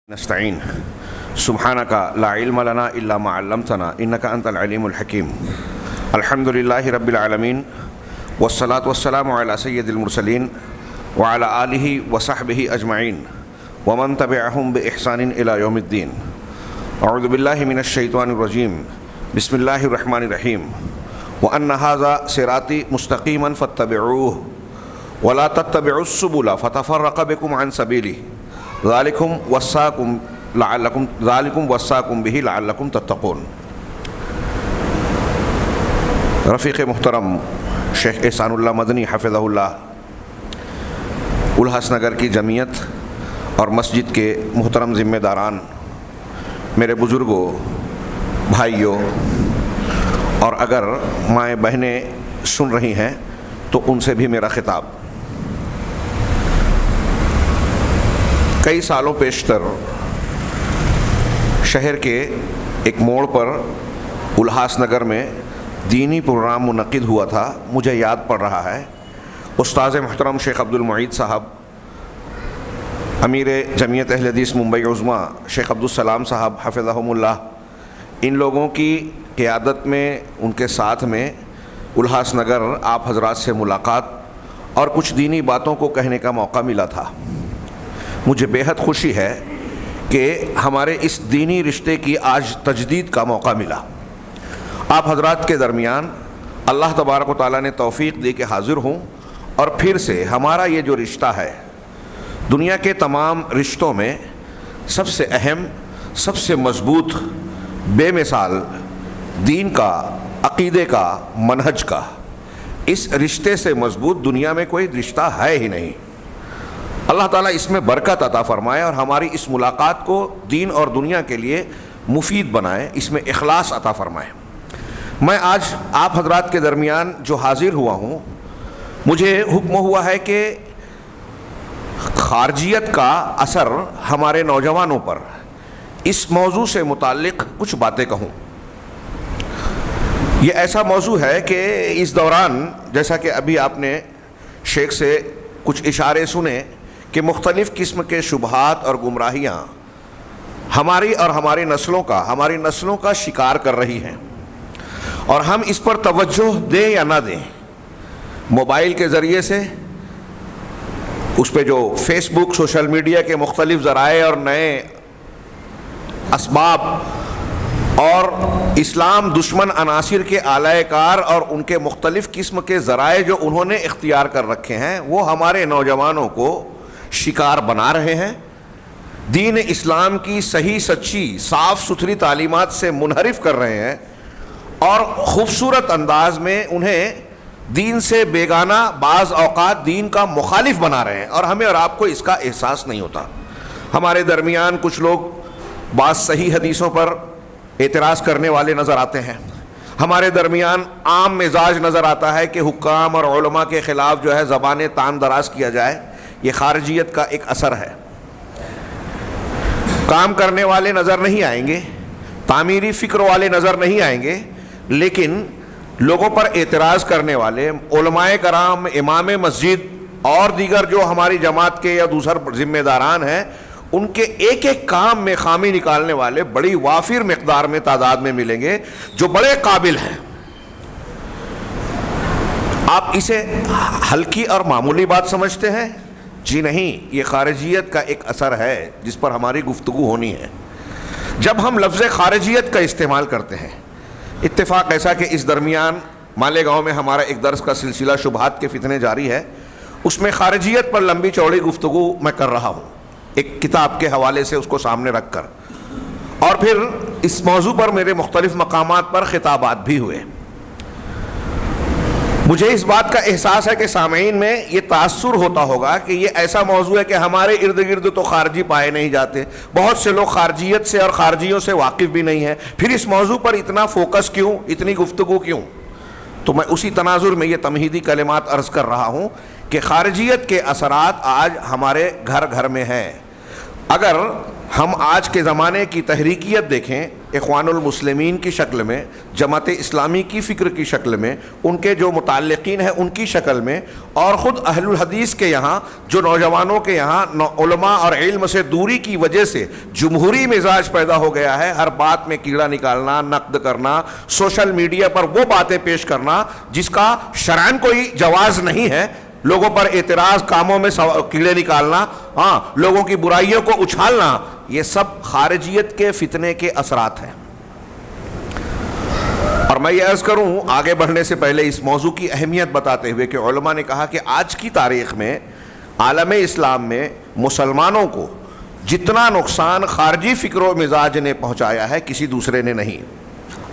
نستعین سبحانک لا علم لنا الا ما علمتنا انک انت العلیم الحکیم الحمد للہ رب العالمین والصلاة والسلام علی سید المرسلین وعلی آلہ وصحبہ اجمعین ومن تبعہم بإحسان الی یوم الدین اعوذ باللہ من الشیطان الرجیم بسم اللہ الرحمن الرحیم وان ھذا صراطی مستقیما فاتبعوہ ولا تتبعوا السبل فتفرق بکم عن سبیلہ ذالکم وصاکم بہ لعلکم تتقون۔ رفیق محترم شیخ احسان اللہ مدنی حفظہ اللہ، الحاس نگر کی جمعیت اور مسجد کے محترم ذمہ داران، میرے بزرگوں، بھائیوں، اور اگر مائیں بہنیں سن رہی ہیں تو ان سے بھی میرا خطاب۔ کئی سالوں پیشتر شہر کے ایک موڑ پر الحاس نگر میں دینی پروگرام منعقد ہوا تھا، مجھے یاد پڑ رہا ہے۔ استاذ محترم شیخ عبد المعید صاحب، امیر جمعیت اہل حدیث ممبئی عظمیٰ شیخ عبدالسلام صاحب حفظہم اللہ، ان لوگوں کی قیادت میں، ان کے ساتھ میں الحاس نگر آپ حضرات سے ملاقات اور کچھ دینی باتوں کو کہنے کا موقع ملا تھا۔ مجھے بیحد خوشی ہے کہ ہمارے اس دینی رشتے کی آج تجدید کا موقع ملا۔ آپ حضرات کے درمیان اللہ تبارک و تعالیٰ نے توفیق دی کہ حاضر ہوں، اور پھر سے ہمارا یہ جو رشتہ ہے، دنیا کے تمام رشتوں میں سب سے اہم، سب سے مضبوط، بے مثال دین کا، عقیدے کا، منہج کا، اس رشتے سے مضبوط دنیا میں کوئی رشتہ ہے ہی نہیں۔ اللہ تعالیٰ اس میں برکت عطا فرمائے اور ہماری اس ملاقات کو دین اور دنیا کے لیے مفید بنائے، اس میں اخلاص عطا فرمائے۔ میں آج آپ حضرات کے درمیان جو حاضر ہوا ہوں، مجھے حکم ہوا ہے کہ خارجیت کا اثر ہمارے نوجوانوں پر، اس موضوع سے متعلق کچھ باتیں کہوں۔ یہ ایسا موضوع ہے کہ اس دوران، جیسا کہ ابھی آپ نے شیخ سے کچھ اشارے سنے، کہ مختلف قسم کے شبہات اور گمراہیاں ہماری اور ہماری نسلوں کا شکار کر رہی ہیں، اور ہم اس پر توجہ دیں یا نہ دیں، موبائل کے ذریعے سے، اس پہ جو فیس بک، سوشل میڈیا کے مختلف ذرائع اور نئے اسباب، اور اسلام دشمن عناصر کے آلائے کار اور ان کے مختلف قسم کے ذرائع جو انہوں نے اختیار کر رکھے ہیں، وہ ہمارے نوجوانوں کو شکار بنا رہے ہیں، دین اسلام کی صحیح، سچی، صاف ستھری تعلیمات سے منحرف کر رہے ہیں، اور خوبصورت انداز میں انہیں دین سے بیگانہ، بعض اوقات دین کا مخالف بنا رہے ہیں، اور ہمیں اور آپ کو اس کا احساس نہیں ہوتا۔ ہمارے درمیان کچھ لوگ بعض صحیح حدیثوں پر اعتراض کرنے والے نظر آتے ہیں، ہمارے درمیان عام مزاج نظر آتا ہے کہ حکام اور علماء کے خلاف جو ہے زبانیں تان دراز کیا جائے۔ یہ خارجیت کا ایک اثر ہے۔ کام کرنے والے نظر نہیں آئیں گے، تعمیری فکر والے نظر نہیں آئیں گے، لیکن لوگوں پر اعتراض کرنے والے، علماء کرام، امام مسجد اور دیگر جو ہماری جماعت کے یا دوسر ذمہ داران ہیں، ان کے ایک ایک کام میں خامی نکالنے والے بڑی وافر مقدار میں، تعداد میں ملیں گے، جو بڑے قابل ہیں۔ آپ اسے ہلکی اور معمولی بات سمجھتے ہیں؟ جی نہیں، یہ خارجیت کا ایک اثر ہے جس پر ہماری گفتگو ہونی ہے۔ جب ہم لفظ خارجیت کا استعمال کرتے ہیں، اتفاق ایسا کہ اس درمیان مالیگاؤں میں ہمارا ایک درس کا سلسلہ شبہات کے فتنے جاری ہے، اس میں خارجیت پر لمبی چوڑی گفتگو میں کر رہا ہوں، ایک کتاب کے حوالے سے اس کو سامنے رکھ کر، اور پھر اس موضوع پر میرے مختلف مقامات پر خطابات بھی ہوئے۔ مجھے اس بات کا احساس ہے کہ سامعین میں یہ تاثر ہوتا ہوگا کہ یہ ایسا موضوع ہے کہ ہمارے ارد گرد تو خارجی پائے نہیں جاتے، بہت سے لوگ خارجیت سے اور خارجیوں سے واقف بھی نہیں ہیں، پھر اس موضوع پر اتنا فوکس کیوں، اتنی گفتگو کیوں؟ تو میں اسی تناظر میں یہ تمہیدی کلمات عرض کر رہا ہوں کہ خارجیت کے اثرات آج ہمارے گھر گھر میں ہیں۔ اگر ہم آج کے زمانے کی تحریکیت دیکھیں اخوان المسلمین کی شکل میں، جماعت اسلامی کی فکر کی شکل میں، ان کے جو متعلقین ہیں ان کی شکل میں، اور خود اہل الحدیث کے یہاں جو نوجوانوں کے یہاں علماء اور علم سے دوری کی وجہ سے جمہوری مزاج پیدا ہو گیا ہے، ہر بات میں کیڑا نکالنا، نقد کرنا، سوشل میڈیا پر وہ باتیں پیش کرنا جس کا شرعاً کوئی جواز نہیں ہے، لوگوں پر اعتراض، کاموں میں کیڑے نکالنا، لوگوں کی برائیوں کو اچھالنا، یہ سب خارجیت کے فتنے کے اثرات ہیں۔ اور میں یہ عرض کروں آگے بڑھنے سے پہلے اس موضوع کی اہمیت بتاتے ہوئے کہ علماء نے کہا کہ آج کی تاریخ میں عالم اسلام میں مسلمانوں کو جتنا نقصان خارجی فکر و مزاج نے پہنچایا ہے کسی دوسرے نے نہیں۔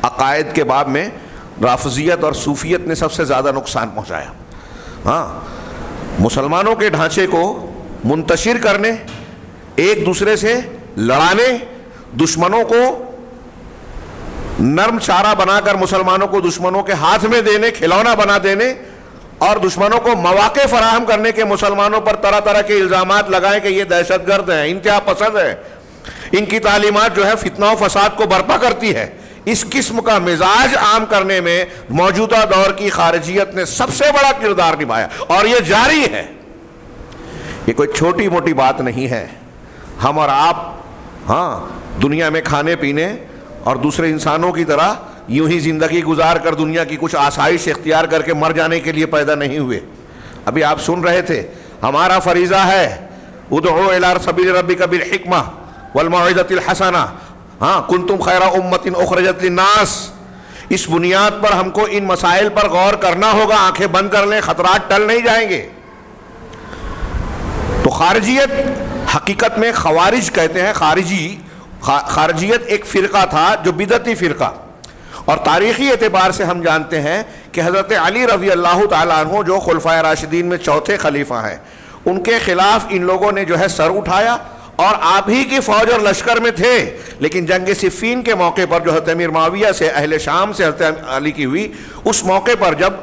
عقائد کے باب میں رافضیت اور صوفیت نے سب سے زیادہ نقصان پہنچایا۔ مسلمانوں کے ڈھانچے کو منتشر کرنے، ایک دوسرے سے لڑانے، دشمنوں کو نرم چارہ بنا کر مسلمانوں کو دشمنوں کے ہاتھ میں دینے، کھلونا بنا دینے، اور دشمنوں کو مواقع فراہم کرنے کے مسلمانوں پر طرح طرح کے الزامات لگائیں کہ یہ دہشت گرد ہیں، انتہا پسند ہے، ان کی تعلیمات جو ہے فتنہ و فساد کو برپا کرتی ہے۔ اس قسم کا مزاج عام کرنے میں موجودہ دور کی خارجیت نے سب سے بڑا کردار نبھایا، اور یہ جاری ہے۔ یہ کوئی چھوٹی موٹی بات نہیں ہے۔ ہم اور آپ دنیا میں کھانے پینے اور دوسرے انسانوں کی طرح یوں ہی زندگی گزار کر دنیا کی کچھ آسائش اختیار کر کے مر جانے کے لیے پیدا نہیں ہوئے۔ ابھی آپ سن رہے تھے، ہمارا فریضہ ہے ادعو الی سبیل ربک بالحکمہ والموعظۃ الحسنہ، کنتم خیر امۃ اخرجت للناس۔ اس بنیاد پر ہم کو ان مسائل پر غور کرنا ہوگا، آنکھیں بند کر لیں، خطرات ٹل نہیں جائیں گے۔ تو خارجیت حقیقت میں خوارج کہتے ہیں، خارجیت ایک فرقہ تھا جو بدعتی فرقہ، اور تاریخی اعتبار سے ہم جانتے ہیں کہ حضرت علی رضی اللہ تعالیٰ عنہ جو خلفائے راشدین میں چوتھے خلیفہ ہیں، ان کے خلاف ان لوگوں نے جو ہے سر اٹھایا، اور آپ ہی کی فوج اور لشکر میں تھے، لیکن جنگ صفین کے موقع پر جو حضرت امیر معاویہ سے اہل شام سے حضرت علی کی ہوئی، اس موقع پر جب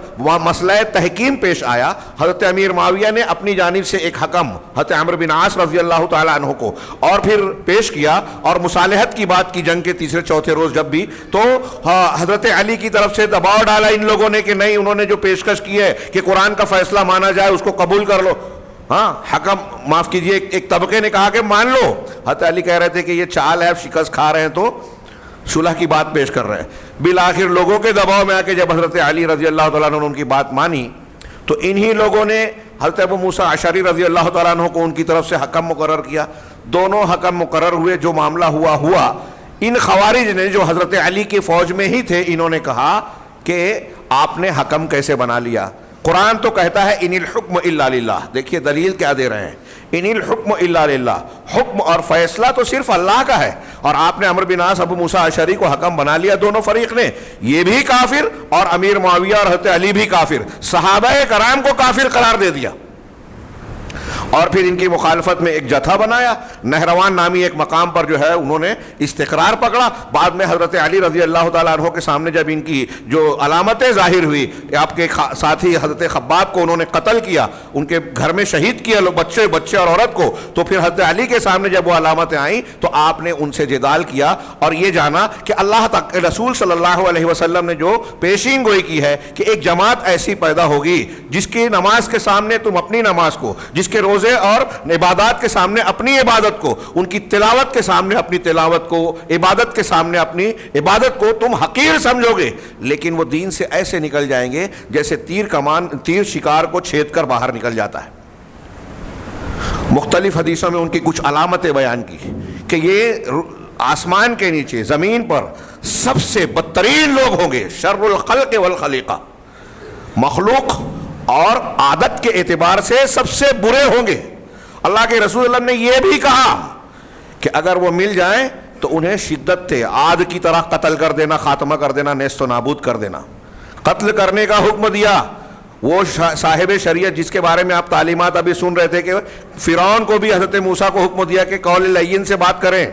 مسئلہ تحکیم پیش آیا، حضرت امیر معاویہ نے اپنی جانب سے ایک حکم حضرت عمرو بن عاص رضی اللہ تعالیٰ عنہ کو اور پھر پیش کیا، اور مصالحت کی بات کی جنگ کے تیسرے چوتھے روز جب بھی، تو حضرت علی کی طرف سے دباؤ ڈالا ان لوگوں نے کہ نہیں، انہوں نے جو پیشکش کی ہے کہ قرآن کا فیصلہ مانا جائے اس کو قبول کر لو۔ حکم معاف کیجئے، ایک طبقے نے کہا کہ مان لو۔ حضرت علی کہہ رہے تھے کہ یہ چال ہے، شکست کھا رہے ہیں تو صلح کی بات پیش کر رہے ہیں۔ بالآخر لوگوں کے دباؤ میں آ کے جب حضرت علی رضی اللہ تعالیٰ عنہ نے ان کی بات مانی، تو انہی لوگوں نے حضرت ابو موسیٰ اشعری رضی اللہ تعالیٰ عنہ کو ان کی طرف سے حکم مقرر کیا۔ دونوں حکم مقرر ہوئے، جو معاملہ ہوا۔ ان خوارج نے جو حضرت علی کی فوج میں ہی تھے، انہوں نے کہا کہ آپ نے حکم کیسے بنا لیا؟ قرآن تو کہتا ہے ان الحکم الا للہ۔ دیکھیے دلیل کیا دے رہے ہیں، ان الحکم الا للہ، حکم اور فیصلہ تو صرف اللہ کا ہے، اور آپ نے عمرو بن عاص ابو موسیٰ اشعری کو حکم بنا لیا، دونوں فریق نے، یہ بھی کافر اور امیر معاویہ اور حضرت علی بھی کافر، صحابہ کرام کو کافر قرار دے دیا۔ اور پھر ان کی مخالفت میں ایک جتھا بنایا، نہروان نامی ایک مقام پر جو ہے انہوں نے استقرار پکڑا۔ بعد میں حضرت علی رضی اللہ تعالیٰ عنہ کے سامنے جب ان کی جو علامتیں ظاہر ہوئی، آپ کے ساتھی حضرت خباب کو انہوں نے قتل کیا، ان کے گھر میں شہید کیا بچے اور عورت کو، تو پھر حضرت علی کے سامنے جب وہ علامتیں آئیں تو آپ نے ان سے جدال کیا، اور یہ جانا کہ اللہ رسول صلی اللہ علیہ وسلم نے جو پیشین گوئی کی ہے کہ ایک جماعت ایسی پیدا ہوگی جس کی نماز کے سامنے تم اپنی نماز کو، جس کے روزے اور عبادات کے سامنے اپنی عبادت کو، ان کی تلاوت کے سامنے اپنی تلاوت کو، عبادت کے سامنے اپنی عبادت کو تم حقیر سمجھو گے، لیکن وہ دین سے ایسے نکل جائیں گے جیسے تیر شکار کو چھید کر باہر نکل جاتا ہے۔ مختلف حدیثوں میں ان کی کچھ علامتیں بیان کی کہ یہ آسمان کے نیچے زمین پر سب سے بدترین لوگ ہوں گے، شر الخلق والخلیقہ، مخلوق اور عادت کے اعتبار سے سب سے برے ہوں گے۔ اللہ کے رسول اللہ نے یہ بھی کہا کہ اگر وہ مل جائیں تو انہیں شدت سے عاد کی طرح قتل کر دینا، خاتمہ کر دینا، نیست و نابود کر دینا، قتل کرنے کا حکم دیا۔ وہ صاحب شریعت جس کے بارے میں آپ تعلیمات ابھی سن رہے تھے کہ فرعون کو بھی حضرت موسیٰ کو حکم دیا کہ قول لین سے بات کریں،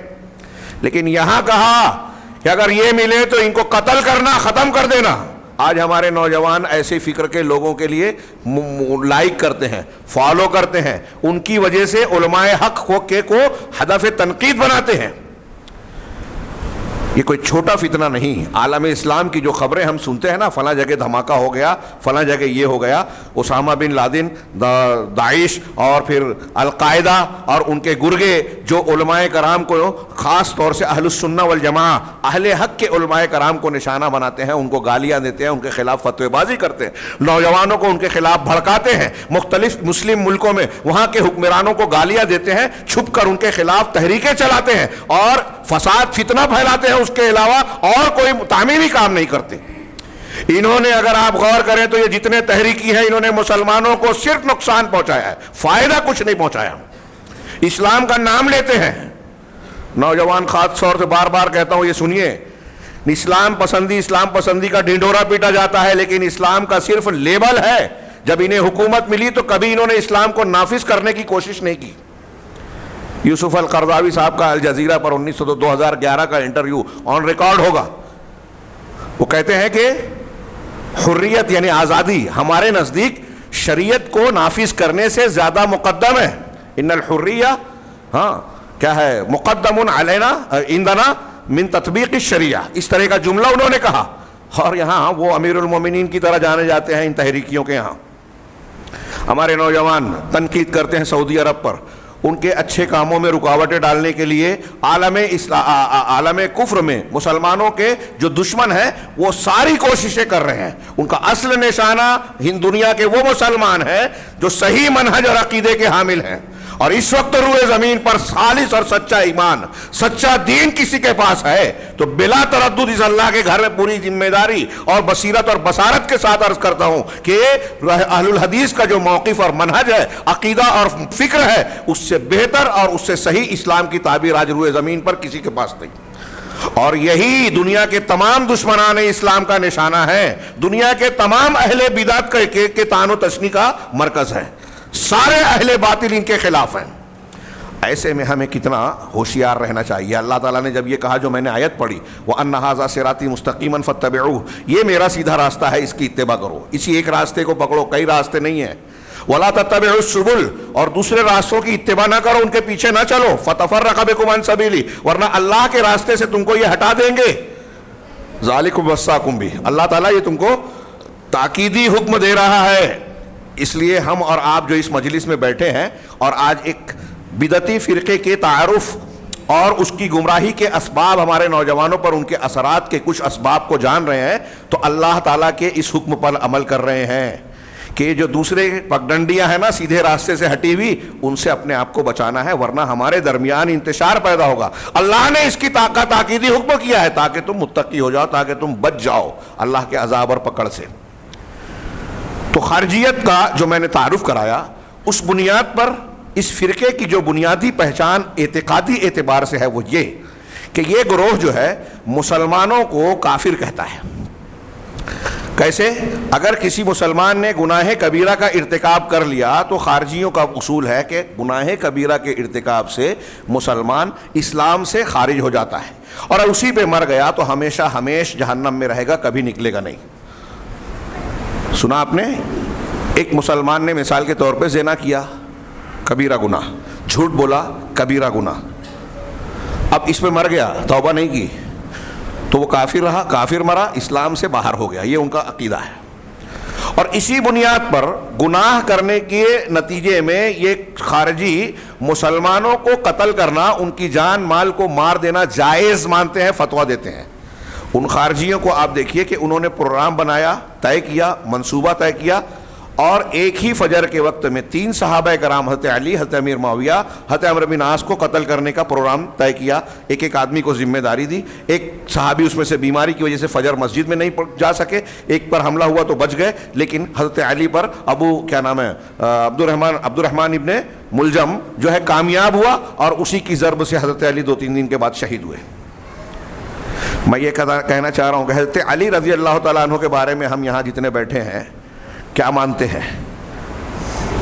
لیکن یہاں کہا کہ اگر یہ ملے تو ان کو قتل کرنا، ختم کر دینا۔ آج ہمارے نوجوان ایسے فکر کے لوگوں کے لیے لائک کرتے ہیں، فالو کرتے ہیں، ان کی وجہ سے علماء حق کو ہدف تنقید بناتے ہیں۔ یہ کوئی چھوٹا فتنہ نہیں. عالم اسلام کی جو خبریں ہم سنتے ہیں نا، فلاں جگہ دھماکہ ہو گیا، فلاں جگہ یہ ہو گیا، اسامہ بن لادن، داعش اور پھر القاعدہ اور ان کے گرگے جو علماء کرام کو خاص طور سے اہل السنہ والجماعہ اہل حق کے علماء کرام کو نشانہ بناتے ہیں، ان کو گالیاں دیتے ہیں، ان کے خلاف فتوی بازی کرتے ہیں، نوجوانوں کو ان کے خلاف بھڑکاتے ہیں، مختلف مسلم ملکوں میں وہاں کے حکمرانوں کو گالیاں دیتے ہیں، چھپ کر ان کے خلاف تحریکیں چلاتے ہیں اور فساد فتنہ پھیلاتے ہیں. اس کے علاوہ اور کوئی تعمیری کام نہیں کرتے. انہوں نے اگر آپ غور کریں تو یہ جتنے تحریکی ہیں انہوں نے مسلمانوں کو صرف نقصان پہنچایا ہے، فائدہ کچھ نہیں پہنچایا. اسلام کا نام لیتے ہیں. نوجوان خاص طور سے بار بار کہتا ہوں یہ سنیے، اسلام پسندی کا ڈھنڈورا پیٹا جاتا ہے، لیکن اسلام کا صرف لیبل ہے. جب انہیں حکومت ملی تو کبھی انہوں نے اسلام کو نافذ کرنے کی کوشش نہیں کی. یوسف القرضاوی صاحب کا الجزیرہ پر 2011 کا انٹرویو آن ریکارڈ ہوگا. وہ کہتے ہیں کہ حریت یعنی آزادی ہمارے نزدیک شریعت کو نافذ کرنے سے زیادہ مقدم ہے. ان الحریہ کیا ہے، مقدم علینا عندنا من تطبیق الشریعہ، اس طرح کا جملہ انہوں نے کہا. اور یہاں وہ امیر المومنین کی طرح جانے جاتے ہیں ان تحریکیوں کے. یہاں ہمارے نوجوان تنقید کرتے ہیں سعودی عرب پر، ان کے اچھے کاموں میں رکاوٹیں ڈالنے کے لیے عالم کفر میں مسلمانوں کے جو دشمن ہیں وہ ساری کوششیں کر رہے ہیں. ان کا اصل نشانہ دنیا کے وہ مسلمان ہیں جو صحیح منہج اور عقیدے کے حامل ہیں. اور اس وقت روئے زمین پر خالص اور سچا ایمان، سچا دین کسی کے پاس ہے تو بلا تردد اس اللہ کے گھر میں پوری ذمہ داری اور بصیرت اور بصارت کے ساتھ عرض کرتا ہوں کہ اہل الحدیث کا جو موقف اور منہج ہے، عقیدہ اور فکر ہے، اس سے بہتر اور اس سے صحیح اسلام کی تعبیر آج روئے زمین پر کسی کے پاس نہیں. اور یہی دنیا کے تمام دشمنان اسلام کا نشانہ ہے، دنیا کے تمام اہل بدعت کے طعن و تشنیع کا مرکز ہے. سارے اہل باطل ان کے خلاف ہیں. ایسے میں ہمیں کتنا ہوشیار رہنا چاہیے. اللہ تعالیٰ نے جب یہ کہا جو میں نے آیت پڑھی وَأَنَّ هَذَا صِرَاطِي مُسْتَقِيمًا فَاتَّبِعُوهُ، یہ میرا سیدھا راستہ ہے، اس کی اتباع کرو. اسی ایک راستے کو پکڑو، کئی راستے نہیں ہیں. وَلَا تَتَّبِعُوا السُّبُلَ، اور دوسرے راستوں کی اتباع نہ کرو، ان کے پیچھے نہ چلو. فَتَفَرَّقَ بِكُمْ عَنْ سَبِيلِهِ، ورنہ اللہ کے راستے سے تم کو یہ ہٹا دیں گے. ذَلِكُمْ وَصَّاكُمْ بِهِ، اللہ تعالیٰ یہ تم کو تاکیدی حکم دے رہا ہے. اس لیے ہم اور آپ جو اس مجلس میں بیٹھے ہیں اور آج ایک بدعتی فرقے کے تعارف اور اس کی گمراہی کے اسباب ہمارے نوجوانوں پر ان کے اثرات کے کچھ اسباب کو جان رہے ہیں تو اللہ تعالیٰ کے اس حکم پر عمل کر رہے ہیں کہ جو دوسرے پگڈنڈیاں ہیں نا سیدھے راستے سے ہٹی ہوئی، ان سے اپنے آپ کو بچانا ہے، ورنہ ہمارے درمیان انتشار پیدا ہوگا. اللہ نے اس کی تاکیدی حکم کیا ہے تاکہ تم متقی ہو جاؤ، تاکہ تم بچ جاؤ اللہ کے عذاب اور پکڑ سے. تو خارجیت کا جو میں نے تعارف کرایا، اس بنیاد پر اس فرقے کی جو بنیادی پہچان اعتقادی اعتبار سے ہے وہ یہ کہ یہ گروہ جو ہے مسلمانوں کو کافر کہتا ہے. کیسے؟ اگر کسی مسلمان نے گناہ کبیرہ کا ارتکاب کر لیا تو خارجیوں کا اصول ہے کہ گناہ کبیرہ کے ارتکاب سے مسلمان اسلام سے خارج ہو جاتا ہے اور اسی پہ مر گیا تو ہمیشہ ہمیش جہنم میں رہے گا، کبھی نکلے گا نہیں. سنا آپ نے؟ ایک مسلمان نے مثال کے طور پہ زنا کیا، کبیرہ گناہ، جھوٹ بولا، کبیرہ گناہ، اب اس پہ مر گیا، توبہ نہیں کی تو وہ کافر رہا، کافر مرا، اسلام سے باہر ہو گیا. یہ ان کا عقیدہ ہے. اور اسی بنیاد پر گناہ کرنے کے نتیجے میں یہ خارجی مسلمانوں کو قتل کرنا، ان کی جان مال کو مار دینا جائز مانتے ہیں، فتویٰ دیتے ہیں. ان خارجیوں کو آپ دیکھیے کہ انہوں نے پروگرام بنایا، طے کیا، منصوبہ طے کیا اور ایک ہی فجر کے وقت میں 3 صحابہ کرام حضرت علی، حضرت امیر معاویہ، حضرت عمرو بن عاص کو قتل کرنے کا پروگرام طے کیا. ایک آدمی کو ذمہ داری دی. ایک صحابی اس میں سے بیماری کی وجہ سے فجر مسجد میں نہیں جا سکے، ایک پر حملہ ہوا تو بچ گئے، لیکن حضرت علی پر عبد الرحمن ابن ملجم جو ہے کامیاب ہوا اور اسی کی ضرب سے حضرت علی 2-3 دن کے بعد شہید ہوئے. میں یہ کہنا چاہ رہا ہوں کہ حضرت علی رضی اللہ تعالیٰ عنہ کے بارے میں ہم یہاں جتنے بیٹھے ہیں کیا مانتے ہیں؟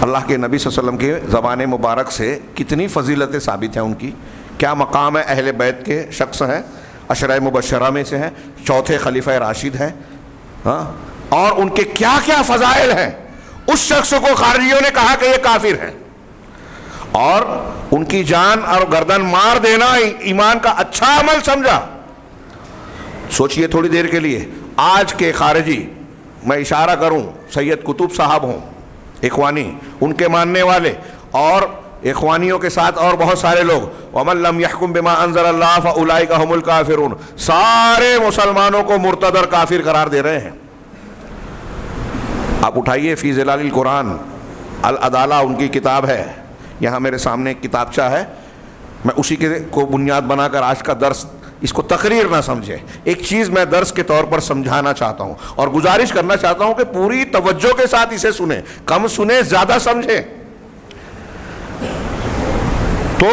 اللہ کے نبی صلی اللہ علیہ وسلم کے زبان مبارک سے کتنی فضیلتیں ثابت ہیں ان کی، کیا مقام ہے، اہل بیت کے شخص ہیں، عشرہ مبشرہ میں سے ہیں، چوتھے خلیفہ راشد ہیں، اور ان کے کیا کیا فضائل ہیں. اس شخص کو خارجیوں نے کہا کہ یہ کافر ہیں اور ان کی جان اور گردن مار دینا ایمان کا اچھا عمل سمجھا. سوچئے تھوڑی دیر کے لیے، آج کے خارجی، میں اشارہ کروں سید قطب صاحب ہوں اخوانی، ان کے ماننے والے، اور اخوانیوں کے ساتھ اور بہت سارے لوگ، وَمَن لَّمْ يَحْكُم بِمَا أَنزَلَ اللَّهُ فَأُولَٰئِكَ هُمُ الْكَافِرُونَ، سارے مسلمانوں کو مرتد اور کافر قرار دے رہے ہیں۔ آپ اٹھائیے فی ظلال القرآن، العدالہ ان کی کتاب ہے، یہاں میرے سامنے ایک کتابچہ ہے، میں اسی کو بنیاد بنا کر آج کا درس، اس کو تقریر نہ سمجھے، ایک چیز میں درس کے طور پر سمجھانا چاہتا ہوں اور گزارش کرنا چاہتا ہوں کہ پوری توجہ کے ساتھ اسے سنیں، کم سنیں زیادہ سمجھیں۔ تو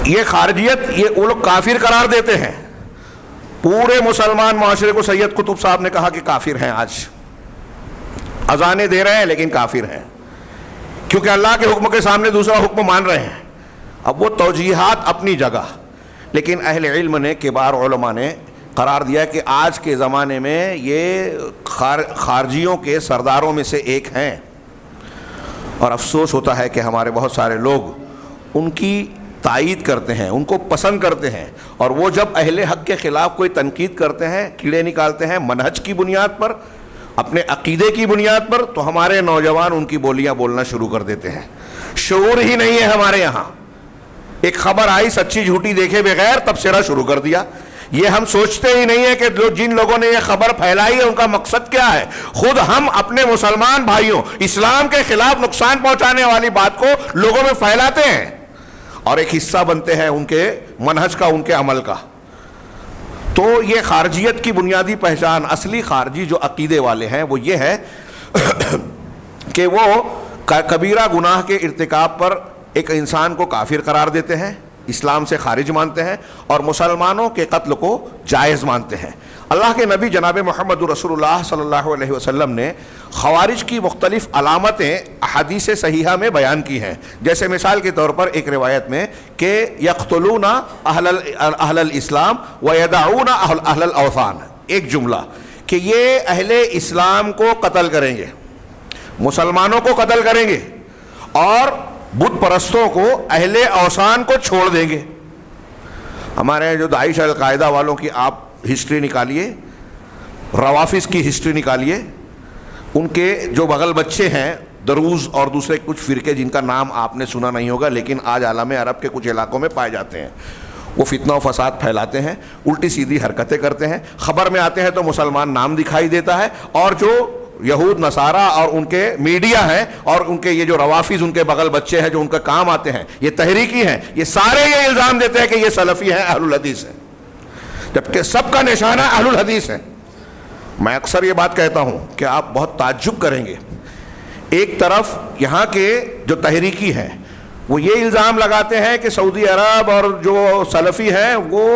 یہ خارجیت، یہ وہ لوگ کافر قرار دیتے ہیں، پورے مسلمان معاشرے کو سید قطب صاحب نے کہا کہ کافر ہیں، آج اذانیں دے رہے ہیں لیکن کافر ہیں، کیونکہ اللہ کے حکم کے سامنے دوسرا حکم مان رہے ہیں۔ اب وہ توجیحات اپنی جگہ، لیکن اہل علم نے، کبار علماء نے قرار دیا کہ آج کے زمانے میں یہ خارجیوں کے سرداروں میں سے ایک ہیں، اور افسوس ہوتا ہے کہ ہمارے بہت سارے لوگ ان کی تائید کرتے ہیں، ان کو پسند کرتے ہیں، اور وہ جب اہل حق کے خلاف کوئی تنقید کرتے ہیں، کیڑے نکالتے ہیں منہج کی بنیاد پر، اپنے عقیدے کی بنیاد پر، تو ہمارے نوجوان ان کی بولیاں بولنا شروع کر دیتے ہیں۔ شعور ہی نہیں ہے ہمارے یہاں، ایک خبر آئی سچی جھوٹی دیکھے بغیر تبصرہ شروع کر دیا۔ یہ ہم سوچتے ہی نہیں ہے کہ جن لوگوں نے یہ خبر پھیلائی ہے ان کا مقصد کیا ہے۔ خود ہم اپنے مسلمان بھائیوں، اسلام کے خلاف نقصان پہنچانے والی بات کو لوگوں میں پھیلاتے ہیں اور ایک حصہ بنتے ہیں ان کے منہج کا، ان کے عمل کا۔ تو یہ خارجیت کی بنیادی پہچان، اصلی خارجی جو عقیدے والے ہیں وہ یہ ہے کہ وہ کبیرہ گناہ کے ارتکاب پر ایک انسان کو کافر قرار دیتے ہیں، اسلام سے خارج مانتے ہیں، اور مسلمانوں کے قتل کو جائز مانتے ہیں۔ اللہ کے نبی جناب محمد رسول اللہ صلی اللہ علیہ وسلم نے خوارج کی مختلف علامتیں احادیث صحیحہ میں بیان کی ہیں، جیسے مثال کے طور پر ایک روایت میں کہ یقتلون اہل الاسلام ویدعون اہل الاوثان، ایک جملہ کہ یہ اہل اسلام کو قتل کریں گے، مسلمانوں کو قتل کریں گے، اور بت پرستوں کو، اہل اوثان کو چھوڑ دیں گے۔ ہمارے جو داعش القاعدہ والوں کی آپ ہسٹری نکالیے، روافظ کی ہسٹری نکالیے، ان کے جو بغل بچے ہیں دروز اور دوسرے کچھ فرقے جن کا نام آپ نے سنا نہیں ہوگا لیکن آج عالم عرب کے کچھ علاقوں میں پائے جاتے ہیں، وہ فتنہ و فساد پھیلاتے ہیں، الٹی سیدھی حرکتیں کرتے ہیں، خبر میں آتے ہیں تو مسلمان نام دکھائی دیتا ہے، اور جو یہود نصارہ اور ان کے میڈیا ہیں اور ان کے یہ جو روافظ ان کے بغل بچے ہیں جو ان کا کام آتے ہیں، یہ تحریکی ہیں، یہ سارے یہ الزام دیتے ہیں کہ یہ سلفی ہیں، اہل الحدیث ہیں، جبکہ سب کا نشانہ اہل الحدیث ہے۔ میں اکثر یہ بات کہتا ہوں کہ آپ بہت تعجب کریں گے، ایک طرف یہاں کے جو تحریکی ہیں وہ یہ الزام لگاتے ہیں کہ سعودی عرب اور جو سلفی ہیں وہ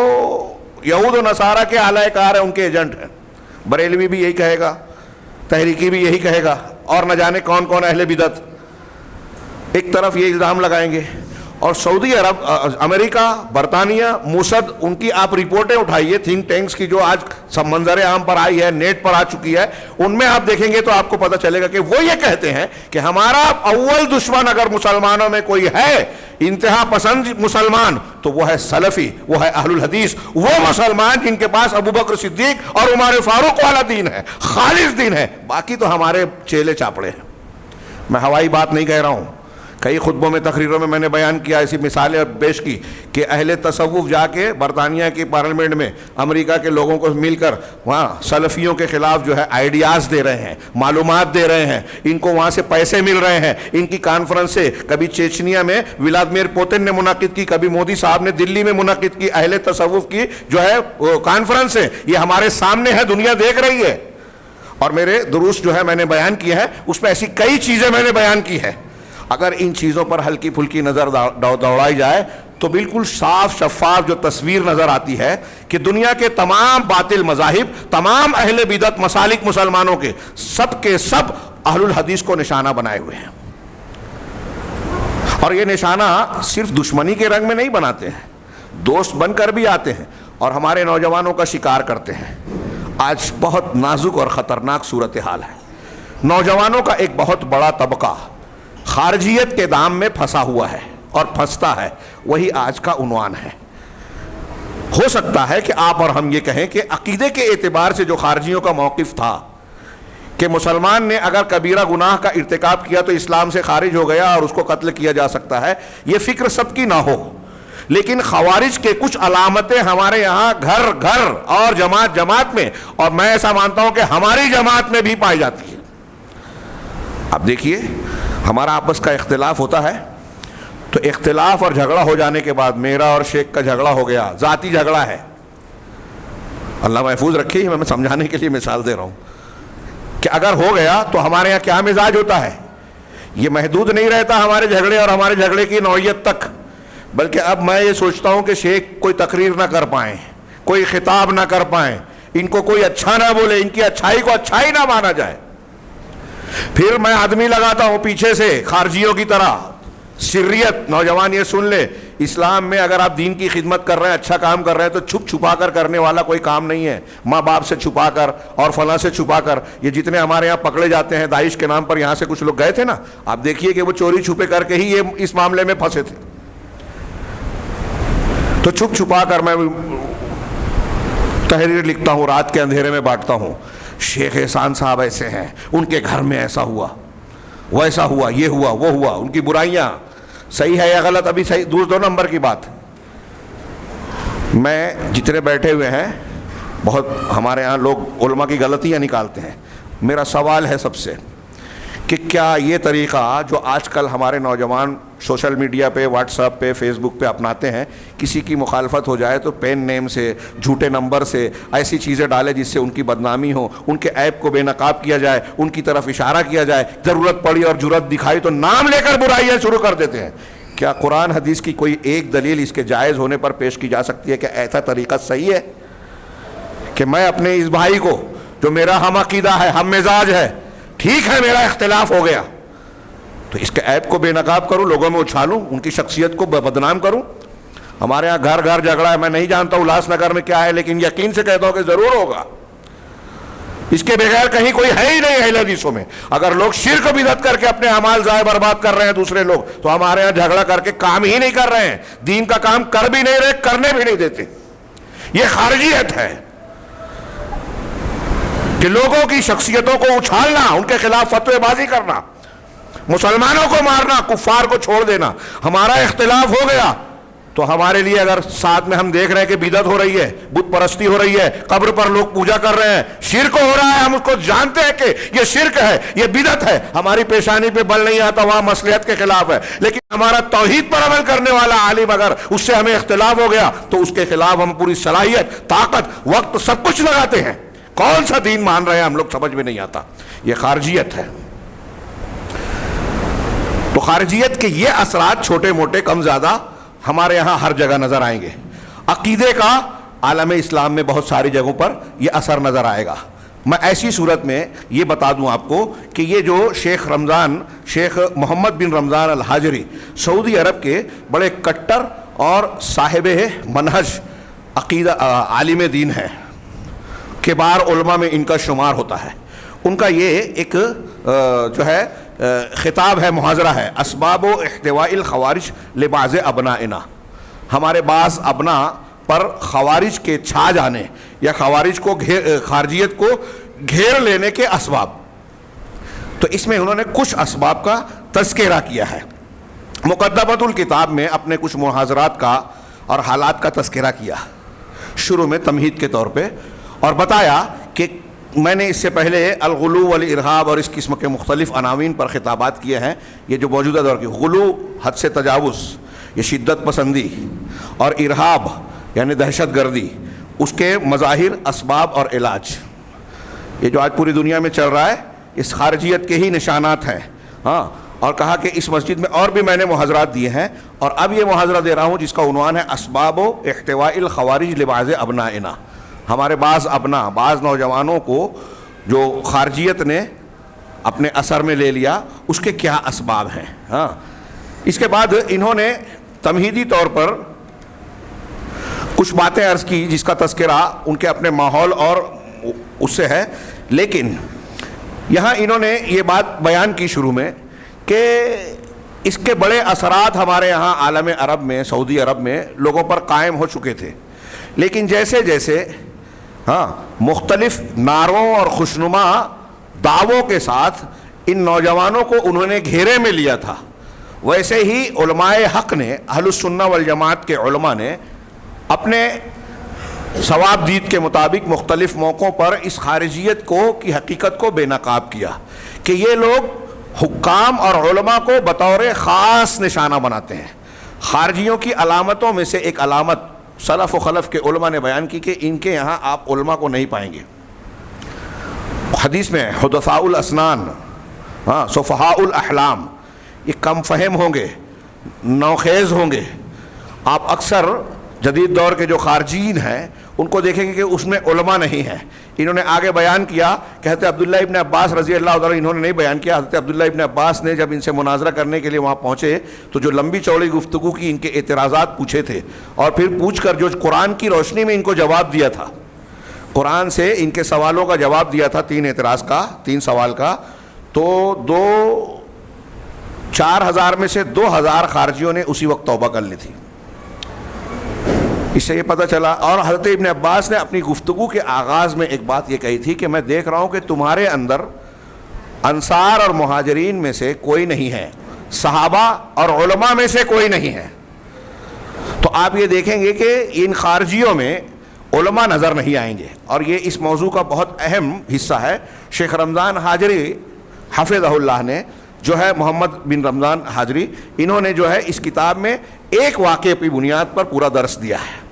یہود و نصارہ کے اعلی کار ہیں، ان کے ایجنٹ ہیں، بریلوی بھی یہی کہے گا، تحریکی بھی یہی کہے گا، اور نہ جانے کون کون اہل بدعت ایک طرف یہ الزام لگائیں گے۔ اور سعودی عرب، امریکہ، برطانیہ، موسد، ان کی آپ رپورٹیں اٹھائیے، تھنک ٹینکس کی جو آج سب منظر عام پر آئی ہے، نیٹ پر آ چکی ہے، ان میں آپ دیکھیں گے تو آپ کو پتہ چلے گا کہ وہ یہ کہتے ہیں کہ ہمارا اول دشمن اگر مسلمانوں میں کوئی ہے، انتہا پسند مسلمان، تو وہ ہے سلفی، وہ ہے اہل الحدیث، وہ مسلمان جن کے پاس ابو بکر صدیق اور عمر فاروق والا دین ہے، خالص دین ہے، باقی تو ہمارے چیلے چاپڑے ہیں۔ میں ہوائی بات نہیں کہہ رہا ہوں، کئی خطبوں میں، تقریروں میں نے بیان کیا، ایسی مثالیں پیش کی کہ اہل تصوف جا کے برطانیہ کی پارلیمنٹ میں امریکہ کے لوگوں کو مل کر وہاں سلفیوں کے خلاف جو ہے آئیڈیاز دے رہے ہیں، معلومات دے رہے ہیں، ان کو وہاں سے پیسے مل رہے ہیں، ان کی کانفرنسیں کبھی چیچنیا میں ولادیمیر پوتن نے منعقد کی، کبھی مودی صاحب نے دلی میں منعقد کی، اہل تصوف کی جو ہے کانفرنسیں، یہ ہمارے سامنے ہے، دنیا دیکھ رہی ہے۔ اور میرے دروس جو ہے میں نے بیان کیے ہیں، اس میں ایسی کئی چیزیں میں نے بیان کی ہے، اگر ان چیزوں پر ہلکی پھلکی نظر دوڑائی جائے تو بالکل صاف شفاف جو تصویر نظر آتی ہے کہ دنیا کے تمام باطل مذاہب، تمام اہل بدعت مسالک مسلمانوں کے سب اہل الحدیث کو نشانہ بنائے ہوئے ہیں، اور یہ نشانہ صرف دشمنی کے رنگ میں نہیں بناتے ہیں، دوست بن کر بھی آتے ہیں اور ہمارے نوجوانوں کا شکار کرتے ہیں۔ آج بہت نازک اور خطرناک صورتحال ہے، نوجوانوں کا ایک بہت بڑا طبقہ خارجیت کے دام میں پھنسا ہوا ہے اور پھنستا ہے، وہی آج کا عنوان ہے۔ ہو سکتا ہے کہ آپ اور ہم یہ کہیں کہ عقیدے کے اعتبار سے جو خارجیوں کا موقف تھا کہ مسلمان نے اگر کبیرہ گناہ کا ارتکاب کیا تو اسلام سے خارج ہو گیا اور اس کو قتل کیا جا سکتا ہے، یہ فکر سب کی نہ ہو، لیکن خوارج کے کچھ علامتیں ہمارے یہاں گھر گھر اور جماعت جماعت میں، اور میں ایسا مانتا ہوں کہ ہماری جماعت میں بھی پائی جاتی ہے۔ اب دیکھیے، ہمارا آپس کا اختلاف ہوتا ہے تو اختلاف اور جھگڑا ہو جانے کے بعد میرا اور شیخ کا جھگڑا ہو گیا، ذاتی جھگڑا ہے، اللہ محفوظ رکھے، میں سمجھانے کے لیے مثال دے رہا ہوں کہ اگر ہو گیا تو ہمارے یہاں کیا مزاج ہوتا ہے، یہ محدود نہیں رہتا ہمارے جھگڑے اور ہمارے جھگڑے کی نوعیت تک، بلکہ اب میں یہ سوچتا ہوں کہ شیخ کوئی تقریر نہ کر پائیں، کوئی خطاب نہ کر پائیں، ان کو کوئی اچھا نہ بولے، ان کی اچھائی کو اچھائی نہ مانا جائے، پھر میں آدمی لگاتا ہوں پیچھے سے خارجیوں کی طرح سریت۔ نوجوان یہ سن لے، اسلام میں اگر آپ دین کی خدمت کر رہے ہیں، اچھا کام کر رہے ہیں تو چھپ چھپا کر کرنے والا کوئی کام نہیں ہے، ماں باپ سے چھپا کر اور فلاں سے چھپا کر۔ یہ جتنے ہمارے یہاں پکڑے جاتے ہیں داعش کے نام پر، یہاں سے کچھ لوگ گئے تھے نا، آپ دیکھیے کہ وہ چوری چھپے کر کے ہی یہ اس معاملے میں پھنسے تھے۔ تو چھپ چھپا کر میں تحریر لکھتا ہوں، رات کے اندھیرے میں بانٹتا ہوں، شیخ احسان صاحب ایسے ہیں، ان کے گھر میں ایسا ہوا، ویسا ہوا، یہ ہوا، وہ ہوا، ان کی برائیاں صحیح ہے یا غلط ابھی صحیح دو نمبر کی بات۔ میں جتنے بیٹھے ہوئے ہیں، بہت ہمارے ہاں لوگ علماء کی غلطیاں نکالتے ہیں، میرا سوال ہے سب سے کہ کیا یہ طریقہ جو آج کل ہمارے نوجوان سوشل میڈیا پہ، واٹس ایپ پہ، فیس بک پہ اپناتے ہیں، کسی کی مخالفت ہو جائے تو پین نیم سے، جھوٹے نمبر سے ایسی چیزیں ڈالے جس سے ان کی بدنامی ہو، ان کے عیب کو بے نقاب کیا جائے، ان کی طرف اشارہ کیا جائے، ضرورت پڑی اور جرأت دکھائی تو نام لے کر برائیاں شروع کر دیتے ہیں؟ کیا قرآن حدیث کی کوئی ایک دلیل اس کے جائز ہونے پر پیش کی جا سکتی ہے کہ ایسا طریقہ صحیح ہے کہ میں اپنے اس بھائی کو جو میرا ہم عقیدہ ہے، ہم مزاج ہے، ٹھیک ہے میرا اختلاف ہو گیا تو اس کے عیب کو بے نقاب کروں، لوگوں میں اچھالوں، ان کی شخصیت کو بدنام کروں؟ ہمارے ہاں گھر گھر جھگڑا ہے، میں نہیں جانتا الاس نگر میں کیا ہے، لیکن یقین سے کہتا ہوں کہ ضرور ہوگا، اس کے بغیر کہیں کوئی ہے ہی نہیں اہل حدیثوں میں۔ اگر لوگ شرک بدعت کر کے اپنے اعمال ضائع برباد کر رہے ہیں دوسرے لوگ، تو ہمارے ہاں جھگڑا کر کے کام ہی نہیں کر رہے ہیں، دین کا کام کر بھی نہیں رہے، کرنے بھی نہیں دیتے۔ یہ خارجیت ہے کہ لوگوں کی شخصیتوں کو اچھالنا، ان کے خلاف فتوی بازی کرنا، مسلمانوں کو مارنا، کفار کو چھوڑ دینا۔ ہمارا اختلاف ہو گیا تو ہمارے لیے اگر ساتھ میں ہم دیکھ رہے ہیں کہ بدعت ہو رہی ہے، بت پرستی ہو رہی ہے، قبر پر لوگ پوجا کر رہے ہیں، شرک ہو رہا ہے، ہم اس کو جانتے ہیں کہ یہ شرک ہے، یہ بدعت ہے، ہماری پیشانی پہ بل نہیں آتا، وہاں مصلحت کے خلاف ہے، لیکن ہمارا توحید پر عمل کرنے والا عالم اگر اس سے ہمیں اختلاف ہو گیا تو اس کے خلاف ہم پوری صلاحیت، طاقت، وقت سب کچھ لگاتے ہیں۔ کون سا دین مان رہے ہیں ہم لوگ سمجھ میں نہیں آتا، یہ خارجیت ہے۔ تو خارجیت کے یہ اثرات چھوٹے موٹے کم زیادہ ہمارے یہاں ہر جگہ نظر آئیں گے۔ عقیدے کا عالم اسلام میں بہت ساری جگہوں پر یہ اثر نظر آئے گا۔ میں ایسی صورت میں یہ بتا دوں آپ کو کہ یہ جو شیخ محمد بن رمضان الحاجری سعودی عرب کے بڑے کٹر اور صاحب منہج عقیدہ عالم دین ہیں، کبار علماء میں ان کا شمار ہوتا ہے۔ ان کا یہ ایک جو ہے خطاب ہے، محاضرہ ہے، اسباب و احتواء الخوارج لبعض ابنائنا، ہمارے بعض ابنا پر خوارج کے چھا جانے یا خوارج کو خارجیت کو گھیر لینے کے اسباب۔ تو اس میں انہوں نے کچھ اسباب کا تذکرہ کیا ہے۔ مقدمۃ الکتاب میں اپنے کچھ محاضرات کا اور حالات کا تذکرہ کیا شروع میں تمہید کے طور پہ، اور بتایا کہ میں نے اس سے پہلے الغلو والارہاب اور اس قسم کے مختلف عناوین پر خطابات کیے ہیں۔ یہ جو موجودہ دور کی غلو، حد سے تجاوز، یہ شدت پسندی، اور ارہاب یعنی دہشت گردی، اس کے مظاہر، اسباب اور علاج، یہ جو آج پوری دنیا میں چل رہا ہے اس خارجیت کے ہی نشانات ہیں۔ ہاں، اور کہا کہ اس مسجد میں اور بھی میں نے محاضرات دیے ہیں، اور اب یہ محاضرہ دے رہا ہوں جس کا عنوان ہے اسباب و احتواء الخوارج لبعض ابنائنا، ہمارے بعض ابنا، بعض نوجوانوں کو جو خارجیت نے اپنے اثر میں لے لیا، اس کے کیا اسباب ہیں۔ ہاں، اس کے بعد انہوں نے تمہیدی طور پر کچھ باتیں عرض کی جس کا تذکرہ ان کے اپنے ماحول اور اس سے ہے، لیکن یہاں انہوں نے یہ بات بیان کی شروع میں کہ اس کے بڑے اثرات ہمارے یہاں عالم عرب میں، سعودی عرب میں لوگوں پر قائم ہو چکے تھے، لیکن جیسے جیسے مختلف نعروں اور خوشنما دعووں کے ساتھ ان نوجوانوں کو انہوں نے گھیرے میں لیا تھا، ویسے ہی علماء حق نے، اہل السنہ والجماعت کے علماء نے اپنے ثواب دید کے مطابق مختلف موقعوں پر اس خارجیت کی حقیقت کو بے نقاب کیا کہ یہ لوگ حکام اور علماء کو بطور خاص نشانہ بناتے ہیں۔ خارجیوں کی علامتوں میں سے ایک علامت سلف و خلف کے علماء نے بیان کی کہ ان کے یہاں آپ علماء کو نہیں پائیں گے۔ حدیث میں حدثاء الاسنان، صفحاء الاحلام، یہ کم فہم ہوں گے، نوخیز ہوں گے۔ آپ اکثر جدید دور کے جو خارجین ہیں ان کو دیکھیں گے کہ اس میں علماء نہیں ہیں۔ انہوں نے آگے بیان کیا کہ حضرت عبداللہ ابن عباس رضی اللہ عنہ، انہوں نے نہیں بیان کیا، حضرت عبداللہ ابن عباس نے جب ان سے مناظرہ کرنے کے لیے وہاں پہنچے تو جو لمبی چوڑی گفتگو کی، ان کے اعتراضات پوچھے تھے اور پھر پوچھ کر جو قرآن کی روشنی میں ان کو جواب دیا تھا، قرآن سے ان کے سوالوں کا جواب دیا تھا، 3 اعتراض کا، 3 سوال کا، تو 4,000 میں سے 2,000 خارجیوں نے اسی وقت توبہ کر لی تھی۔ اس سے یہ پتہ چلا، اور حضرت ابن عباس نے اپنی گفتگو کے آغاز میں ایک بات یہ کہی تھی کہ میں دیکھ رہا ہوں کہ تمہارے اندر انصار اور مہاجرین میں سے کوئی نہیں ہے، صحابہ اور علماء میں سے کوئی نہیں ہے۔ تو آپ یہ دیکھیں گے کہ ان خارجیوں میں علماء نظر نہیں آئیں گے، اور یہ اس موضوع کا بہت اہم حصہ ہے۔ شیخ رمضان حاجری حفظہ اللہ نے جو ہے، محمد بن رمضان حاجری، انہوں نے جو ہے اس کتاب میں ایک واقعے کی بنیاد پر پورا درس دیا ہے۔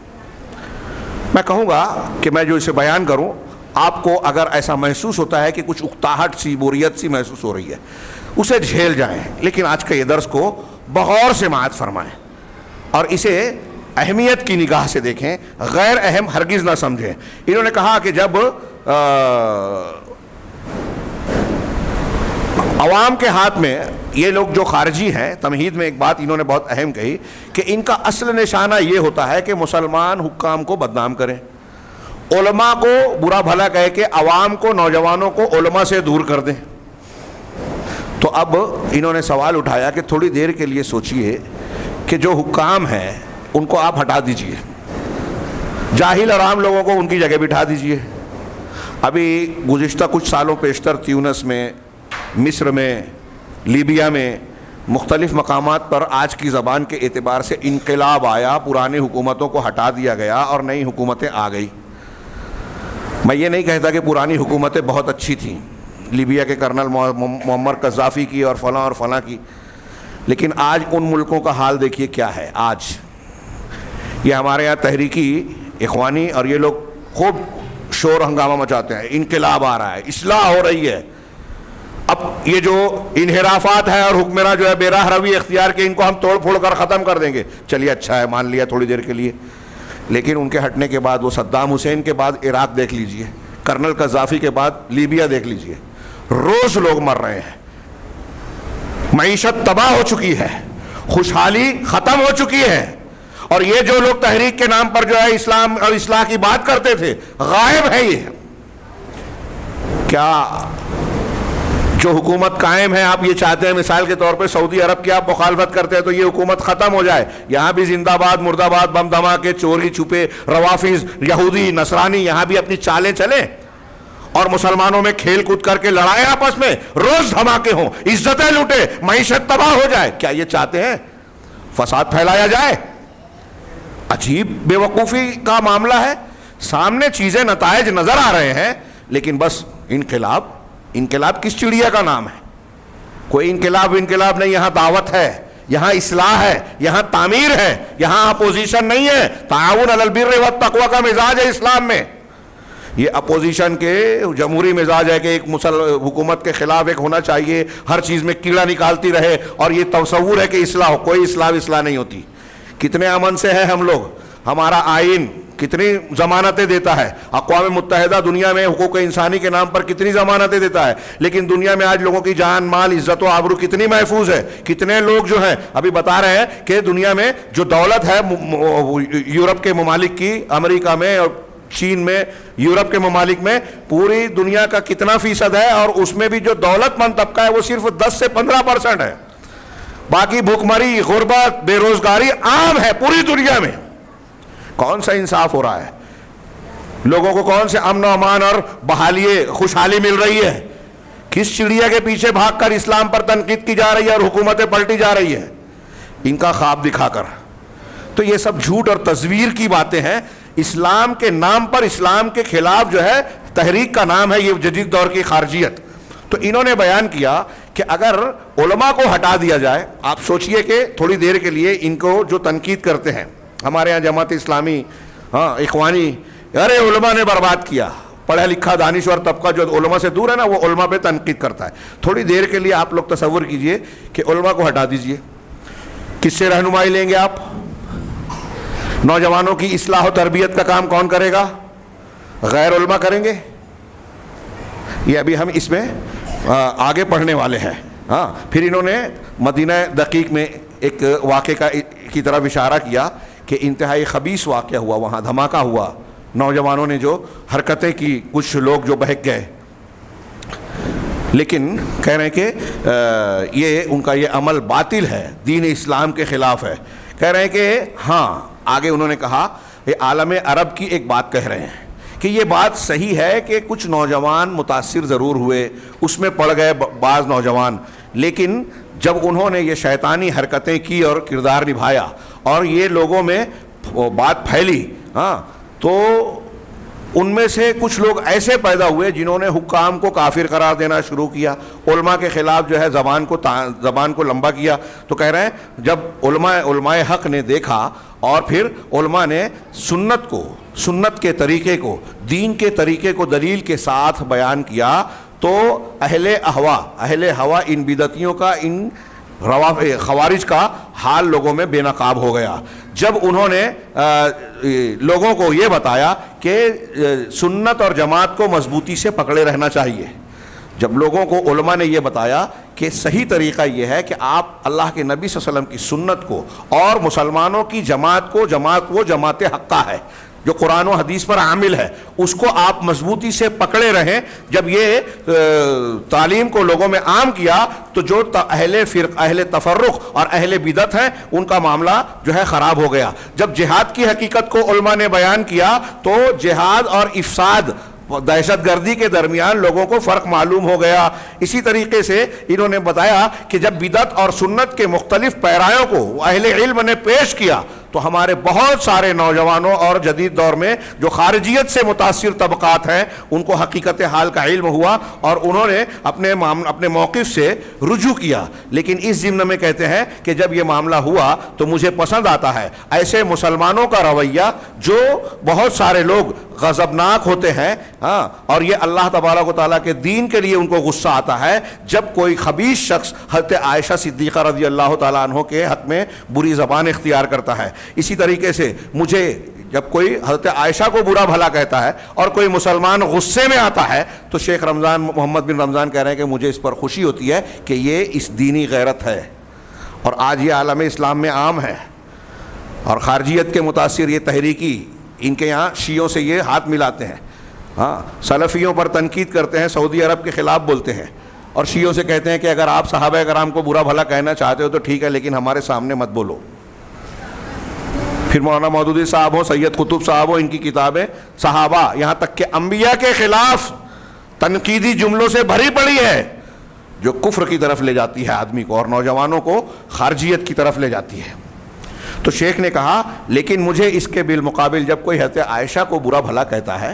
میں کہوں گا کہ میں جو اسے بیان کروں، آپ کو اگر ایسا محسوس ہوتا ہے کہ کچھ اکتاہٹ سی، بوریت سی محسوس ہو رہی ہے، اسے جھیل جائیں، لیکن آج کے یہ درس کو بغور سماعت فرمائیں اور اسے اہمیت کی نگاہ سے دیکھیں، غیر اہم ہرگز نہ سمجھیں۔ انہوں نے کہا کہ جب عوام کے ہاتھ میں یہ لوگ جو خارجی ہیں، تمہید میں ایک بات انہوں نے بہت اہم کہی کہ ان کا اصل نشانہ یہ ہوتا ہے کہ مسلمان حکام کو بدنام کریں، علماء کو برا بھلا کہہ کے عوام کو، نوجوانوں کو علماء سے دور کر دیں۔ تو اب انہوں نے سوال اٹھایا کہ تھوڑی دیر کے لیے سوچئے کہ جو حکام ہیں ان کو آپ ہٹا دیجئے، جاہل اور عام لوگوں کو ان کی جگہ بٹھا دیجئے۔ ابھی گزشتہ کچھ سالوں پیشتر تیونس میں، مصر میں، لیبیا میں، مختلف مقامات پر آج کی زبان کے اعتبار سے انقلاب آیا، پرانی حکومتوں کو ہٹا دیا گیا اور نئی حکومتیں آ گئی۔ میں یہ نہیں کہتا کہ پرانی حکومتیں بہت اچھی تھیں، لیبیا کے کرنل معمر قذافی کی اور فلاں کی، لیکن آج ان ملکوں کا حال دیکھیے کیا ہے۔ آج یہ ہمارے یہاں تحریکی اخوانی اور یہ لوگ خوب شور ہنگامہ مچاتے ہیں، انقلاب آ رہا ہے، اصلاح ہو رہی ہے، اب یہ جو انحرافات ہے اور حکمراں جو ہے بے راہ روی اختیار کے، ان کو ہم توڑ پھوڑ کر ختم کر دیں گے۔ چلیے اچھا ہے، مان لیا تھوڑی دیر کے لیے، لیکن ان کے ہٹنے کے بعد وہ صدام حسین کے بعد عراق دیکھ لیجئے، کرنل قذافی کے بعد لیبیا دیکھ لیجئے، روز لوگ مر رہے ہیں، معیشت تباہ ہو چکی ہے، خوشحالی ختم ہو چکی ہے، اور یہ جو لوگ تحریک کے نام پر جو ہے اسلام اور اصلاح کی بات کرتے تھے، غائب ہے۔ یہ کیا جو حکومت قائم ہے آپ یہ چاہتے ہیں، مثال کے طور پہ سعودی عرب کی آپ مخالفت کرتے ہیں تو یہ حکومت ختم ہو جائے، یہاں بھی زندہ باد مرد آباد، بم دھماکے، چوری چھپے، روافظ، یہودی، نصرانی یہاں بھی اپنی چالیں چلیں اور مسلمانوں میں کھیل کود کر کے لڑائیں، آپس میں روز دھماکے ہوں، عزتیں لوٹے، معیشت تباہ ہو جائے؟ کیا یہ چاہتے ہیں فساد پھیلایا جائے؟ عجیب بے وقوفی کا معاملہ ہے، سامنے چیزیں، نتائج نظر آ رہے ہیں، لیکن بس انقلاب کس چڑیا کا نام ہے؟ کوئی انقلاب نہیں، یہاں دعوت ہے، یہاں اصلاح ہے، یہاں تعمیر ہے، یہاں اپوزیشن نہیں ہے۔ تعاون علی البر والتقوی کا مزاج ہے اسلام میں۔ یہ اپوزیشن کے جمہوری مزاج ہے کہ ایک حکومت کے خلاف ایک ہونا چاہیے، ہر چیز میں کیڑا نکالتی رہے، اور یہ تصور ہے کہ اصلاح ہو۔ کوئی اصلاح نہیں ہوتی۔ کتنے امن سے ہیں ہم لوگ، ہمارا آئین کتنی ضمانتیں دیتا ہے، اقوام متحدہ دنیا میں حقوق انسانی کے نام پر کتنی ضمانتیں دیتا ہے، لیکن دنیا میں آج لوگوں کی جان، مال، عزت و آبرو کتنی محفوظ ہے۔ کتنے لوگ جو ہیں ابھی بتا رہے ہیں کہ دنیا میں جو دولت ہے یورپ کے ممالک کی، امریکہ میں اور چین میں، یورپ کے ممالک میں، پوری دنیا کا کتنا فیصد ہے، اور اس میں بھی جو دولت مند طبقہ ہے وہ صرف 10 سے 15% ہے۔ باقی بھوک مری، غربت، بے روزگاری عام ہے پوری دنیا میں۔ کون سا انصاف ہو رہا ہے؟ لوگوں کو کون سے امن و امان اور بحالی خوشحالی مل رہی ہے؟ کس چڑیا کے پیچھے بھاگ کر اسلام پر تنقید کی جا رہی ہے اور حکومتیں پلٹی جا رہی ہے ان کا خواب دکھا کر؟ تو یہ سب جھوٹ اور تزویر کی باتیں ہیں. اسلام کے نام پر اسلام کے خلاف جو ہے تحریک کا نام ہے یہ جدید دور کی خارجیت. تو انہوں نے بیان کیا کہ اگر علماء کو ہٹا دیا جائے، آپ سوچئے کہ تھوڑی دیر کے لیے ان کو جو تنقید کرتے ہیں ہمارے ہاں جماعت اسلامی، اخوانی، ارے علماء نے برباد کیا، پڑھا لکھا دانشور طبقہ جو علماء سے دور ہے نا وہ علماء پہ تنقید کرتا ہے. تھوڑی دیر کے لیے آپ لوگ تصور کیجئے کہ علماء کو ہٹا دیجئے، کس سے رہنمائی لیں گے آپ؟ نوجوانوں کی اصلاح و تربیت کا کام کون کرے گا؟ غیر علماء کریں گے؟ یہ ابھی ہم اس میں آگے پڑھنے والے ہیں. پھر انہوں نے مدینہ دقیق میں ایک واقعہ کی طرف اشارہ کیا کہ انتہائی خبیث واقعہ ہوا، وہاں دھماکہ ہوا، نوجوانوں نے جو حرکتیں کی، کچھ لوگ جو بہک گئے، لیکن کہہ رہے ہیں کہ یہ ان کا یہ عمل باطل ہے، دین اسلام کے خلاف ہے. کہہ رہے ہیں کہ ہاں، آگے انہوں نے کہا یہ عالم عرب کی ایک بات کہہ رہے ہیں کہ یہ بات صحیح ہے کہ کچھ نوجوان متاثر ضرور ہوئے، اس میں پڑ گئے بعض نوجوان، لیکن جب انہوں نے یہ شیطانی حرکتیں کی اور کردار نبھایا اور یہ لوگوں میں بات پھیلی، تو ان میں سے کچھ لوگ ایسے پیدا ہوئے جنہوں نے حکام کو کافر قرار دینا شروع کیا، علماء کے خلاف جو ہے زبان کو لمبا کیا. تو کہہ رہے ہیں جب علماء حق نے دیکھا اور پھر علماء نے سنت کے طریقے کو، دین کے طریقے کو دلیل کے ساتھ بیان کیا، تو اہل ہوا ان بدعتیوں کا، ان خوارج کا حال لوگوں میں بے نقاب ہو گیا. جب انہوں نے لوگوں کو یہ بتایا کہ سنت اور جماعت کو مضبوطی سے پکڑے رہنا چاہیے، جب لوگوں کو علماء نے یہ بتایا کہ صحیح طریقہ یہ ہے کہ آپ اللہ کے نبی صلی اللہ علیہ وسلم کی سنت کو اور مسلمانوں کی جماعت کو، وہ جماعت حقہ ہے جو قرآن و حدیث پر عامل ہے، اس کو آپ مضبوطی سے پکڑے رہیں. جب یہ تعلیم کو لوگوں میں عام کیا تو جو اہل تفرق اور اہل بدعت ہیں ان کا معاملہ جو ہے خراب ہو گیا. جب جہاد کی حقیقت کو علماء نے بیان کیا تو جہاد اور افساد، دہشت گردی کے درمیان لوگوں کو فرق معلوم ہو گیا. اسی طریقے سے انہوں نے بتایا کہ جب بدعت اور سنت کے مختلف پیرایوں کو اہل علم نے پیش کیا تو ہمارے بہت سارے نوجوانوں اور جدید دور میں جو خارجیت سے متاثر طبقات ہیں ان کو حقیقت حال کا علم ہوا اور انہوں نے اپنے موقف سے رجوع کیا. لیکن اس ضمن میں کہتے ہیں کہ جب یہ معاملہ ہوا تو مجھے پسند آتا ہے ایسے مسلمانوں کا رویہ جو بہت سارے لوگ غضبناک ہوتے ہیں، اور یہ اللہ تبارک و تعالیٰ کے دین کے لیے ان کو غصہ آتا ہے جب کوئی خبیث شخص حضرت عائشہ صدیقہ رضی اللہ تعالیٰ عنہ کے حق میں بری زبان اختیار کرتا ہے. اسی طریقے سے مجھے جب کوئی حضرت عائشہ کو برا بھلا کہتا ہے اور کوئی مسلمان غصے میں آتا ہے تو شیخ محمد بن رمضان کہہ رہے ہیں کہ مجھے اس پر خوشی ہوتی ہے کہ یہ اس دینی غیرت ہے، اور آج یہ عالم اسلام میں عام ہے. اور خارجیت کے متاثر یہ تحریکی ان کے یہاں شیعوں سے یہ ہاتھ ملاتے ہیں، سلفیوں پر تنقید کرتے ہیں، سعودی عرب کے خلاف بولتے ہیں، اور شیعوں سے کہتے ہیں کہ اگر آپ صحابہ کرام کو برا بھلا کہنا چاہتے ہو تو ٹھیک ہے لیکن ہمارے سامنے مت بولو. پھر مولانا مودودی صاحب ہو، سید قطب صاحب ہو، ان کی کتابیں صحابہ یہاں تک کہ انبیاء کے خلاف تنقیدی جملوں سے بھری پڑی ہے جو کفر کی طرف لے جاتی ہے آدمی کو اور نوجوانوں کو خارجیت کی طرف لے جاتی ہے. تو شیخ نے کہا لیکن مجھے اس کے بالمقابل جب کوئی حضرت عائشہ کو برا بھلا کہتا ہے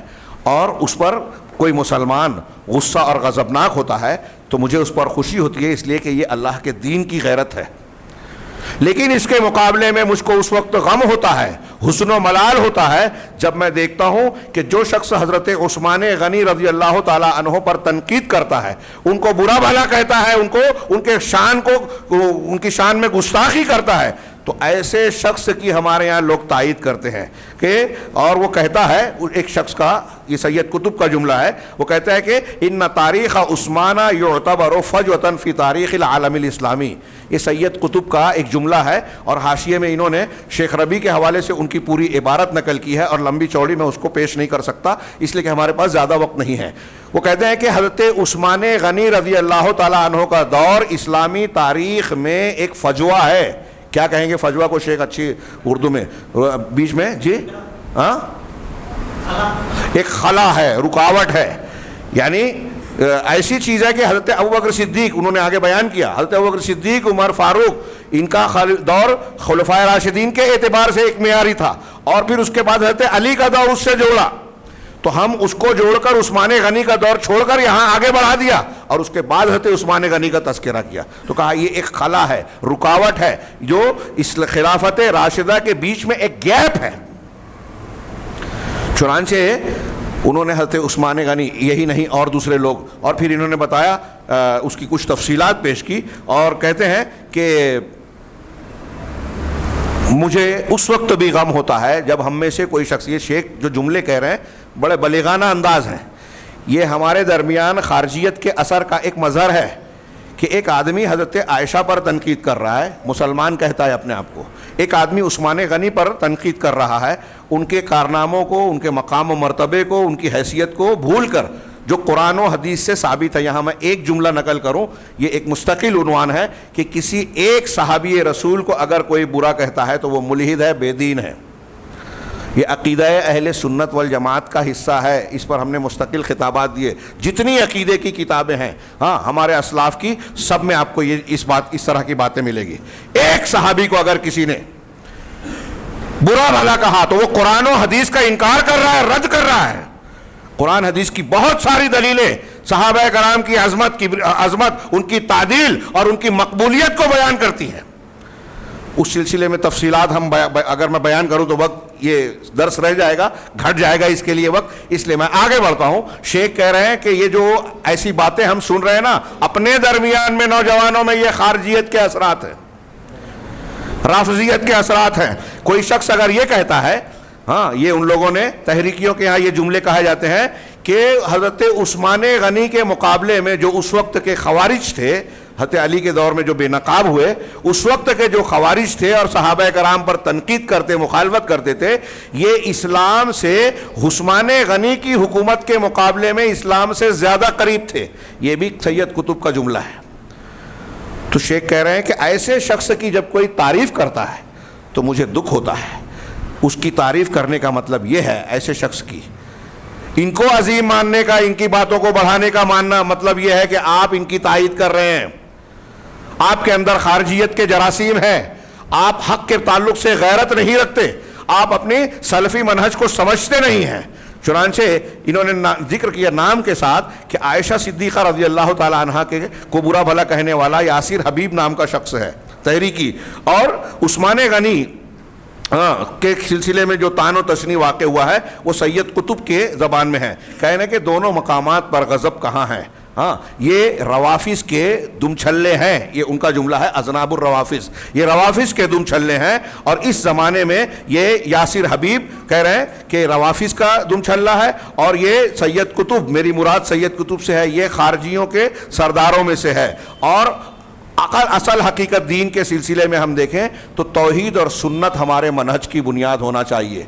اور اس پر کوئی مسلمان غصہ اور غضبناک ہوتا ہے تو مجھے اس پر خوشی ہوتی ہے، اس لیے کہ یہ اللہ کے دین کی غیرت ہے. لیکن اس کے مقابلے میں مجھ کو اس وقت غم ہوتا ہے، حزن و ملال ہوتا ہے جب میں دیکھتا ہوں کہ جو شخص حضرت عثمان غنی رضی اللہ تعالی عنہ پر تنقید کرتا ہے، ان کو برا بھلا کہتا ہے، ان کی شان میں گستاخی کرتا ہے، تو ایسے شخص کی ہمارے یہاں لوگ تائید کرتے ہیں کہ، اور وہ کہتا ہے ایک شخص کا، یہ سید قطب کا جملہ ہے، وہ کہتا ہے کہ ان تاریخ عثمانہ یعتبر فجوۃ فی تاریخ العالم الاسلامی. یہ سید قطب کا ایک جملہ ہے اور حاشیے میں انہوں نے شیخ ربیع کے حوالے سے ان کی پوری عبارت نقل کی ہے اور لمبی چوڑی میں اس کو پیش نہیں کر سکتا اس لیے کہ ہمارے پاس زیادہ وقت نہیں ہے. وہ کہتے ہیں کہ حضرت عثمان غنی رضی اللہ تعالیٰ عنہ کا دور اسلامی تاریخ میں ایک فجوہ ہے. کیا کہیں گے فجوہ کو شیخ اچھی اردو میں بیچ میں؟ جی ہاں ایک خلا ہے، رکاوٹ ہے، یعنی ایسی چیز ہے کہ حضرت ابوبکر صدیق، انہوں نے آگے بیان کیا، حضرت ابوبکر صدیق، عمر فاروق، ان کا دور خلفائے راشدین کے اعتبار سے ایک معیاری تھا، اور پھر اس کے بعد حضرت علی کا دور اس سے جوڑا، تو ہم اس کو جوڑ کر عثمان غنی کا دور چھوڑ کر یہاں آگے بڑھا دیا، اور اس کے بعد حضرت عثمان غنی کا تذکرہ کیا، تو کہا یہ ایک خلا ہے، رکاوٹ ہے، جو اس خلافت راشدہ کے بیچ میں ایک گیپ ہے۔ چنانچہ انہوں نے حضرت عثمان غنی، یہی نہیں اور دوسرے لوگ، اور پھر انہوں نے بتایا، اس کی کچھ تفصیلات پیش کی، اور کہتے ہیں کہ مجھے اس وقت بھی غم ہوتا ہے جب ہم میں سے کوئی شخص، یہ شیخ جو جملے کہہ رہے ہیں بڑے بلیغانہ انداز ہیں، یہ ہمارے درمیان خارجیت کے اثر کا ایک مظہر ہے کہ ایک آدمی حضرت عائشہ پر تنقید کر رہا ہے، مسلمان کہتا ہے اپنے آپ کو، ایک آدمی عثمان غنی پر تنقید کر رہا ہے، ان کے کارناموں کو، ان کے مقام و مرتبے کو، ان کی حیثیت کو بھول کر جو قرآن و حدیث سے ثابت ہے۔ یہاں میں ایک جملہ نقل کروں، یہ ایک مستقل عنوان ہے کہ کسی ایک صحابی رسول کو اگر کوئی برا کہتا ہے تو وہ ملحد ہے، بے دین ہے۔ یہ عقیدہ اہل سنت والجماعت کا حصہ ہے، اس پر ہم نے مستقل خطابات دیے، جتنی عقیدے کی کتابیں ہیں ہاں ہمارے اسلاف کی، سب میں آپ کو یہ اس طرح کی باتیں ملے گی۔ ایک صحابی کو اگر کسی نے برا بھلا کہا تو وہ قرآن و حدیث کا انکار کر رہا ہے، رد کر رہا ہے۔ قرآن حدیث کی بہت ساری دلیلیں صحابہ کرام کی عظمت، ان کی تعدیل اور ان کی مقبولیت کو بیان کرتی ہیں۔ اس سلسلے میں تفصیلات ہم اگر میں بیان کروں تو وقت یہ درس رہ جائے گا، گھٹ جائے گا اس کے لیے وقت، اس لیے میں آگے بڑھتا ہوں۔ شیخ کہہ رہے ہیں کہ یہ جو ایسی باتیں ہم سن رہے ہیں نا، اپنے درمیان میں نوجوانوں میں یہ خارجیت کے اثرات ہیں، رافضیت کے اثرات ہیں۔ کوئی شخص اگر یہ کہتا ہے، ہاں یہ ان لوگوں نے تحریکیوں کے ہاں یہ جملے کہے جاتے ہیں کہ حضرت عثمان غنی کے مقابلے میں جو اس وقت کے خوارج تھے، حضرت علی کے دور میں جو بے نقاب ہوئے، اس وقت کے جو خوارج تھے اور صحابہ کرام پر تنقید کرتے، مخالفت کرتے تھے، یہ اسلام سے عثمان غنی کی حکومت کے مقابلے میں اسلام سے زیادہ قریب تھے۔ یہ بھی سید قطب کا جملہ ہے۔ تو شیخ کہہ رہے ہیں کہ ایسے شخص کی جب کوئی تعریف کرتا ہے تو مجھے دکھ ہوتا ہے۔ اس کی تعریف کرنے کا مطلب یہ ہے، ایسے شخص کی، ان کو عظیم ماننے کا، ان کی باتوں کو بڑھانے کا ماننا مطلب یہ ہے کہ آپ ان کی تائید کر رہے ہیں، آپ کے اندر خارجیت کے جراثیم ہیں، آپ حق کے تعلق سے غیرت نہیں رکھتے، آپ اپنی سلفی منہج کو سمجھتے نہیں ہیں۔ چنانچہ انہوں نے ذکر کیا نام کے ساتھ کہ عائشہ صدیقہ رضی اللہ تعالی عنہا کے کو برا بھلا کہنے والا یاسر حبیب نام کا شخص ہے تحریکی، اور عثمان غنی کے سلسلے میں جو طعن و تشنیع واقع ہوا ہے وہ سید قطب کے زبان میں ہے، کہنے کہ دونوں مقامات پر غضب کہاں ہے۔ ہاں یہ روافظ کے دم چھلے ہیں، یہ ان کا جملہ ہے، اذناب الروافظ، یہ روافظ کے دم چھلے ہیں، اور اس زمانے میں یہ یاسر حبیب کہہ رہے ہیں کہ روافظ کا دم چھلا ہے، اور یہ سید قطب، میری مراد سید قطب سے ہے، یہ خارجیوں کے سرداروں میں سے ہے۔ اور اصل حقیقت دین کے سلسلے میں ہم دیکھیں تو توحید اور سنت ہمارے منہج کی بنیاد ہونا چاہیے۔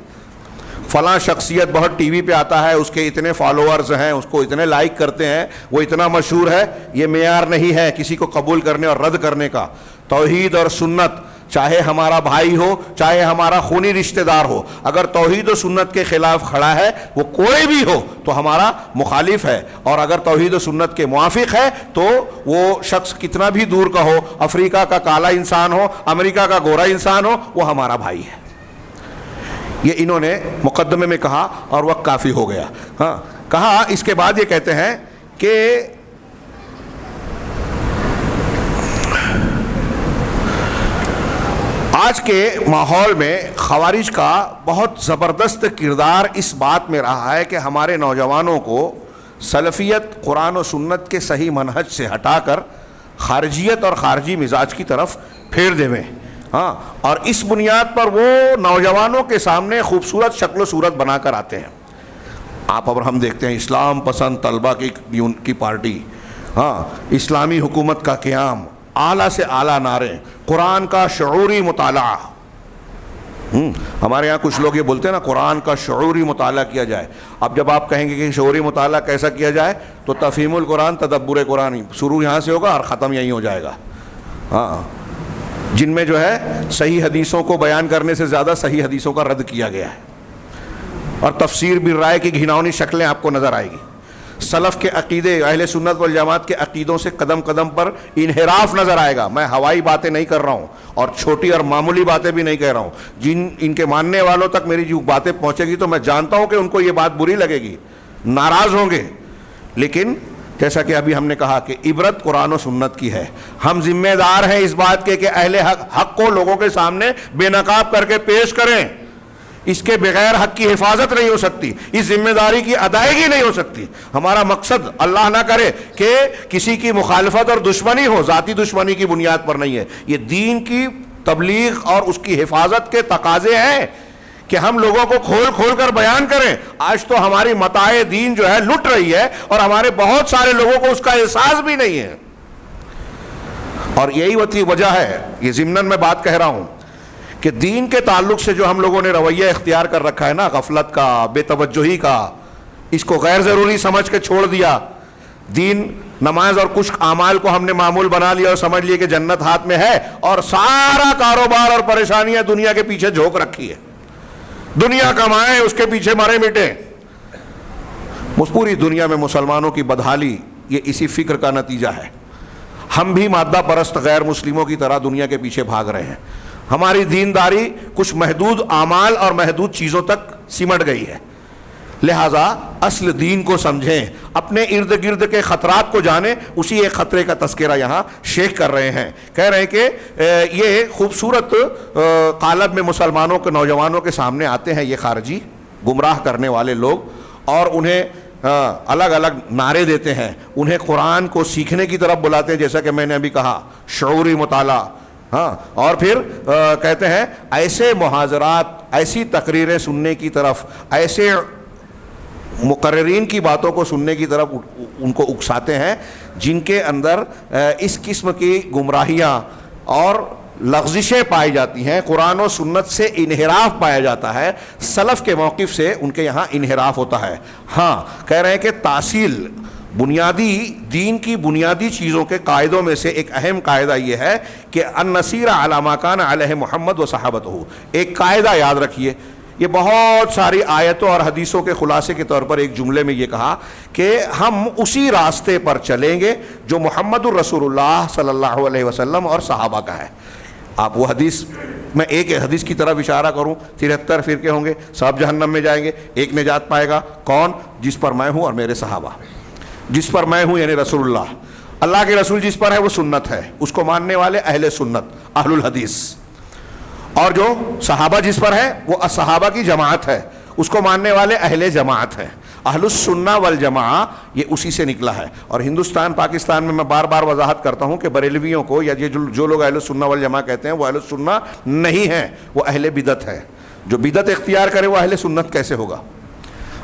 فلاں شخصیت بہت ٹی وی پہ آتا ہے، اس کے اتنے فالوورز ہیں، اس کو اتنے لائک کرتے ہیں، وہ اتنا مشہور ہے، یہ معیار نہیں ہے کسی کو قبول کرنے اور رد کرنے کا۔ توحید اور سنت، چاہے ہمارا بھائی ہو، چاہے ہمارا خونی رشتہ دار ہو، اگر توحید و سنت کے خلاف کھڑا ہے، وہ کوئی بھی ہو، تو ہمارا مخالف ہے، اور اگر توحید و سنت کے موافق ہے تو وہ شخص کتنا بھی دور کا ہو، افریقہ کا کالا انسان ہو، امریکہ کا گورا انسان ہو، وہ ہمارا بھائی ہے۔ یہ انہوں نے مقدمے میں کہا اور وقت کافی ہو گیا۔ ہاں کہا، اس کے بعد یہ کہتے ہیں کہ آج کے ماحول میں خوارج کا بہت زبردست کردار اس بات میں رہا ہے کہ ہمارے نوجوانوں کو سلفیت، قرآن و سنت کے صحیح منہج سے ہٹا کر خارجیت اور خارجی مزاج کی طرف پھیر دیویں۔ ہاں، اور اس بنیاد پر وہ نوجوانوں کے سامنے خوبصورت شکل و صورت بنا کر آتے ہیں۔ آپ اور ہم دیکھتے ہیں اسلام پسند طلبہ کی پارٹی، ہاں اسلامی حکومت کا قیام، اعلیٰ سے اعلیٰ نعرے، قرآن کا شعوری مطالعہ۔ ہمارے یہاں کچھ لوگ یہ بولتے ہیں نا، قرآن کا شعوری مطالعہ کیا جائے۔ اب جب آپ کہیں گے کہ شعوری مطالعہ کیسا کیا جائے تو تفہیم القرآن، تدبر قرآن، شروع یہاں سے ہوگا اور ختم یہیں ہو جائے گا۔ ہاں، جن میں جو ہے صحیح حدیثوں کو بیان کرنے سے زیادہ صحیح حدیثوں کا رد کیا گیا ہے۔ اور تفسیر بالرائے کی گھناؤنی شکلیں آپ کو نظر آئے گی. سلف کے عقیدے، اہل سنت والجماعت کے عقیدوں سے قدم قدم پر انحراف نظر آئے گا. میں ہوائی باتیں نہیں کر رہا ہوں اور چھوٹی اور معمولی باتیں بھی نہیں کہہ رہا ہوں. جن ان کے ماننے والوں تک میری جو باتیں پہنچے گی تو میں جانتا ہوں کہ ان کو یہ بات بری لگے گی، ناراض ہوں گے، لیکن جیسا کہ ابھی ہم نے کہا کہ عبرت قرآن و سنت کی ہے. ہم ذمہ دار ہیں اس بات کے کہ اہل حق کو لوگوں کے سامنے بے نقاب کر کے پیش کریں. اس کے بغیر حق کی حفاظت نہیں ہو سکتی، اس ذمہ داری کی ادائیگی نہیں ہو سکتی. ہمارا مقصد اللہ نہ کرے کہ کسی کی مخالفت اور دشمنی ہو، ذاتی دشمنی کی بنیاد پر نہیں ہے. یہ دین کی تبلیغ اور اس کی حفاظت کے تقاضے ہیں کہ ہم لوگوں کو کھول کھول کر بیان کریں. آج تو ہماری متاع دین جو ہے لٹ رہی ہے اور ہمارے بہت سارے لوگوں کو اس کا احساس بھی نہیں ہے. اور یہی وجہ ہے، یہ ضمناً میں بات کہہ رہا ہوں کہ دین کے تعلق سے جو ہم لوگوں نے رویہ اختیار کر رکھا ہے نا، غفلت کا، بے توجہی کا، اس کو غیر ضروری سمجھ کے چھوڑ دیا. دین، نماز اور کچھ اعمال کو ہم نے معمول بنا لیا اور سمجھ لیا کہ جنت ہاتھ میں ہے، اور سارا کاروبار اور پریشانیاں دنیا کے پیچھے جھونک رکھی ہے. دنیا کمائیں، اس کے پیچھے مرے مٹیں. پوری دنیا میں مسلمانوں کی بدحالی یہ اسی فکر کا نتیجہ ہے. ہم بھی مادہ پرست غیر مسلموں کی طرح دنیا کے پیچھے بھاگ رہے ہیں. ہماری دینداری کچھ محدود اعمال اور محدود چیزوں تک سمٹ گئی ہے. لہٰذا اصل دین کو سمجھیں، اپنے ارد گرد کے خطرات کو جانیں. اسی ایک خطرے کا تذکرہ یہاں شیخ کر رہے ہیں. کہہ رہے ہیں کہ یہ خوبصورت قالب میں مسلمانوں کے نوجوانوں کے سامنے آتے ہیں یہ خارجی گمراہ کرنے والے لوگ، اور انہیں الگ الگ نعرے دیتے ہیں. انہیں قرآن کو سیکھنے کی طرف بلاتے ہیں، جیسا کہ میں نے ابھی کہا، شعوری مطالعہ. اور پھر کہتے ہیں ایسے محاضرات، ایسی تقریریں سننے کی طرف، ایسے مقررین کی باتوں کو سننے کی طرف ان کو اکساتے ہیں جن کے اندر اس قسم کی گمراہیاں اور لغزشیں پائی جاتی ہیں. قرآن و سنت سے انحراف پایا جاتا ہے. سلف کے موقف سے ان کے یہاں انحراف ہوتا ہے. کہہ رہے ہیں کہ تاصیل، بنیادی دین کی بنیادی چیزوں کے قاعدوں میں سے ایک اہم قاعدہ یہ ہے کہ النصیر علی ما کان علیہ محمد و صحابتہ. ایک قاعدہ یاد رکھیے، یہ بہت ساری آیتوں اور حدیثوں کے خلاصے کے طور پر ایک جملے میں یہ کہا کہ ہم اسی راستے پر چلیں گے جو محمد الرسول اللہ صلی اللہ علیہ وسلم اور صحابہ کا ہے. آپ وہ حدیث، میں ایک حدیث کی طرف اشارہ کروں، 73 فرقے ہوں گے، سب جہنم میں جائیں گے، ایک نجات پائے گا. کون؟ جس پر میں ہوں اور میرے صحابہ. جس پر میں ہوں یعنی رسول اللہ، اللہ کے رسول جس پر ہے وہ سنت ہے، اس کو ماننے والے اہل سنت، اہل الحدیث. اور جو صحابہ جس پر ہے وہ صحابہ کی جماعت ہے، اس کو ماننے والے اہل جماعت ہیں. اہل السنہ والجماعہ یہ اسی سے نکلا ہے. اور ہندوستان پاکستان میں بار بار وضاحت کرتا ہوں کہ بریلویوں کو یا جو لوگ اہل السنہ والجماعہ کہتے ہیں وہ اہل السنہ نہیں ہیں، وہ اہل بدعت ہے. جو بدعت اختیار کرے وہ اہل سنت کیسے ہوگا؟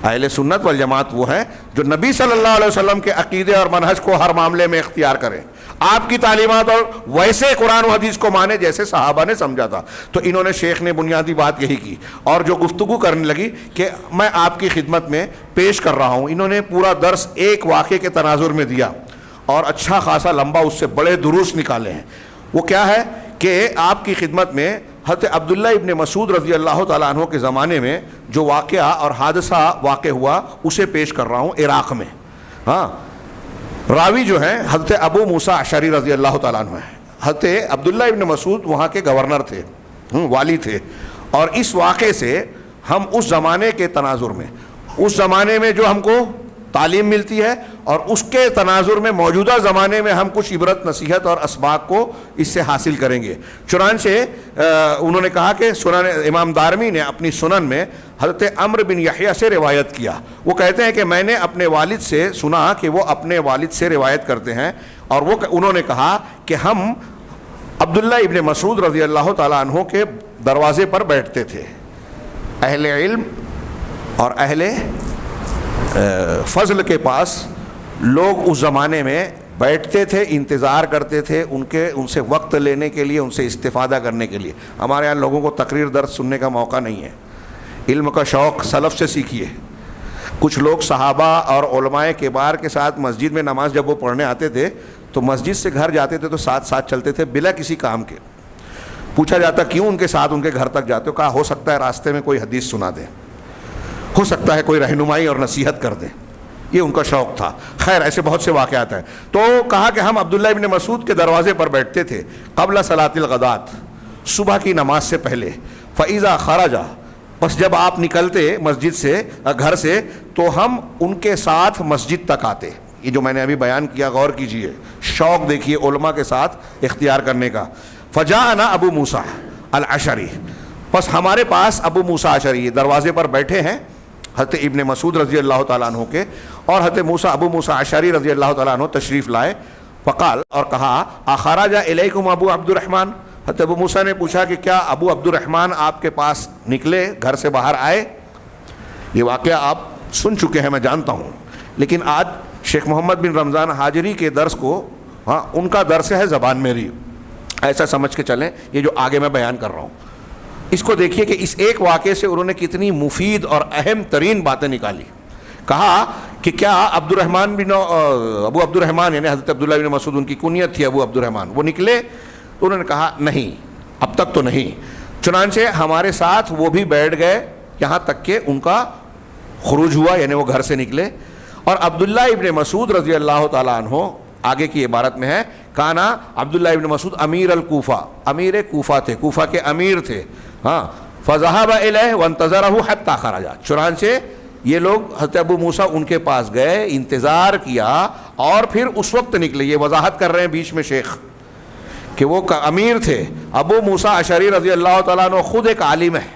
اہل سنت والجماعت وہ ہیں جو نبی صلی اللہ علیہ وسلم کے عقیدے اور منہج کو ہر معاملے میں اختیار کریں، آپ کی تعلیمات اور ویسے قرآن و حدیث کو مانے جیسے صحابہ نے سمجھا تھا. تو انہوں نے، شیخ نے بنیادی بات یہی کی. اور جو گفتگو کرنے لگی کہ میں آپ کی خدمت میں پیش کر رہا ہوں، انہوں نے پورا درس ایک واقعے کے تناظر میں دیا اور اچھا خاصا لمبا اس سے بڑے دروس نکالے ہیں. وہ کیا ہے کہ آپ کی خدمت میں حضرت عبداللہ ابن مسعود رضی اللہ تعالیٰ عنہ کے زمانے میں جو واقعہ اور حادثہ واقع ہوا اسے پیش کر رہا ہوں عراق میں. راوی جو ہیں حضرت ابو موسیٰ اشعری رضی اللہ تعالیٰ عنہ ہیں. حضرت عبداللہ ابن مسعود وہاں کے گورنر تھے، والی تھے. اور اس واقعے سے ہم اس زمانے کے تناظر میں، اس زمانے میں جو ہم کو تعلیم ملتی ہے اور اس کے تناظر میں موجودہ زمانے میں ہم کچھ عبرت، نصیحت اور اسباق کو اس سے حاصل کریں گے. چنانچہ انہوں نے کہا کہ سنن امام دارمی نے اپنی سنن میں حضرت عمرو بن یحییٰ سے روایت کیا. وہ کہتے ہیں کہ میں نے اپنے والد سے سنا کہ وہ اپنے والد سے روایت کرتے ہیں، اور انہوں نے کہا کہ ہم عبداللہ ابن مسعود رضی اللہ تعالیٰ عنہ کے دروازے پر بیٹھتے تھے. اہل علم اور اہل فضل کے پاس لوگ اس زمانے میں بیٹھتے تھے، انتظار کرتے تھے ان سے وقت لینے کے لیے، ان سے استفادہ کرنے کے لیے. ہمارے یہاں لوگوں کو تقریر درس سننے کا موقع نہیں ہے. علم کا شوق سلف سے سیکھیے. کچھ لوگ صحابہ اور علماء کبار کے ساتھ مسجد میں نماز جب وہ پڑھنے آتے تھے تو مسجد سے گھر جاتے تھے تو ساتھ ساتھ چلتے تھے بلا کسی کام کے. پوچھا جاتا کیوں ان کے ساتھ ان کے گھر تک جاتے ہو؟ کہا ہو سکتا ہے راستے میں کوئی حدیث سنا دیں. ہو سکتا ہے کوئی رہنمائی اور نصیحت کر دے، یہ ان کا شوق تھا۔ خیر ایسے بہت سے واقعات ہیں۔ تو کہا کہ ہم عبداللہ ابن مسعود کے دروازے پر بیٹھتے تھے قبل صلاۃ الغدات، صبح کی نماز سے پہلے، فَإِذَا خَرَجَ، بس جب آپ نکلتے مسجد سے، گھر سے، تو ہم ان کے ساتھ مسجد تک آتے۔ یہ جو میں نے ابھی بیان کیا غور کیجئے، شوق دیکھیے علماء کے ساتھ اختیار کرنے کا۔ فَجَاءَنَا ابو موسیٰ الاشعری، بس ہمارے پاس ابو موسیٰ اشعری دروازے پر بیٹھے ہیں حضرت ابن مسعود رضی اللہ تعالیٰ عنہ کے، اور حضرت ابو موسیٰ اشعری رضی اللہ تعالیٰ عنہ تشریف لائے۔ فقال، اور کہا، اخرج الیکم ابو عبد الرحمن، حضرت ابو موسیٰ نے پوچھا کہ کیا ابو عبد الرحمن آپ کے پاس نکلے، گھر سے باہر آئے؟ یہ واقعہ آپ سن چکے ہیں میں جانتا ہوں، لیکن آج شیخ محمد بن رمضان حاجری کے درس کو، ان کا درس ہے زبان میری، ایسا سمجھ کے چلیں یہ جو آگے میں بیان کر رہا ہوں۔ اس کو دیکھیے کہ اس ایک واقعے سے انہوں نے کتنی مفید اور اہم ترین باتیں نکالی۔ کہا کہ کیا ابو عبد الرحمن یعنی حضرت عبداللہ بن مسعود، ان کی کنیت تھی ابو عبد الرحمن، وہ نکلے؟ تو انہوں نے کہا نہیں، اب تک تو نہیں۔ چنانچہ ہمارے ساتھ وہ بھی بیٹھ گئے یہاں تک کہ ان کا خروج ہوا، یعنی وہ گھر سے نکلے۔ اور عبداللہ ابن مسعود رضی اللہ تعالیٰ عنہ، آگے کی عبارت میں ہے، کانا عبداللہ ابن مسعود امیر الکوفہ، امیر کوفہ تھے، کوفہ کے امیر تھے۔ فذهب الیہ وانتظرہ حتی خرج، چنانچہ یہ لوگ حضرت ابو موسیٰ ان کے پاس گئے، انتظار کیا، اور پھر اس وقت نکلے۔ یہ وضاحت کر رہے ہیں بیچ میں شیخ کہ وہ امیر تھے۔ ابو موسیٰ اشعری رضی اللہ تعالیٰ عنہ خود ایک عالم ہے،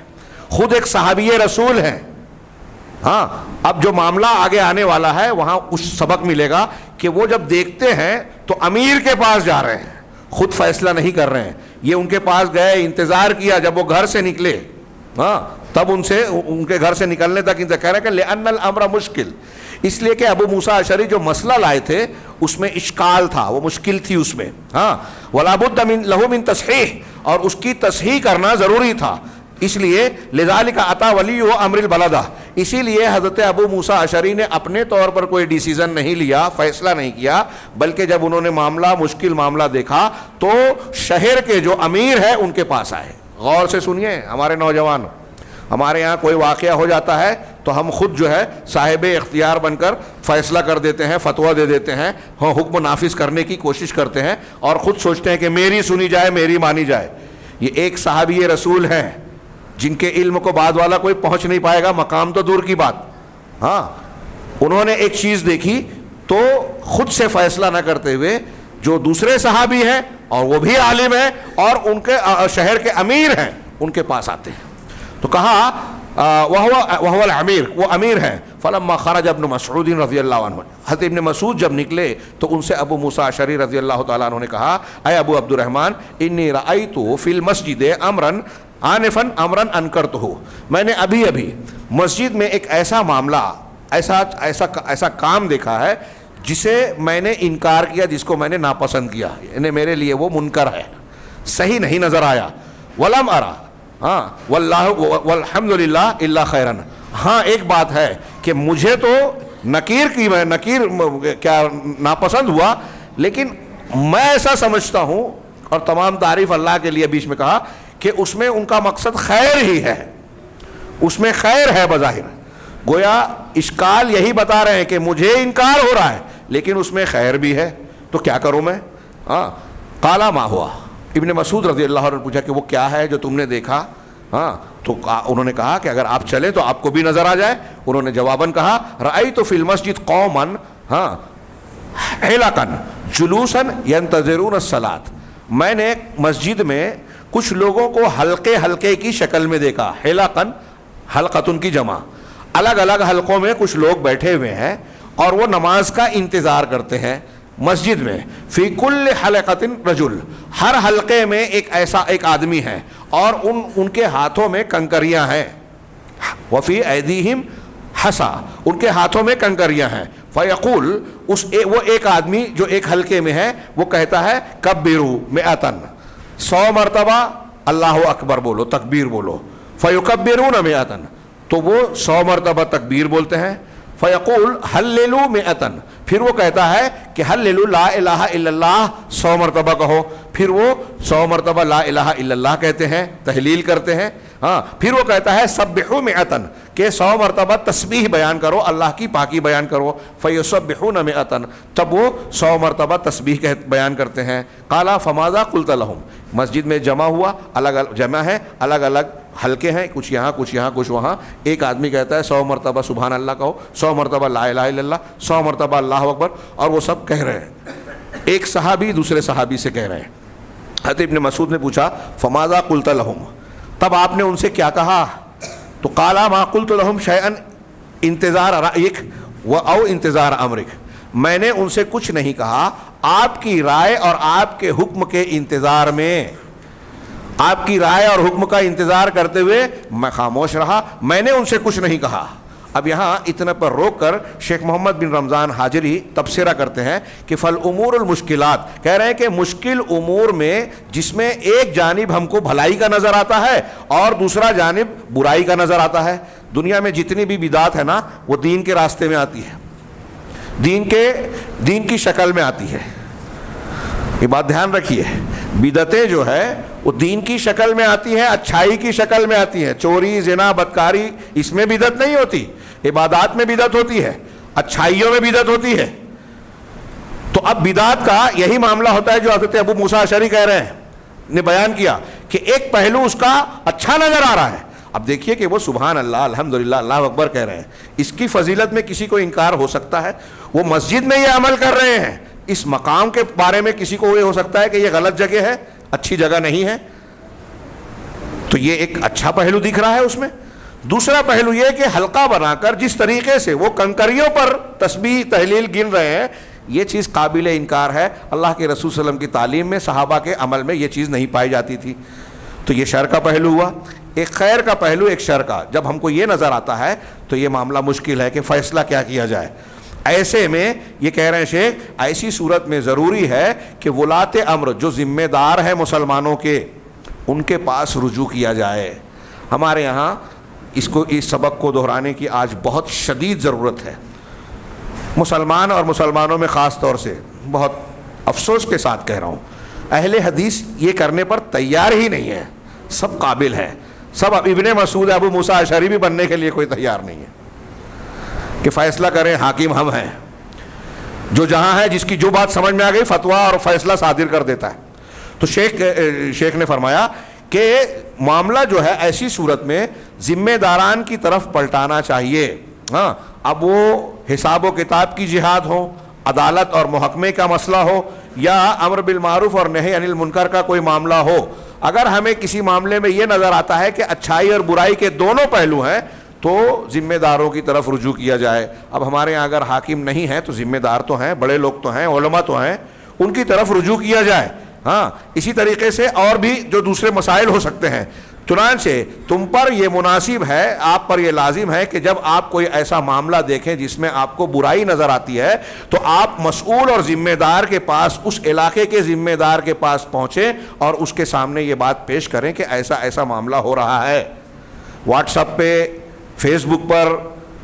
خود ایک صحابی رسول ہیں۔ اب جو معاملہ آگے آنے والا ہے وہاں کچھ سبق ملے گا کہ وہ جب دیکھتے ہیں تو امیر کے پاس جا رہے ہیں، خود فیصلہ نہیں کر رہے ہیں، یہ ان کے پاس گئے، انتظار کیا جب وہ گھر سے نکلے، تب ان کے گھر سے نکلنے تک انتظار کہہ رہے کہ لِأَنَّ الْأَمْرَ مشکل، اس لیے کہ ابو موسیٰ اشعری جو مسئلہ لائے تھے اس میں اشکال تھا، وہ مشکل تھی اس میں، وَلَا بُدَّ لَهُ مِن تَصْحِيحٍ، اور اس کی تصحیح کرنا ضروری تھا، اس لیے لذالک اتی ولی امر البلدہ، اسی لیے حضرت ابو موسیٰ اشعری نے اپنے طور پر کوئی ڈیسیزن نہیں لیا، فیصلہ نہیں کیا، بلکہ جب انہوں نے معاملہ مشکل معاملہ دیکھا تو شہر کے جو امیر ہے ان کے پاس آئے۔ غور سے سنیے ہمارے نوجوان، ہمارے یہاں کوئی واقعہ ہو جاتا ہے تو ہم خود جو ہے صاحب اختیار بن کر فیصلہ کر دیتے ہیں، فتویٰ دے دیتے ہیں، حکم نافذ کرنے کی کوشش کرتے ہیں، اور خود سوچتے ہیں کہ میری سنی جائے، میری مانی جائے۔ یہ ایک صحابی رسول ہیں جن کے علم کو بعد والا کوئی پہنچ نہیں پائے گا، مقام تو دور کی بات۔ انہوں نے ایک چیز دیکھی تو خود سے فیصلہ نہ کرتے ہوئے جو دوسرے صحابی ہیں اور وہ بھی عالم ہیں اور ان کے شہر کے امیر ہیں ان کے پاس آتے ہیں، تو کہا وَهُوَ الْأَمِيرُ، وہ امیر ہیں۔ فَلَمَّا خَرَجَ ابْنُ مَسْعُودٍ رضی اللہ عنہ، حضرت ابن مسعود جب نکلے تو ان سے ابو موسیٰ اشعری رضی اللہ تعالیٰ عنہ نے کہا، اے ابو عبد الرحمن، انی رأیت فی المسجد امرا آنفا امرا انکرتہ، میں نے ابھی مسجد میں ایک ایسا معاملہ، ایسا کام دیکھا ہے جسے میں نے انکار کیا، جس کو میں نے ناپسند کیا، یعنی میرے لیے وہ منکر ہے، صحیح نہیں نظر آیا۔ ولم ارا، واللہ والحمد للہ الا خیرا، ایک بات ہے کہ مجھے تو نکیر کیا ناپسند ہوا، لیکن میں ایسا سمجھتا ہوں، اور تمام تعریف اللہ کے لیے بیچ میں کہا کہ اس میں ان کا مقصد خیر ہی ہے، اس میں خیر ہے بظاہر، گویا اشکال یہی بتا رہے ہیں کہ مجھے انکار ہو رہا ہے لیکن اس میں خیر بھی ہے، تو کیا کروں میں؟ قال ما ہوا، ابن مسعود رضی اللہ عنہ نے پوچھا کہ وہ کیا ہے جو تم نے دیکھا؟ تو انہوں نے کہا کہ اگر آپ چلیں تو آپ کو بھی نظر آ جائے۔ انہوں نے جواباً کہا، رأیت فی المسجد قوما حلقا جلوسا ینتظرون الصلاۃ، میں نے مسجد میں کچھ لوگوں کو حلقے کی شکل میں دیکھا، حلقا حلقتن کی جمع، الگ الگ حلقوں میں کچھ لوگ بیٹھے ہوئے ہیں اور وہ نماز کا انتظار کرتے ہیں مسجد میں۔ فی کل حلقۃ رجل، ہر حلقے میں ایک آدمی ہے اور ان کے ہاتھوں میں کنکریاں ہیں، وفی ایدیہم حصا، ان کے ہاتھوں میں کنکریاں ہیں۔ فیقول، وہ ایک آدمی جو ایک حلقے میں ہے وہ کہتا ہے، کبروا مئتن، 100 مرتبہ اللہ اکبر بولو، تکبیر بولو۔ فیکبرون مئتن، تو وہ 100 مرتبہ تکبیر بولتے ہیں۔ فیقول حللوا مئتن، پھر وہ کہتا ہے کہ حللوا لا الہ الا اللہ، 100 مرتبہ کہو، پھر وہ 100 مرتبہ لا الہ الا اللہ کہتے ہیں، تحلیل کرتے ہیں۔ پھر وہ کہتا ہے سبحوا مئتن، کہ کہ 100 مرتبہ تسبیح بیان کرو، اللہ کی پاکی بیان کرو. فَيُسَبِّحُونَ مِئَةً، تب وہ 100 مرتبہ تسبیح بیان کرتے ہیں. قَالَ فَمَاذَا قُلْتَ لَهُمْ، مسجد میں جمع ہوا، جمع ہے، الگ الگ حلقے ہیں، کچھ یہاں کچھ یہاں کچھ وہاں. ایک آدمی کہتا ہے 100 مرتبہ سبحان اللہ کہو، 100 مرتبہ لا الہ الا اللہ، 100 مرتبہ اللہ اکبر، اور وہ سب کہہ رہے ہیں. ایک صحابی دوسرے صحابی سے کہہ رہے ہیں. حضرت ابن مسعود نے پوچھا فماذا قلت لهم، تب آپ نے ان سے کیا کہا؟ تو قال ما قلت لهم شيئا انتظار رأيك او انتظار امرك، میں نے ان سے کچھ نہیں کہا آپ کی رائے اور آپ کے حکم کے انتظار میں، آپ کی رائے اور حکم کا انتظار کرتے ہوئے میں خاموش رہا، میں نے ان سے کچھ نہیں کہا. اب یہاں اتنے پر روک کر شیخ محمد بن رمضان حاجری تبصرہ کرتے ہیں کہ فالامور المشکلات، کہہ رہے ہیں کہ مشکل امور میں جس میں ایک جانب ہم کو بھلائی کا نظر آتا ہے اور دوسرا جانب برائی کا نظر آتا ہے. دنیا میں جتنی بھی بدعات ہے نا وہ دین کے راستے میں آتی ہے، دین کی شکل میں آتی ہے. یہ بات دھیان رکھیے، بدعتیں جو ہے وہ دین کی شکل میں آتی ہے، اچھائی کی شکل میں آتی ہے. چوری، زنا، بدکاری، اس میں بدعت نہیں ہوتی، عبادات میں بدعت ہوتی ہے، اچھائیوں میں بدعت ہوتی ہے. تو اب بدعت کا یہی معاملہ ہوتا ہے جو حضرت ابو موسیٰ اشعری کہہ رہے ہیں، نے بیان کیا کہ ایک پہلو اس کا اچھا نظر آ رہا ہے. اب دیکھیے کہ وہ سبحان اللہ، الحمدللہ، اللہ اکبر کہہ رہے ہیں، اس کی فضیلت میں کسی کو انکار ہو سکتا ہے؟ وہ مسجد میں یہ عمل کر رہے ہیں، اس مقام کے بارے میں کسی کو یہ ہو سکتا ہے کہ یہ غلط جگہ ہے، اچھی جگہ نہیں ہے؟ تو یہ ایک اچھا پہلو دکھ رہا ہے اس میں. دوسرا پہلو یہ کہ حلقہ بنا کر جس طریقے سے وہ کنکریوں پر تسبیح تحلیل گن رہے ہیں، یہ چیز قابل انکار ہے. اللہ کے رسول صلی اللہ علیہ وسلم کی تعلیم میں، صحابہ کے عمل میں یہ چیز نہیں پائی جاتی تھی. تو یہ شر کا پہلو ہوا. ایک خیر کا پہلو، ایک شر کا. جب ہم کو یہ نظر آتا ہے تو یہ معاملہ مشکل ہے کہ فیصلہ کیا کیا جائے. ایسے میں یہ کہہ رہے ہیں شیخ، ایسی صورت میں ضروری ہے کہ ولاۃ امر جو ذمہ دار ہیں مسلمانوں کے، ان کے پاس رجوع کیا جائے. ہمارے یہاں اس سبق کو دہرانے کی آج بہت شدید ضرورت ہے. مسلمان اور مسلمانوں میں خاص طور سے بہت افسوس کے ساتھ کہہ رہا ہوں، اہل حدیث یہ کرنے پر تیار ہی نہیں ہے. سب قابل ہیں، سب ابن مسعود، ابو موسیٰ اشعری بھی بننے کے لیے کوئی تیار نہیں ہے کہ فیصلہ کریں. حاکم ہم ہیں، جو جہاں ہے جس کی جو بات سمجھ میں آ گئی فتویٰ اور فیصلہ صادر کر دیتا ہے. تو شیخ نے فرمایا کہ معاملہ جو ہے ایسی صورت میں ذمہ داران کی طرف پلٹانا چاہیے. ہاں، اب وہ حساب و کتاب کی جہاد ہو، عدالت اور محکمے کا مسئلہ ہو، یا امر بالمعروف اور نہی عن المنکر کا کوئی معاملہ ہو، اگر ہمیں کسی معاملے میں یہ نظر آتا ہے کہ اچھائی اور برائی کے دونوں پہلو ہیں تو ذمہ داروں کی طرف رجوع کیا جائے. اب ہمارے یہاں اگر حاکم نہیں ہیں تو ذمہ دار تو ہیں، بڑے لوگ تو ہیں، علماء تو ہیں، ان کی طرف رجوع کیا جائے. ہاں، اسی طریقے سے اور بھی جو دوسرے مسائل ہو سکتے ہیں. چنانچہ تم پر یہ مناسب ہے، آپ پر یہ لازم ہے کہ جب آپ کوئی ایسا معاملہ دیکھیں جس میں آپ کو برائی نظر آتی ہے تو آپ مسئول اور ذمہ دار کے پاس، اس علاقے کے ذمہ دار کے پاس پہنچیں اور اس کے سامنے یہ بات پیش کریں کہ ایسا ایسا معاملہ ہو رہا ہے. واٹس ایپ پہ، فیس بک پر،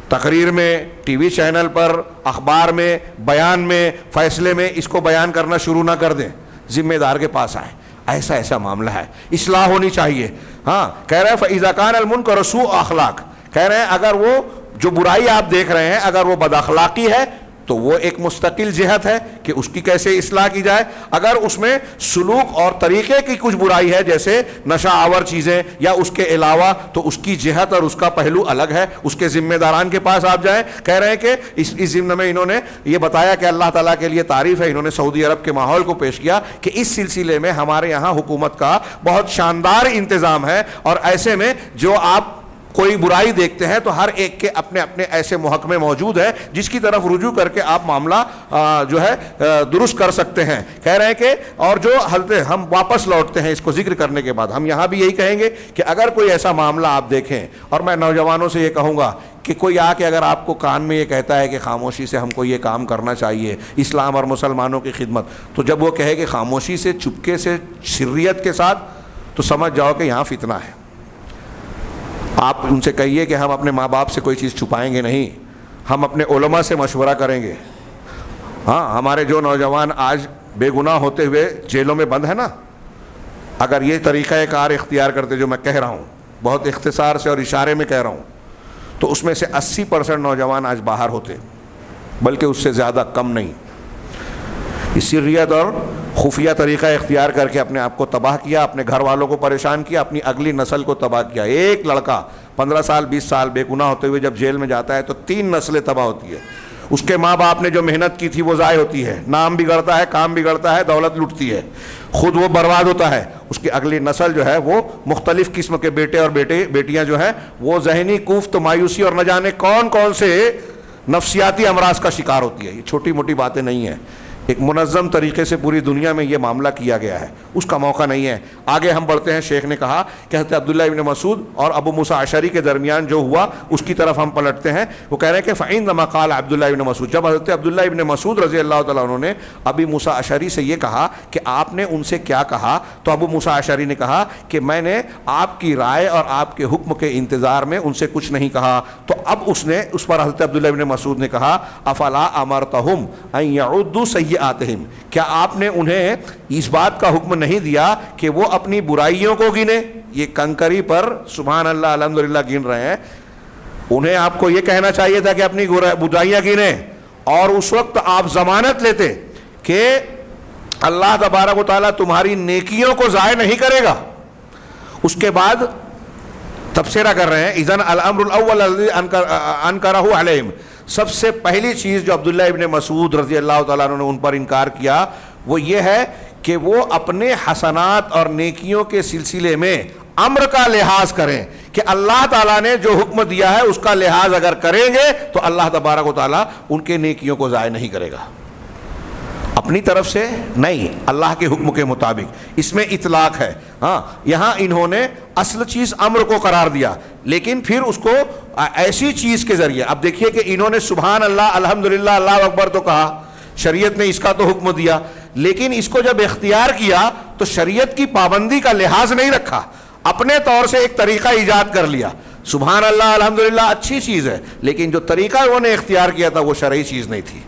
تقریر میں، ٹی وی چینل پر، اخبار میں، بیان میں، فیصلے میں اس کو بیان کرنا شروع نہ کر دیں. ذمہ دار کے پاس آئیں، ایسا ایسا معاملہ ہے، اصلاح ہونی چاہیے. ہاں، کہہ رہے ہیں فَإِذَا كَانَ الْمُنْكَرُ سُوءُ اخلاق، کہہ رہے ہیں اگر وہ جو برائی آپ دیکھ رہے ہیں اگر وہ بد اخلاقی ہے تو وہ ایک مستقل جہت ہے کہ اس کی کیسے اصلاح کی جائے. اگر اس میں سلوک اور طریقے کی کچھ برائی ہے جیسے نشہ آور چیزیں یا اس کے علاوہ، تو اس کی جہت اور اس کا پہلو الگ ہے، اس کے ذمہ داران کے پاس آپ جائیں. کہہ رہے ہیں کہ اس ضمن میں انہوں نے یہ بتایا کہ اللہ تعالیٰ کے لیے تعریف ہے، انہوں نے سعودی عرب کے ماحول کو پیش کیا کہ اس سلسلے میں ہمارے یہاں حکومت کا بہت شاندار انتظام ہے، اور ایسے میں جو آپ کوئی برائی دیکھتے ہیں تو ہر ایک کے اپنے اپنے ایسے محکمے موجود ہیں جس کی طرف رجوع کر کے آپ معاملہ جو ہے درست کر سکتے ہیں. کہہ رہے ہیں کہ اور جو حضرت ہم واپس لوٹتے ہیں اس کو ذکر کرنے کے بعد، ہم یہاں بھی یہی کہیں گے کہ اگر کوئی ایسا معاملہ آپ دیکھیں، اور میں نوجوانوں سے یہ کہوں گا کہ کوئی آ کے اگر آپ کو کان میں یہ کہتا ہے کہ خاموشی سے ہم کو یہ کام کرنا چاہیے اسلام اور مسلمانوں کی خدمت، تو جب وہ کہے کہ خاموشی سے، چپکے سے، سریت کے ساتھ، تو سمجھ جاؤ کہ یہاں فتنہ ہے. آپ ان سے کہیے کہ ہم اپنے ماں باپ سے کوئی چیز چھپائیں گے نہیں، ہم اپنے علماء سے مشورہ کریں گے. ہاں، ہمارے جو نوجوان آج بے گناہ ہوتے ہوئے جیلوں میں بند ہیں نا، اگر یہ طریقہ کار اختیار کرتے جو میں کہہ رہا ہوں، بہت اختصار سے اور اشارے میں کہہ رہا ہوں، تو اس میں سے 80% نوجوان آج باہر ہوتے، بلکہ اس سے زیادہ کم نہیں. سریت اور خفیہ طریقہ اختیار کر کے اپنے آپ کو تباہ کیا، اپنے گھر والوں کو پریشان کیا، اپنی اگلی نسل کو تباہ کیا. ایک لڑکا 15 سال 20 سال بے گناہ ہوتے ہوئے جب جیل میں جاتا ہے تو 3 نسلیں تباہ ہوتی ہے. اس کے ماں باپ نے جو محنت کی تھی وہ ضائع ہوتی ہے، نام بگڑتا ہے، کام بگڑتا ہے، دولت لٹتی ہے، خود وہ برباد ہوتا ہے. اس کی اگلی نسل جو ہے وہ مختلف قسم کے بیٹے اور بیٹیاں جو ہیں وہ ذہنی کوفت، مایوسی اور نہ جانے کون کون سے نفسیاتی امراض کا شکار ہوتی ہے. یہ چھوٹی موٹی باتیں نہیں ہیں، ایک منظم طریقے سے پوری دنیا میں یہ معاملہ کیا گیا ہے، اس کا موقع نہیں ہے. آگے ہم بڑھتے ہیں. شیخ نے کہا کہ حضرت عبداللہ ابن مسعود اور ابو موسیٰ اشعری کے درمیان جو ہوا اس کی طرف ہم پلٹتے ہیں. وہ کہہ رہے ہیں کہ فَإِنَّمَا قَالَ عبداللہ ابن مسعود، جب حضرت عبداللہ ابن مسعود رضی اللہ تعالیٰ عنہ نے ابی موسیٰ اشعری سے یہ کہا کہ آپ نے ان سے کیا کہا، تو ابو موسیٰ اشعری نے کہا کہ میں نے آپ کی رائے اور آپ کے حکم کے انتظار میں ان سے کچھ نہیں کہا. تو اب اس پر حضرت عبداللہ ابن مسعود نے کہا افلا امرتہم ان یعدوا سیئاتہم، کیا آپ نے انہیں اس بات کا حکم نہیں دیا کہ وہ اپنی برائیوں کو گنے؟ یہ کنکری پر سبحان اللہ الحمدللہ گن رہے ہیں. انہیں آپ کو یہ کہنا چاہیے تھا کہ اپنی برائیاں گنیں، اور اس وقت آپ ضمانت لیتے کہ اللہ تبارک و تعالیٰ تمہاری نیکیوں کو ضائع نہیں کرے گا. اس کے بعد تبصرہ کر رہے ہیں اذن الامر الاول الذی انکرہ علیہم، سب سے پہلی چیز جو عبداللہ ابن مسعود رضی اللہ تعالیٰ عنہ نے ان پر انکار کیا وہ یہ ہے کہ وہ اپنے حسنات اور نیکیوں کے سلسلے میں امر کا لحاظ کریں کہ اللہ تعالیٰ نے جو حکم دیا ہے اس کا لحاظ اگر کریں گے تو اللہ تبارک و تعالیٰ ان کے نیکیوں کو ضائع نہیں کرے گا. اپنی طرف سے نہیں، اللہ کے حکم کے مطابق. اس میں اطلاق ہے. ہاں، یہاں انہوں نے اصل چیز امر کو قرار دیا، لیکن پھر اس کو ایسی چیز کے ذریعے. اب دیکھیے کہ انہوں نے سبحان اللہ الحمدللہ اللہ اکبر تو کہا، شریعت نے اس کا تو حکم دیا، لیکن اس کو جب اختیار کیا تو شریعت کی پابندی کا لحاظ نہیں رکھا، اپنے طور سے ایک طریقہ ایجاد کر لیا. سبحان اللہ الحمدللہ اچھی چیز ہے، لیکن جو طریقہ انہوں نے اختیار کیا تھا وہ شرعی چیز نہیں تھی.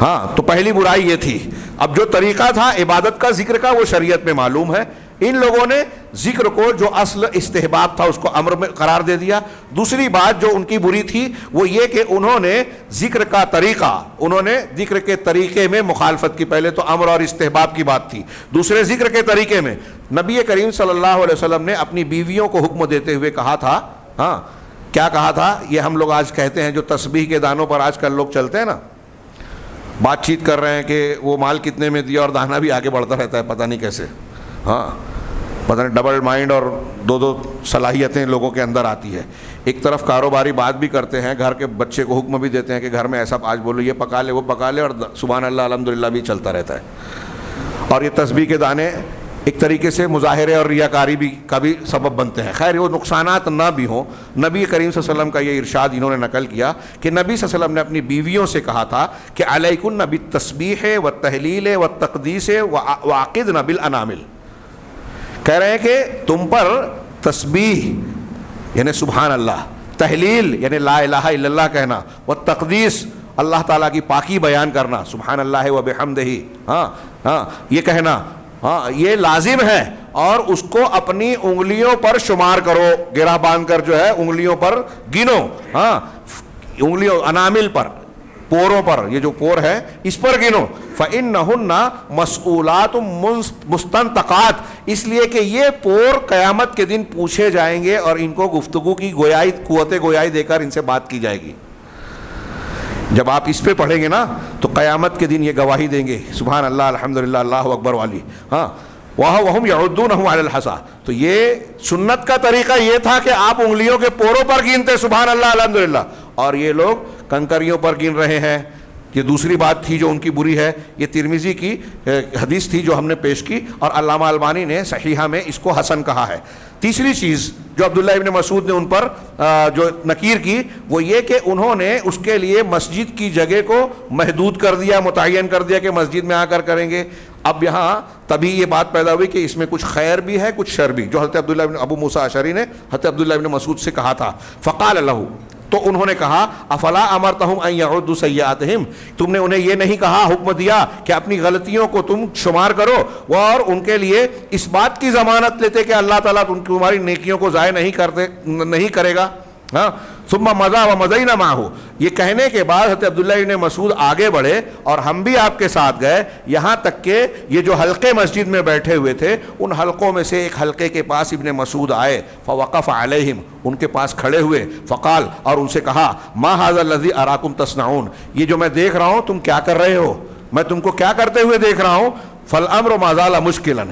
ہاں، تو پہلی برائی یہ تھی. اب جو طریقہ تھا عبادت کا، ذکر کا، وہ شریعت میں معلوم ہے. ان لوگوں نے ذکر کو جو اصل استحباب تھا اس کو امر میں قرار دے دیا. دوسری بات جو ان کی بری تھی وہ یہ کہ انہوں نے ذکر کا طریقہ، انہوں نے ذکر کے طریقے میں مخالفت کی. پہلے تو امر اور استحباب کی بات تھی، دوسرے ذکر کے طریقے میں. نبی کریم صلی اللہ علیہ وسلم نے اپنی بیویوں کو حکم دیتے ہوئے کہا تھا، ہاں کیا کہا تھا؟ یہ ہم لوگ آج کہتے ہیں جو تسبیح کے دانوں پر آج کل لوگ چلتے ہیں نا، بات چیت کر رہے ہیں کہ وہ مال کتنے میں دیا اور دانا بھی آگے بڑھتا رہتا ہے پتہ نہیں کیسے. ہاں، پتہ نہیں ڈبل مائنڈ اور دو صلاحیتیں لوگوں کے اندر آتی ہے. ایک طرف کاروباری بات بھی کرتے ہیں، گھر کے بچے کو حکم بھی دیتے ہیں کہ گھر میں ایسا آج بولو، یہ پکا لے وہ پکا لے، اور سبحان اللہ الحمدللہ بھی چلتا رہتا ہے. اور یہ تسبیح کے دانے ایک طریقے سے مظاہرے اور ریاکاری بھی کا بھی سبب بنتے ہیں. خیر وہ نقصانات نہ بھی ہوں، نبی کریم صلی اللہ علیہ وسلم کا یہ ارشاد انہوں نے نقل کیا کہ نبی صلی اللہ علیہ وسلم نے اپنی بیویوں سے کہا تھا کہ علیکن بالتسبیح والتہلیل والتقدیس وعقدن بالانامل. کہہ رہے ہیں کہ تم پر تسبیح یعنی سبحان اللہ، تہلیل یعنی لا الہ الا اللہ کہنا، والتقدیس اللہ تعالیٰ کی پاکی بیان کرنا، سبحان اللہ وبحمدہ، ہاں یہ کہنا، ہاں یہ لازم ہے. اور اس کو اپنی انگلیوں پر شمار کرو، گرہ باندھ کر جو ہے انگلیوں پر گنو. ہاں، انگلیوں انامل پر، پوروں پر، یہ جو پور ہے اس پر گنو. فَإِنَّهُنَّ مَسْئُولَاتٌ مُسْتَنْطَقَاتٌ، اس لیے کہ یہ پور قیامت کے دن پوچھے جائیں گے اور ان کو گفتگو کی گویائی، قوت گویائی دے کر ان سے بات کی جائے گی. جب آپ اس پہ پڑھیں گے نا تو قیامت کے دن یہ گواہی دیں گے سبحان اللہ الحمدللہ اللہ اکبر والی. ہاں، وَهُمْ يَعُدُّونَهُ عَلَى الْحَصَىٰ، تو یہ سنت کا طریقہ یہ تھا کہ آپ انگلیوں کے پوروں پر گنتے سبحان اللہ الحمدللہ، اور یہ لوگ کنکریوں پر گن رہے ہیں. یہ دوسری بات تھی جو ان کی بری ہے. یہ ترمذی کی حدیث تھی جو ہم نے پیش کی، اور علامہ البانی نے صحیحہ میں اس کو حسن کہا ہے. تیسری چیز جو عبداللہ ابن مسعود نے ان پر جو نکیر کی وہ یہ کہ انہوں نے اس کے لیے مسجد کی جگہ کو محدود کر دیا، متعین کر دیا کہ مسجد میں آ کر کریں گے. اب یہاں تبھی یہ بات پیدا ہوئی کہ اس میں کچھ خیر بھی ہے کچھ شر بھی، جو حضرت عبداللہ ابن ابو موسیٰ اشعری نے حضرت عبداللہ ابن مسعود سے کہا تھا. فقال لہ، تو انہوں نے کہا افلا امرتہم ان یعدوا سیئاتہم، تم نے انہیں یہ نہیں کہا، حکم دیا کہ اپنی غلطیوں کو تم شمار کرو اور ان کے لیے اس بات کی ضمانت لیتے کہ اللہ تعالیٰ تمہاری نیکیوں کو ضائع نہیں کرے گا. ہاں، ثم مضى ومضينا معه. یہ کہنے کے بعد حضرت عبداللہ ابن مسعود آگے بڑھے اور ہم بھی آپ کے ساتھ گئے، یہاں تک کہ یہ جو حلقے مسجد میں بیٹھے ہوئے تھے ان حلقوں میں سے ایک حلقے کے پاس ابن مسعود آئے، فوقف علیہم، ان کے پاس کھڑے ہوئے، فقال، اور ان سے کہا، ما هذا الذي اراكم تصنعون، یہ جو میں دیکھ رہا ہوں تم کیا کر رہے ہو، میں تم کو کیا کرتے ہوئے دیکھ رہا ہوں. فالامر ما زال مشکلا،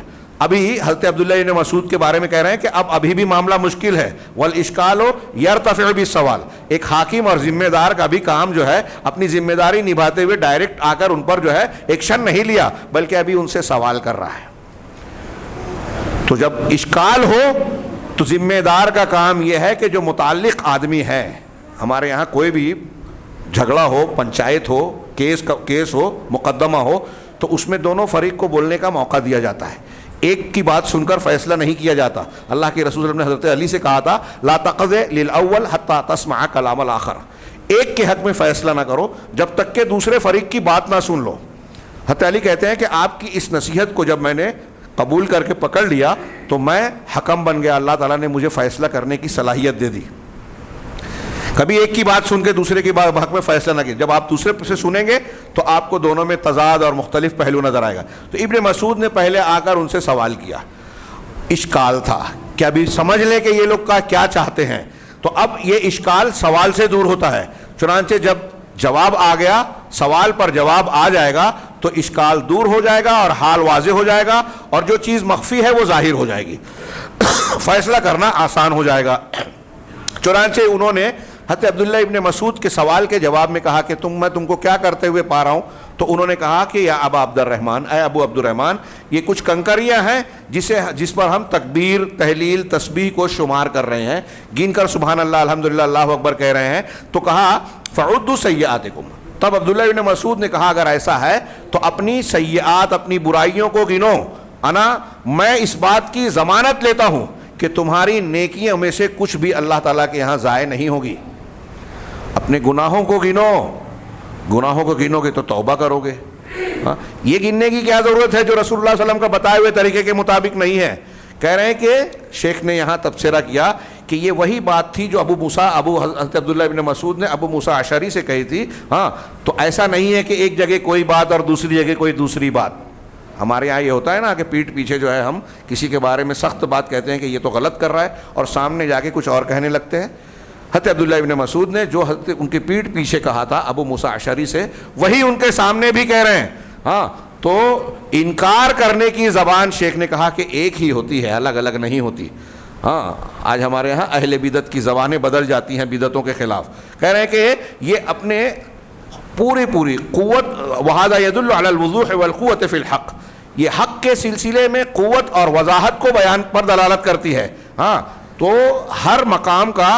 ابھی حضرت عبداللہ ابن مسعود کے بارے میں کہہ رہے ہیں کہ ابھی بھی معاملہ مشکل ہے. والاشکال یرتفع بالسوال، ایک حاکم اور ذمہ دار کا بھی کام جو ہے اپنی ذمہ داری نبھاتے ہوئے ڈائریکٹ آ کر ان پر جو ہے ایکشن نہیں لیا، بلکہ ابھی ان سے سوال کر رہا ہے. تو جب اشکال ہو تو ذمہ دار کا کام یہ ہے کہ جو متعلق آدمی ہے، ہمارے یہاں کوئی بھی جھگڑا ہو، پنچایت ہو، کیس ہو، مقدمہ ہو، تو اس میں دونوں فریق کو بولنے کا موقع دیا جاتا ہے، ایک کی بات سن کر فیصلہ نہیں کیا جاتا. اللہ کے رسول صلی اللہ علیہ وسلم نے حضرت علی سے کہا تھا، لا تقض للاول حتی تسمع کلام الاخر، ایک کے حق میں فیصلہ نہ کرو جب تک کہ دوسرے فریق کی بات نہ سن لو. حضرت علی کہتے ہیں کہ آپ کی اس نصیحت کو جب میں نے قبول کر کے پکڑ لیا تو میں حکم بن گیا، اللہ تعالیٰ نے مجھے فیصلہ کرنے کی صلاحیت دے دی. کبھی ایک کی بات سن کے دوسرے کی بات حق میں فیصلہ نہ کیا، جب آپ دوسرے سے سنیں گے تو آپ کو دونوں میں تضاد اور مختلف پہلو نظر آئے گا. تو ابن مسعود نے پہلے آ کر ان سے سوال کیا، اشکال تھا کہ ابھی سمجھ لیں کہ یہ لوگ کیا چاہتے ہیں. تو اب یہ اشکال سوال سے دور ہوتا ہے، چنانچہ جب جواب آ گیا، سوال پر جواب آ جائے گا تو اشکال دور ہو جائے گا اور حال واضح ہو جائے گا، اور جو چیز مخفی ہے وہ ظاہر ہو جائے گی، فیصلہ کرنا آسان ہو جائے گا. چنانچہ انہوں نے حضرت عبداللہ ابن مسعود کے سوال کے جواب میں کہا کہ میں تم کو کیا کرتے ہوئے پا رہا ہوں. تو انہوں نے کہا کہ یا ابا عبد الرحمن، اے ابو عبد الرحمن، یہ کچھ کنکریاں ہیں جس پر ہم تکبیر، تحلیل، تسبیح کو شمار کر رہے ہیں، گن کر سبحان اللہ، الحمدللہ، اللہ اکبر کہہ رہے ہیں. تو کہا فعدوا سیئاتکم. تب عبداللہ ابن مسعود نے کہا اگر ایسا ہے تو اپنی سیئات، اپنی برائیوں کو گنو، میں اس بات کی ضمانت لیتا ہوں کہ تمہاری نیکیوں میں سے کچھ بھی اللہ تعالیٰ کے یہاں ضائع نہیں ہوگی. اپنے گناہوں کو گنو، گناہوں کو گنو گے تو توبہ کرو گے. یہ گننے کی کیا ضرورت ہے جو رسول اللہ صلی اللہ علیہ وسلم کا بتائے ہوئے طریقے کے مطابق نہیں ہے. کہہ رہے ہیں کہ شیخ نے یہاں تبصرہ کیا کہ یہ وہی بات تھی جو حضرت عبداللہ ابن مسعود نے ابو موسیٰ اشعری سے کہی تھی. تو ایسا نہیں ہے کہ ایک جگہ کوئی بات اور دوسری جگہ کوئی دوسری بات. ہمارے یہاں یہ ہوتا ہے نا کہ پیٹھ پیچھے جو ہے ہم کسی کے بارے میں سخت بات کہتے ہیں کہ یہ تو غلط کر رہا ہے، اور سامنے جا کے کچھ اور کہنے لگتے ہیں. حضرت عبداللہ ابن مسعود نے جو ان کی پیٹھ پیچھے کہا تھا ابو موسیٰ اشعری سے، وہی ان کے سامنے بھی کہہ رہے ہیں. تو انکار کرنے کی زبان شیخ نے کہا کہ ایک ہی ہوتی ہے، الگ الگ نہیں ہوتی. آج ہمارے ہاں اہل بدعت کی زبانیں بدل جاتی ہیں بدعتوں کے خلاف. کہہ رہے ہیں کہ یہ اپنے پوری قوت، وہذا يدل على الوضوح والقوة في الحق، یہ حق کے سلسلے میں قوت اور وضاحت کو بیان پر دلالت کرتی ہے. تو ہر مقام کا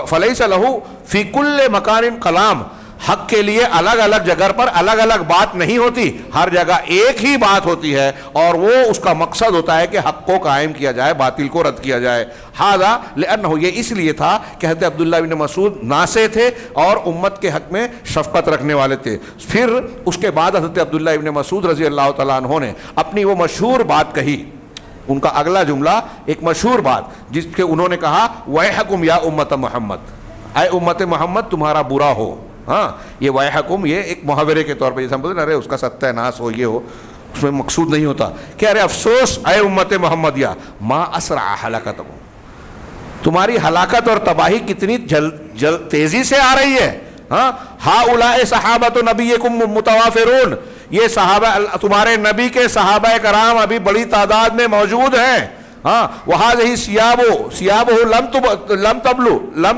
فلیس لہ فی کل مکان کلام، حق کے لیے الگ الگ جگہ پر الگ الگ بات نہیں ہوتی، ہر جگہ ایک ہی بات ہوتی ہے، اور وہ اس کا مقصد ہوتا ہے کہ حق کو قائم کیا جائے، باطل کو رد کیا جائے. ھذا لأنہ، یہ اس لیے تھا کہ حضرت عبداللہ بن مسعود ناصح تھے اور امت کے حق میں شفقت رکھنے والے تھے. پھر اس کے بعد حضرت عبداللہ ابن مسعود رضی اللہ تعالیٰ عنہ نے اپنی وہ مشہور بات کہی. ان کا اگلا جملہ ایک مشہور بات جس کے انہوں نے کہا ویحکم یا امت محمد، اے امت محمد تمہارا برا ہو. یہ ویحکم یہ ایک محاورے کے طور پہ، جیسے ہم بولتے ہیں ارے اس کا ستیہ ناس ہو، یہ ہو، اس میں مقصود نہیں ہوتا کہ ارے افسوس اے امت محمد، یا ما اسرع ہلاکتکم، تمہاری ہلاکت اور تباہی کتنی تیزی سے آ رہی ہے. ہؤلاء صحابۃ نبیکم متوافرون، یہ صحابہ تمہارے نبی کے صحابہ کرام ابھی بڑی تعداد میں موجود ہیں. وہذہ ثیابہ لم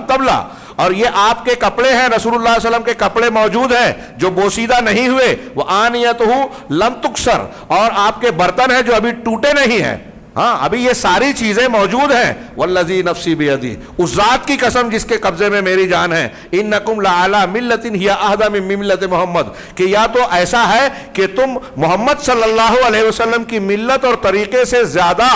تبلا، اور یہ آپ کے کپڑے ہیں، رسول اللہ صلی اللہ علیہ وسلم کے کپڑے موجود ہیں جو بوسیدہ نہیں ہوئے. وآنیتہ لم تکسر، اور آپ کے برتن ہیں جو ابھی ٹوٹے نہیں ہیں. ابھی یہ ساری چیزیں موجود ہیں. والذی نفسی بیدی، اس ذات کی قسم جس کے قبضے میں میری جان ہے، انکم لعلی ملۃ ہی اہدی من ملۃ محمد، کہ یا تو ایسا ہے کہ تم محمد صلی اللہ علیہ وسلم کی ملت اور طریقے سے زیادہ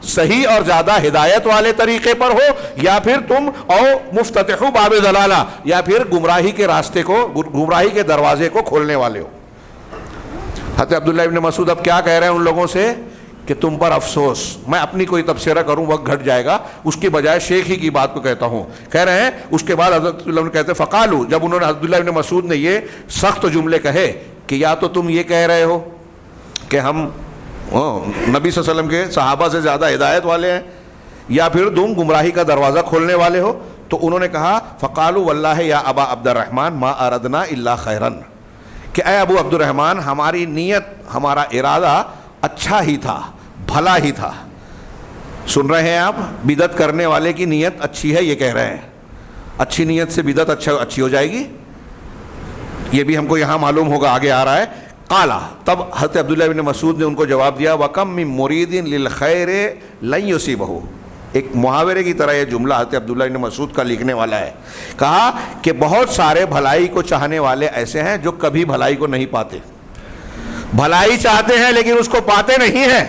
صحیح اور زیادہ ہدایت والے طریقے پر ہو، یا پھر تم او مفتتح باب ضلالہ، یا پھر گمراہی کے راستے کو، گمراہی کے دروازے کو کھولنے والے ہو. حضرت عبداللہ ابن مسعود اب کیا کہہ رہے ہیں ان لوگوں سے کہ تم پر افسوس، میں اپنی کوئی تبصرہ کروں وقت گھٹ جائے گا، اس کی بجائے شیخ ہی کی بات کو کہتا ہوں. کہہ رہے ہیں اس کے بعد حضرت اللہ کہتے ہیں فقالو، جب انہوں نے عبداللہ ابن مسعود نے یہ سخت جملے کہے کہ یا تو تم یہ کہہ رہے ہو کہ ہم نبی صلی اللہ علیہ وسلم کے صحابہ سے زیادہ ہدایت والے ہیں، یا پھر تم گمراہی کا دروازہ کھولنے والے ہو، تو انہوں نے کہا فقالو واللہ یا ابا عبد الرحمن ما اردنا الا خیرن، کہ اے ابو عبد الرحمن ہماری نیت، ہمارا ارادہ اچھا ہی تھا، بھلا ہی تھا. سن رہے ہیں آپ، بدعت کرنے والے کی نیت اچھی ہے یہ کہہ رہے ہیں، اچھی نیت سے بدعت اچھی ہو جائے گی، یہ بھی ہم کو یہاں معلوم ہوگا، آگے آ رہا ہے. قالا، تب حضرت عبداللہ بن مسعود نے ان کو جواب دیا وَكَمْ مِن مُرِيدٍ لِلْخَيْرِ لَن يُصِيبَهُ. ایک محاورے کی طرح یہ جملہ حضرت عبداللہ بن مسعود کا لکھنے والا ہے. کہا کہ بہت سارے بھلائی کو چاہنے والے ایسے ہیں جو کبھی بھلائی کو نہیں پاتے، بھلائی چاہتے ہیں لیکن اس کو پاتے نہیں ہیں.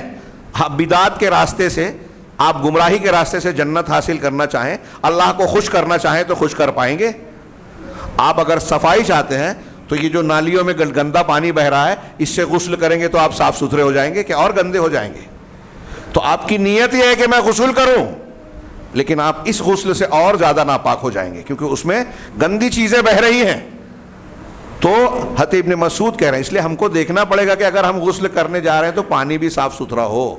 آپ بدعات کے راستے سے، آپ گمراہی کے راستے سے جنت حاصل کرنا چاہیں، اللہ کو خوش کرنا چاہیں تو خوش کر پائیں گے. آپ اگر صفائی چاہتے ہیں تو یہ جو نالیوں میں گندا پانی بہ رہا ہے اس سے غسل کریں گے تو آپ صاف ستھرے ہو جائیں گے کہ اور گندے ہو جائیں گے. تو آپ کی نیت یہ ہے کہ میں غسل کروں، لیکن آپ اس غسل سے اور زیادہ ناپاک ہو جائیں گے کیونکہ اس میں گندی چیزیں بہ رہی ہیں. تو حضرت ابن مسعود کہہ رہے ہیں اس لیے ہم کو دیکھنا پڑے گا کہ اگر ہم غسل کرنے جا رہے ہیں تو پانی بھی صاف ستھرا ہو،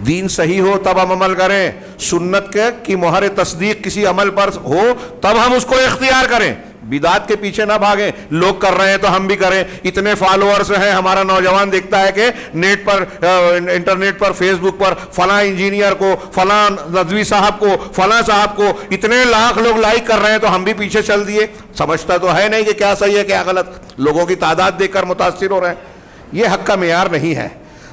دین صحیح ہو تب ہم عمل کریں، سنت کی مہر تصدیق کسی عمل پر ہو تب ہم اس کو اختیار کریں، بدعات کے پیچھے نہ بھاگیں. لوگ کر رہے ہیں تو ہم بھی کریں. اتنے فالوورز ہیں، ہمارا نوجوان دیکھتا ہے کہ نیٹ پر، انٹرنیٹ پر، فیس بک پر فلاں انجینئر کو، فلاں ندوی صاحب کو، فلاں صاحب کو اتنے لاکھ لوگ لائک کر رہے ہیں تو ہم بھی پیچھے چل دیے. سمجھتا تو ہے نہیں کہ کیا صحیح ہے کیا غلط، لوگوں کی تعداد دیکھ کر متاثر ہو رہے ہیں. یہ حق کا معیار نہیں ہے.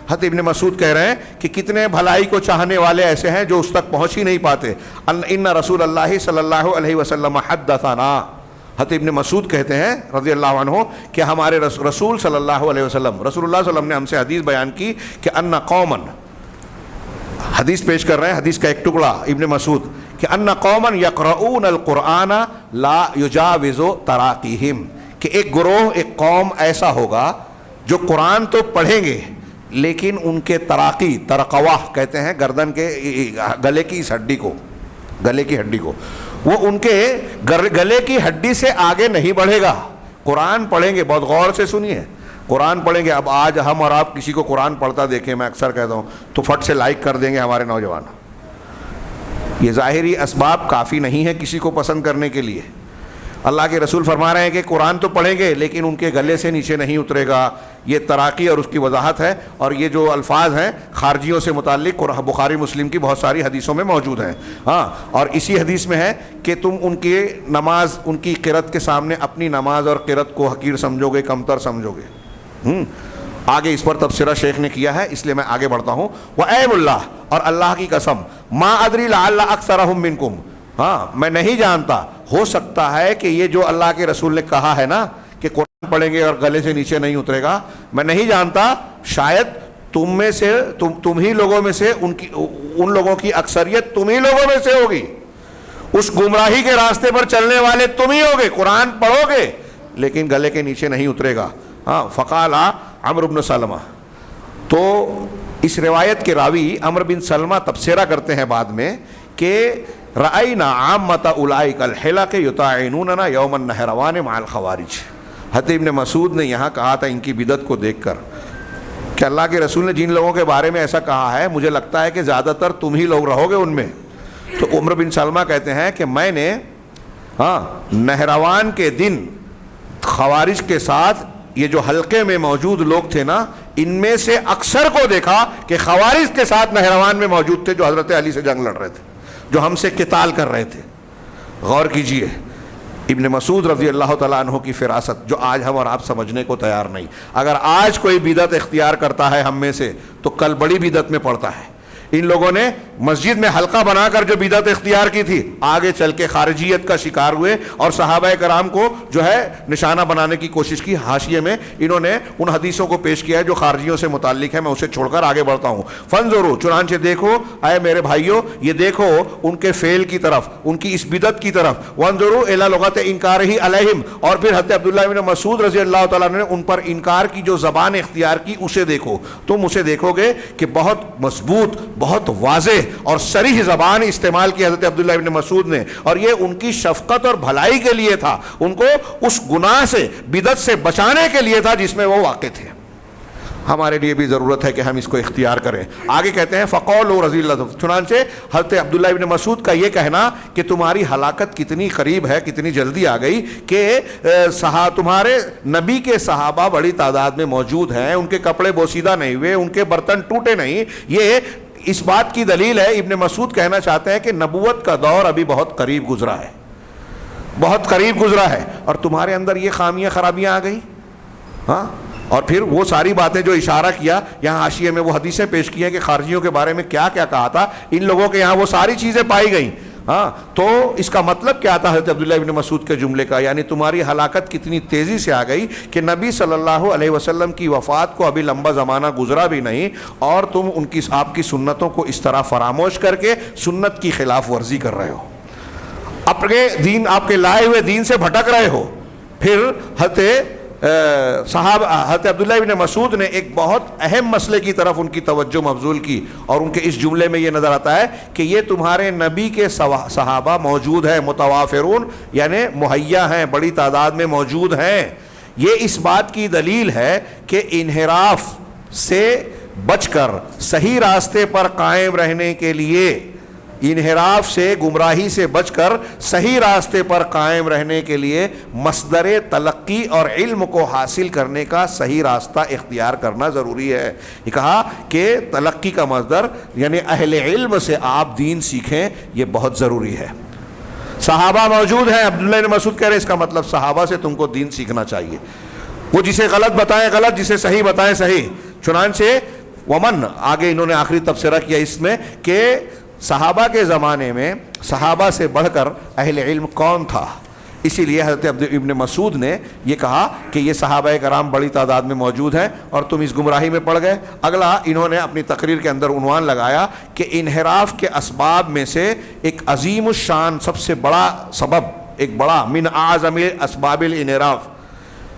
حضرت ابن مسعود کہہ رہے ہیں کہ کتنے بھلائی کو چاہنے والے ایسے ہیں جو اس تک پہنچ ہی نہیں پاتے. ان رسول اللہ صلی اللہ علیہ وسلم حدثنا، حضرت ابن مسعود کہتے ہیں رضی اللہ عنہ کہ ہمارے رسول صلی اللہ علیہ وسلم، رسول اللہ صلی اللہ علیہ وسلم نے ہم سے حدیث بیان کی کہ ان قوما، حدیث پیش کر رہے ہیں، حدیث کا ایک ٹکڑا ابن مسعود، کہ ان قوما یقرؤون القرآن لا یجاوز تراقیہم، کہ ایک گروہ، ایک قوم ایسا ہوگا جو قرآن تو پڑھیں گے لیکن ان کے تراقی، ترقواہ کہتے ہیں گردن کے گلے کی اس ہڈی کو، گلے کی ہڈی کو، وہ ان کے گلے کی ہڈی سے آگے نہیں بڑھے گا. قرآن پڑھیں گے، بہت غور سے سنیے، قرآن پڑھیں گے. اب آج ہم اور آپ کسی کو قرآن پڑھتا دیکھیں، میں اکثر کہتا ہوں، تو فٹ سے لائک کر دیں گے ہمارے نوجوان. یہ ظاہری اسباب کافی نہیں ہے کسی کو پسند کرنے کے لیے. اللہ کے رسول فرما رہے ہیں کہ قرآن تو پڑھیں گے لیکن ان کے گلے سے نیچے نہیں اترے گا. یہ تراقی اور اس کی وضاحت ہے، اور یہ جو الفاظ ہیں خارجیوں سے متعلق بخاری مسلم کی بہت ساری حدیثوں میں موجود ہیں. ہاں، اور اسی حدیث میں ہے کہ تم ان کی نماز، ان کی قرت کے سامنے اپنی نماز اور قرت کو حقیر سمجھو گے، کمتر سمجھو گے. آگے اس پر تبصرہ شیخ نے کیا ہے، اس لیے میں آگے بڑھتا ہوں. وَأَيْمُ اللَّهِ، اور اللہ کی قسم، مَا أَدْرِي لَعَلَّ أَكْثَرَهُم مِّنكُمْ، ہاں میں نہیں جانتا، ہو سکتا ہے کہ یہ جو اللہ کے رسول نے کہا ہے نا کہ قرآن پڑھیں گے اور گلے سے نیچے نہیں اترے گا، میں نہیں جانتا، شاید تم میں سے، تم ہی لوگوں میں سے، ان لوگوں کی اکثریت تم ہی لوگوں میں سے ہوگی، اس گمراہی کے راستے پر چلنے والے تم ہی ہوگے، قرآن پڑھو گے لیکن گلے کے نیچے نہیں اترے گا. ہاں، فقال عمرو بن سلمہ، تو اس روایت کے راوی عمرو بن سلمہ تبصرہ کرتے ہیں بعد میں کہ رأینا عامۃ اولئک الحلق یطاعنوننا یوم النہروان مع الخوارج. حضرت ابن مسعود نے یہاں کہا تھا ان کی بدعت کو دیکھ کر کہ اللہ کے رسول نے جن لوگوں کے بارے میں ایسا کہا ہے، مجھے لگتا ہے کہ زیادہ تر تم ہی لوگ رہو گے ان میں. تو عمر بن سلمہ کہتے ہیں کہ میں نے نہروان کے دن خوارج کے ساتھ یہ جو حلقے میں موجود لوگ تھے نا، ان میں سے اکثر کو دیکھا کہ خوارج کے ساتھ نہروان میں موجود تھے جو حضرت علی سے جنگ لڑ رہے تھے، جو ہم سے قتال کر رہے تھے. غور کیجئے ابن مسعود رضی اللہ تعالیٰ عنہ کی فراست جو آج ہم اور آپ سمجھنے کو تیار نہیں. اگر آج کوئی بدعت اختیار کرتا ہے ہم میں سے تو کل بڑی بدعت میں پڑتا ہے. ان لوگوں نے مسجد میں حلقہ بنا کر جو بدعت اختیار کی تھی، آگے چل کے خارجیت کا شکار ہوئے اور صحابہ کرام کو جو ہے نشانہ بنانے کی کوشش کی۔ حاشیے میں انہوں نے ان حدیثوں کو پیش کیا ہے جو خارجیوں سے متعلق ہے، میں اسے چھوڑ کر آگے بڑھتا ہوں۔ فانظروا، چنانچہ دیکھو اے میرے بھائیوں، یہ دیکھو ان کے فعل کی طرف، ان کی اس بدعت کی طرف۔ وانظروا الی لغت انکارہ علیہم، اور پھر حضرت عبداللہ بن مسعود رضی اللہ تعالیٰ عنہ نے ان پر انکار کی جو زبان اختیار کی، اسے دیکھو۔ تم اسے دیکھو گے کہ بہت مضبوط، بہت واضح اور صریح زبان استعمال کی حضرت عبداللہ ابن مسعود نے، اور یہ ان کی شفقت اور بھلائی کے لیے تھا، ان کو اس گناہ سے، بدعت سے بچانے کے لیے تھا جس میں وہ واقع تھے۔ ہمارے لیے بھی ضرورت ہے کہ ہم اس کو اختیار کریں۔ آگے کہتے ہیں فقولوا رضی اللہ عنہ، چنانچہ حضرت عبداللہ ابن مسعود کا یہ کہنا کہ تمہاری ہلاکت کتنی قریب ہے، کتنی جلدی آ گئی کہ تمہارے نبی کے صحابہ بڑی تعداد میں موجود ہیں، ان کے کپڑے بوسیدہ نہیں ہوئے، ان کے برتن ٹوٹے نہیں، یہ اس بات کی دلیل ہے۔ ابن مسعود کہنا چاہتے ہیں کہ نبوت کا دور ابھی بہت قریب گزرا ہے، بہت قریب گزرا ہے، اور تمہارے اندر یہ خامیاں خرابیاں آ گئی۔ ہاں، اور پھر وہ ساری باتیں جو اشارہ کیا، یہاں حاشیے میں وہ حدیثیں پیش کی ہیں کہ خارجیوں کے بارے میں کیا کیا کہا تھا، ان لوگوں کے یہاں وہ ساری چیزیں پائی گئیں۔ ہاں، تو اس کا مطلب کیا تھا حضرت عبداللہ ابن مسعود کے جملے کا؟ یعنی تمہاری ہلاکت کتنی تیزی سے آ گئی کہ نبی صلی اللہ علیہ وسلم کی وفات کو ابھی لمبا زمانہ گزرا بھی نہیں، اور تم ان کی، آپ کی سنتوں کو اس طرح فراموش کر کے سنت کی خلاف ورزی کر رہے ہو، اپنے دین، آپ کے لائے ہوئے دین سے بھٹک رہے ہو۔ پھر حضرت عبداللہ ابن مسعود نے ایک بہت اہم مسئلے کی طرف ان کی توجہ مبذول کی، اور ان کے اس جملے میں یہ نظر آتا ہے کہ یہ تمہارے نبی کے صحابہ موجود ہیں، متوافرون یعنی مہیا ہیں، بڑی تعداد میں موجود ہیں۔ یہ اس بات کی دلیل ہے کہ انحراف سے بچ کر صحیح راستے پر قائم رہنے کے لیے، انحراف سے، گمراہی سے بچ کر صحیح راستے پر قائم رہنے کے لیے مصدر تلقی اور علم کو حاصل کرنے کا صحیح راستہ اختیار کرنا ضروری ہے۔ یہ کہا کہ تلقی کا مصدر یعنی اہل علم سے آپ دین سیکھیں، یہ بہت ضروری ہے۔ صحابہ موجود ہیں، عبداللہ بن مسعود کہہ رہے ہیں، اس کا مطلب صحابہ سے تم کو دین سیکھنا چاہیے، وہ جسے غلط بتائیں غلط، جسے صحیح بتائیں صحیح۔ چنانچہ ومن، آگے انہوں نے آخری تبصرہ کیا اس میں کہ صحابہ کے زمانے میں صحابہ سے بڑھ کر اہل علم کون تھا، اسی لیے حضرت ابن مسعود نے یہ کہا کہ یہ صحابہ کرام بڑی تعداد میں موجود ہیں اور تم اس گمراہی میں پڑ گئے۔ اگلا انہوں نے اپنی تقریر کے اندر عنوان لگایا کہ انحراف کے اسباب میں سے ایک عظیم الشان، سب سے بڑا سبب، ایک بڑا من اعظم اسباب الانحراف،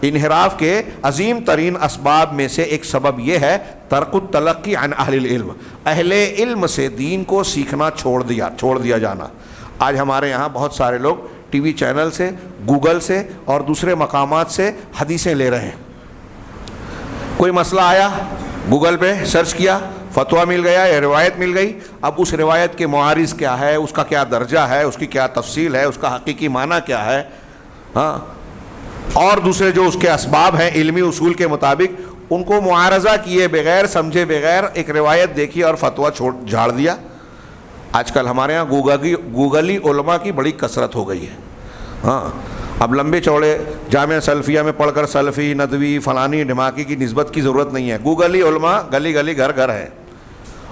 انحراف کے عظیم ترین اسباب میں سے ایک سبب یہ ہے ترک التلقی عن اہل العلم، اہل علم سے دین کو سیکھنا چھوڑ دیا جانا۔ آج ہمارے یہاں بہت سارے لوگ ٹی وی چینل سے، گوگل سے اور دوسرے مقامات سے حدیثیں لے رہے ہیں۔ کوئی مسئلہ آیا، گوگل پہ سرچ کیا، فتویٰ مل گیا یا روایت مل گئی، اب اس روایت کے معارض کیا ہے، اس کا کیا درجہ ہے، اس کی کیا تفصیل ہے، اس کا حقیقی معنی کیا ہے، ہاں، اور دوسرے جو اس کے اسباب ہیں علمی اصول کے مطابق، ان کو معارضہ کیے بغیر، سمجھے بغیر ایک روایت دیکھی اور فتویٰ جھاڑ دیا۔ آج کل ہمارے ہاں گوگلی علماء کی بڑی کثرت ہو گئی ہے۔ ہاں، اب لمبے چوڑے جامعہ سلفیہ میں پڑھ کر سلفی، ندوی، فلانی ڈھماکی کی نسبت کی ضرورت نہیں ہے، گوگلی علماء گلی گلی گھر گھر ہیں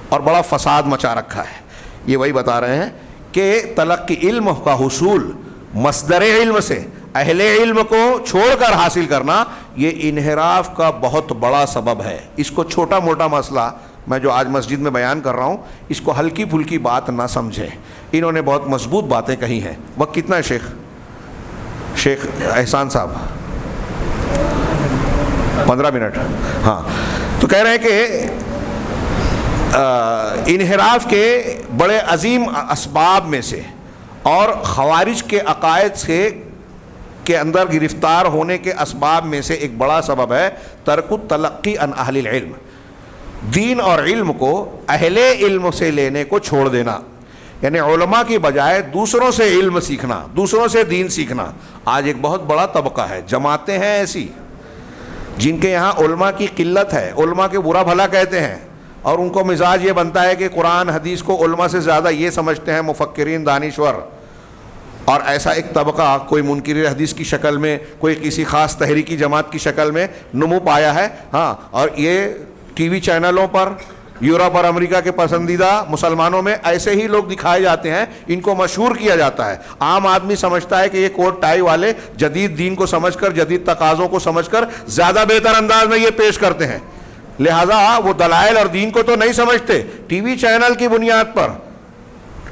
اور بڑا فساد مچا رکھا ہے۔ یہ وہی بتا رہے ہیں کہ تلقی علم کا حصول مصدر علم سے، اہل علم کو چھوڑ کر حاصل کرنا، یہ انحراف کا بہت بڑا سبب ہے۔ اس کو چھوٹا موٹا مسئلہ میں جو آج مسجد میں بیان کر رہا ہوں، اس کو ہلکی پھلکی بات نہ سمجھیں، انہوں نے بہت مضبوط باتیں کہی ہیں۔ وقت کتنا ہے شیخ احسان صاحب؟ 15 منٹ۔ ہاں، تو کہہ رہے ہیں کہ انحراف کے بڑے عظیم اسباب میں سے اور خوارج کے عقائد کے اندر گرفتار ہونے کے اسباب میں سے ایک بڑا سبب ہے ترک التلقی عن اہل العلم، دین اور علم کو اہل علم سے لینے کو چھوڑ دینا، یعنی علماء کی بجائے دوسروں سے علم سیکھنا، دوسروں سے دین سیکھنا۔ آج ایک بہت بڑا طبقہ ہے، جماعتیں ہیں ایسی جن کے یہاں علماء کی قلت ہے، علماء کے برا بھلا کہتے ہیں، اور ان کو مزاج یہ بنتا ہے کہ قرآن حدیث کو علماء سے زیادہ یہ سمجھتے ہیں مفکرین، دانشور۔ اور ایسا ایک طبقہ کوئی منکر حدیث کی شکل میں، کوئی کسی خاص تحریکی جماعت کی شکل میں نمو پایا ہے۔ ہاں، اور یہ ٹی وی چینلوں پر یورپ اور امریکہ کے پسندیدہ مسلمانوں میں ایسے ہی لوگ دکھائے جاتے ہیں، ان کو مشہور کیا جاتا ہے۔ عام آدمی سمجھتا ہے کہ یہ کوٹ ٹائی والے جدید دین کو سمجھ کر، جدید تقاضوں کو سمجھ کر زیادہ بہتر انداز میں یہ پیش کرتے ہیں، لہذا وہ دلائل اور دین کو تو نہیں سمجھتے، ٹی وی چینل کی بنیاد پر،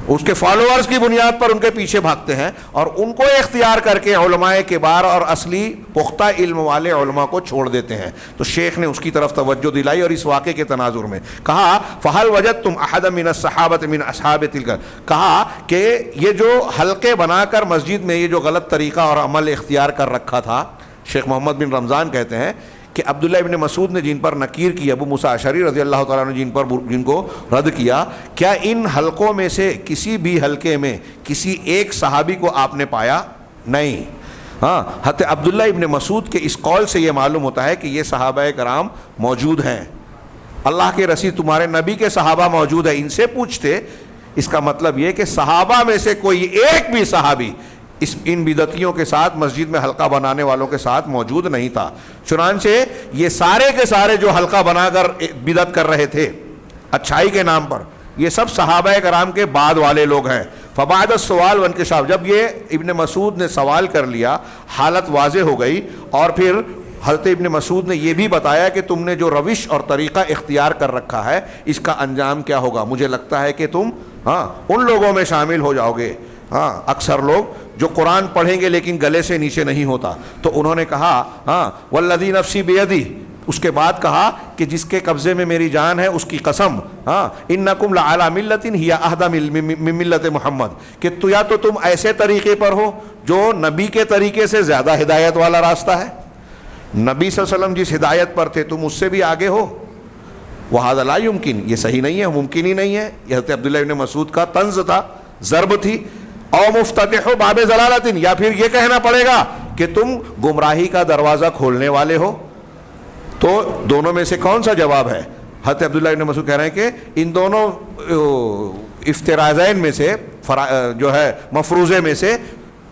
اس کے فالوورز کی بنیاد پر ان کے پیچھے بھاگتے ہیں، اور ان کو اختیار کر کے علماء کبار اور اصلی پختہ علم والے علماء کو چھوڑ دیتے ہیں۔ تو شیخ نے اس کی طرف توجہ دلائی اور اس واقعے کے تناظر میں کہا فَهَلْ وَجَدْتُمْ أَحَدًا مِنَ الصَّحَابَةِ مِنْ أَصْحَابِ تِلْكَ، کہا کہ یہ جو حلقے بنا کر مسجد میں یہ جو غلط طریقہ اور عمل اختیار کر رکھا تھا، شیخ محمد بن رمضان کہتے ہیں کہ عبداللہ ابن مسعود نے جن پر نکیر کی، ابو موسیٰ اشعری رضی اللہ تعالیٰ عنہ جن کو رد کیا، کیا ان حلقوں میں سے کسی بھی حلقے میں کسی ایک صحابی کو آپ نے پایا؟ نہیں۔ ہاں، حضرت عبداللہ ابن مسعود کے اس قول سے یہ معلوم ہوتا ہے کہ یہ صحابہ کرام موجود ہیں، اللہ کے رسول تمہارے نبی کے صحابہ موجود ہیں، ان سے پوچھتے۔ اس کا مطلب یہ کہ صحابہ میں سے کوئی ایک بھی صحابی ان بدعتیوں کے ساتھ، مسجد میں حلقہ بنانے والوں کے ساتھ موجود نہیں تھا۔ چنانچہ یہ سارے کے سارے جو حلقہ بنا کر بدعت کر رہے تھے اچھائی کے نام پر، یہ سب صحابہ کرام کے بعد والے لوگ ہیں۔ فبعد السوال وانکشاف، جب یہ ابن مسعود نے سوال کر لیا، حالت واضح ہو گئی، اور پھر حضرت ابن مسعود نے یہ بھی بتایا کہ تم نے جو روش اور طریقہ اختیار کر رکھا ہے اس کا انجام کیا ہوگا، مجھے لگتا ہے کہ تم ان لوگوں میں شامل ہو جاؤ گے۔ اکثر لوگ جو قرآن پڑھیں گے لیکن گلے سے نیچے نہیں ہوتا، تو انہوں نے کہا والذی نفسی بیدی، اس کے بعد کہا کہ جس کے قبضے میں میری جان ہے اس کی قسم، انکم لعلی ملۃ ہی اہدی من ملۃ محمد، کہ یا تو تم ایسے طریقے پر ہو جو نبی کے طریقے سے زیادہ ہدایت والا راستہ ہے، نبی صلی اللہ علیہ وسلم جس ہدایت پر تھے تم اس سے بھی آگے ہو، وہذا لا یمکن، یہ صحیح نہیں ہے، ممکن ہی نہیں ہے۔ یہ حضرت عبداللہ ابن مسعود کا طنز تھا، ضرب تھی۔ او مفتتح باب ضلالۃ، یا پھر یہ کہنا پڑے گا کہ تم گمراہی کا دروازہ کھولنے والے ہو۔ تو دونوں میں سے کون سا جواب ہے؟ حضرت عبداللہ ابن مسعود کہہ رہے ہیں کہ ان دونوں افتراضین میں سے جو ہے مفروضے میں سے